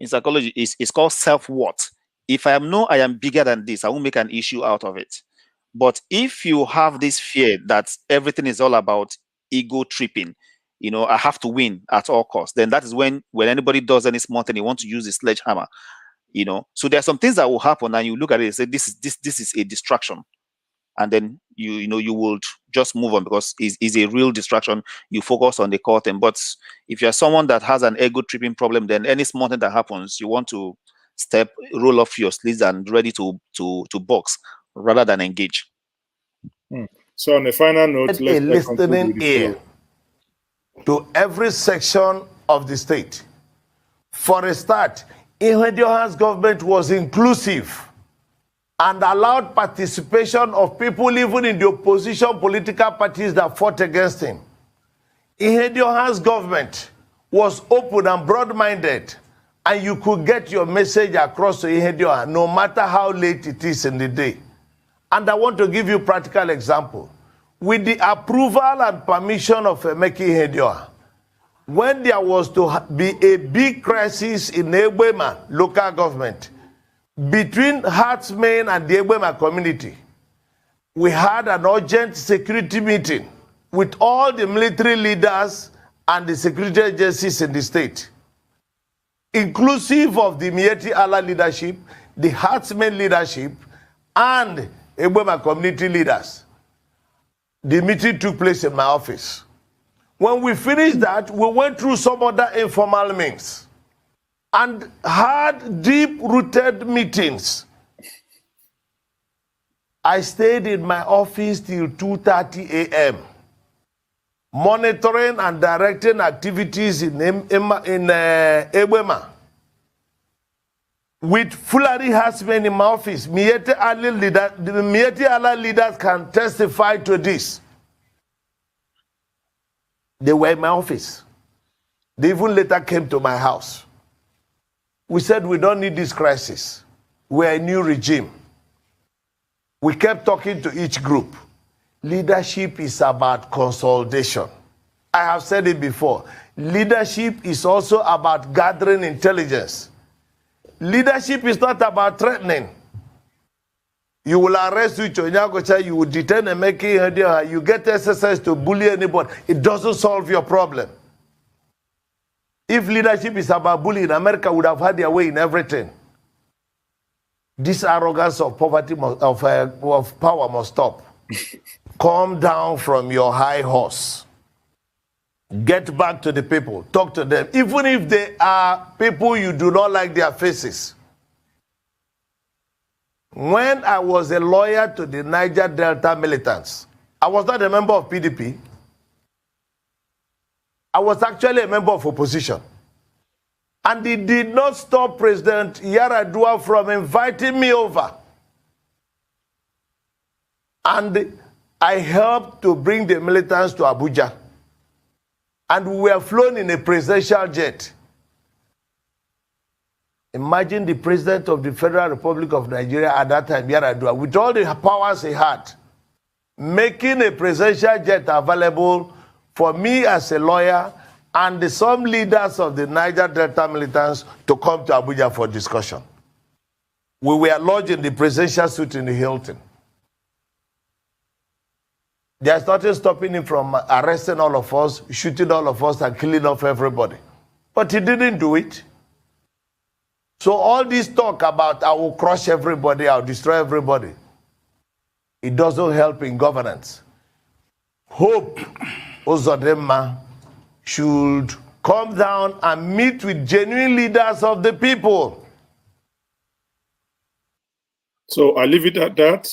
psychology, it's called self-worth. If I am bigger than this, I won't make an issue out of it. But if you have this fear that everything is all about ego tripping, I have to win at all costs, then that is when anybody does any small thing, you want to use a sledgehammer. So there are some things that will happen, and you look at it and say, this is a distraction, and then you will just move on because it's a real distraction. You focus on the core thing. But if you're someone that has an ego tripping problem, then any small thing that happens, you want to roll off your sleeves and ready to box rather than engage. So on a final note, a listening ear to every section of the state. For a start, Njenje's government was inclusive and allowed participation of people even in the opposition political parties that fought against him. Njenje's government was open and broad-minded, and you could get your message across to Njenje no matter how late it is in the day. And I want to give you a practical example. With the approval and permission of Emeka Njenje, when there was to be a big crisis in Egbema local government, between herdsmen and the Egbema community, we had an urgent security meeting with all the military leaders and the security agencies in the state, inclusive of the Miyetti Allah leadership, the herdsmen leadership, and Egbema community leaders. The meeting took place in my office. When we finished that, we went through some other informal means and had deep-rooted meetings. I stayed in my office till 2:30 a.m., monitoring and directing activities in Egbema. With Fulani herdsmen in my office, Miyetti Allah leaders can testify to this. They were in my office. They even later came to my house. We said, we don't need this crisis. We're a new regime. We kept talking to each group. Leadership is about consolidation. I have said it before. Leadership is also about gathering intelligence. Leadership is not about threatening. You will arrest Njenje, you will detain Emeka Njenje, you get exercise to bully anybody. It doesn't solve your problem. If leadership is about bullying, America would have had their way in everything. This arrogance of poverty of power must stop. Calm down from your high horse. Get back to the people. Talk to them. Even if they are people you do not like their faces. When I was a lawyer to the Niger Delta militants, I was not a member of PDP. I was actually a member of opposition. And it did not stop President Yar'Adua from inviting me over. And I helped to bring the militants to Abuja. And we were flown in a presidential jet. Imagine the president of the Federal Republic of Nigeria at that time, Yar'Adua, with all the powers he had, making a presidential jet available for me as a lawyer and some leaders of the Niger Delta militants to come to Abuja for discussion. We were lodged in the presidential suite in the Hilton. There's nothing stopping him from arresting all of us, shooting all of us, and killing off everybody. But he didn't do it. So all this talk about I will crush everybody, I'll destroy everybody, it doesn't help in governance. Hope Uzodinma should come down and meet with genuine leaders of the people. So I leave it at that.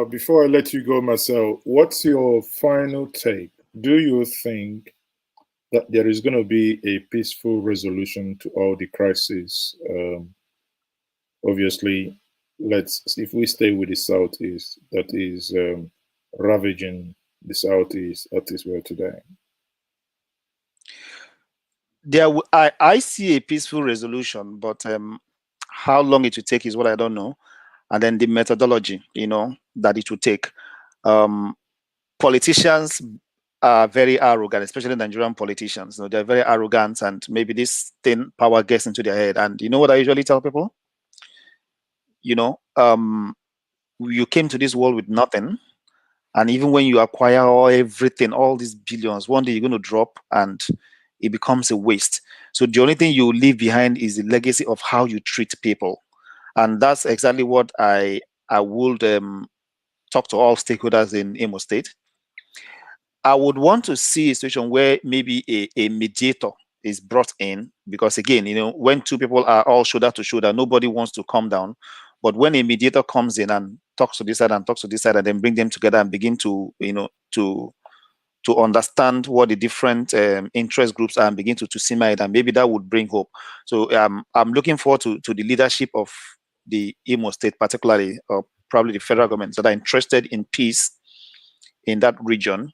Before I let you go, Marcel, what's your final take? Do you think that there is going to be a peaceful resolution to all the crises? Obviously, if we stay with the Southeast, that is ravaging the Southeast that is where today. I see a peaceful resolution, but how long it will take is what I don't know. And then the methodology, that it will take. Politicians are very arrogant, especially Nigerian politicians. They're very arrogant, and maybe this thing power gets into their head. And you know what I usually tell people? You came to this world with nothing, and even when you acquire everything, all these billions, one day you're going to drop, and it becomes a waste. So the only thing you leave behind is the legacy of how you treat people, and that's exactly what I would talk to all stakeholders in Imo State. I would want to see a situation where maybe a mediator is brought in, because again, when two people are all shoulder to shoulder, nobody wants to come down. But when a mediator comes in and talks to this side and talks to this side, and then bring them together and begin to, to understand what the different interest groups are and begin to simmer it, and maybe that would bring hope. So I'm looking forward to the leadership of the Imo State, particularly, or probably the federal government, that are interested in peace in that region,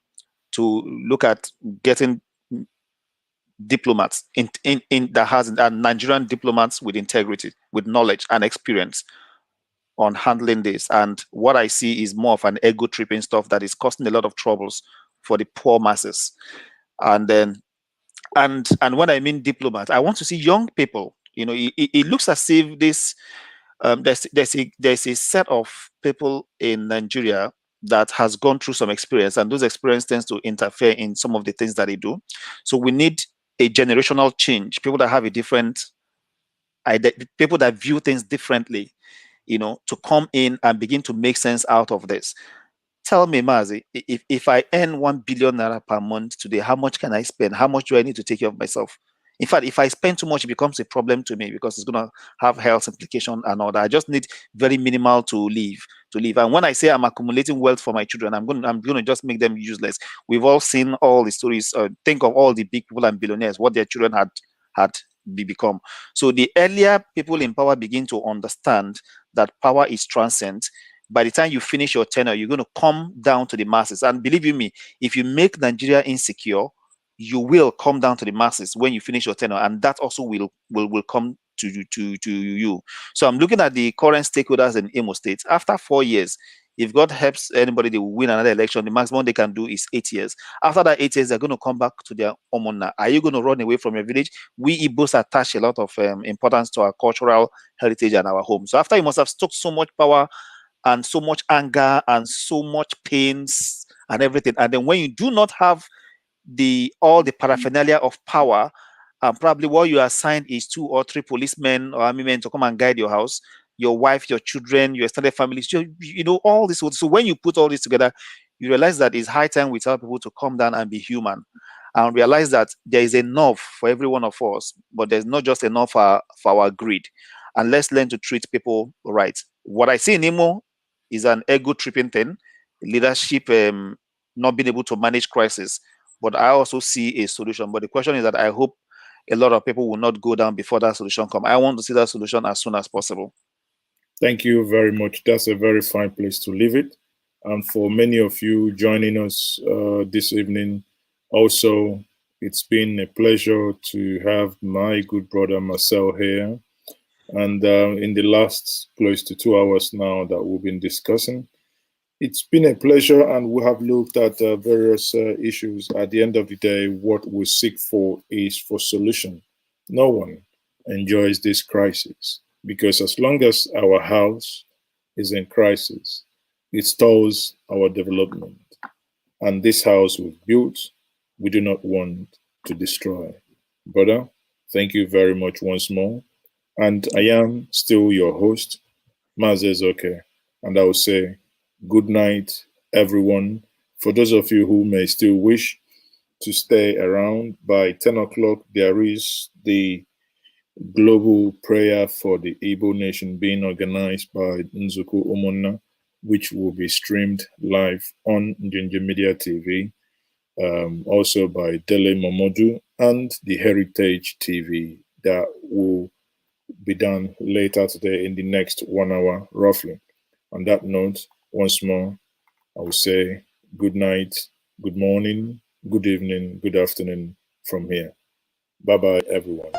to look at getting diplomats in that has Nigerian diplomats with integrity, with knowledge and experience on handling this. And what I see is more of an ego tripping stuff that is causing a lot of troubles for the poor masses. And then, and when I mean diplomat, I want to see young people. It looks as if this there's a set of people in Nigeria that has gone through some experience, and those experience tends to interfere in some of the things that they do. So we need a generational change, people that have a different people that view things differently, to come in and begin to make sense out of this. Tell me, Mazi, if I earn 1 billion naira per month today, how much can I spend? How much do I need to take care of myself? In fact, if I spend too much, it becomes a problem to me, because it's going to have health implications and all that. I just need very minimal to live. And when I say I'm accumulating wealth for my children, I'm going to just make them useless. We've all seen all the stories. Think of all the big people and billionaires, what their children had become. So the earlier people in power begin to understand that power is transient, by the time you finish your tenure, you're going to come down to the masses. And believe you me, if you make Nigeria insecure, you will come down to the masses when you finish your tenure, and that also will come to you. So I'm looking at the current stakeholders in Imo State. After 4 years, if God helps anybody, they will win another election. The maximum they can do is 8 years. After that 8 years, they're going to come back to their omona. Are you going to run away from your village? We Igbos attach a lot of importance to our cultural heritage and our home. So after you must have stoked so much power and so much anger and so much pains and everything, and then when you do not have all the paraphernalia of power, and probably what you are assigned is 2 or 3 policemen or army men to come and guide your house, your wife, your children, your extended family, all this. So when you put all this together, you realize that it's high time we tell people to come down and be human, and realize that there is enough for every one of us, but there's not just enough for our greed. And let's learn to treat people right. What I see in Imo is an ego tripping thing, leadership not being able to manage crisis. But I also see a solution. But the question is that I hope a lot of people will not go down before that solution comes. I want to see that solution as soon as possible. Thank you very much. That's a very fine place to leave it. And for many of you joining us this evening, also, it's been a pleasure to have my good brother Marcel here. And in the last close to 2 hours now that we've been discussing, it's been a pleasure, and we have looked at various issues. At the end of the day, what we seek for is for solution. No one enjoys this crisis, because as long as our house is in crisis, it stalls our development. And this house we've built, we do not want to destroy. Brother, thank you very much once more. And I am still your host, Mazezoke, and I will say, good night, everyone. For those of you who may still wish to stay around, by 10 o'clock, there is the global prayer for the Igbo nation being organized by Nzuku Umona, which will be streamed live on Njenje Media TV, also by Dele Momodu and the Heritage TV, that will be done later today in the next 1 hour, roughly. On that note, once more, I will say good night, good morning, good evening, good afternoon from here. Bye-bye, everyone.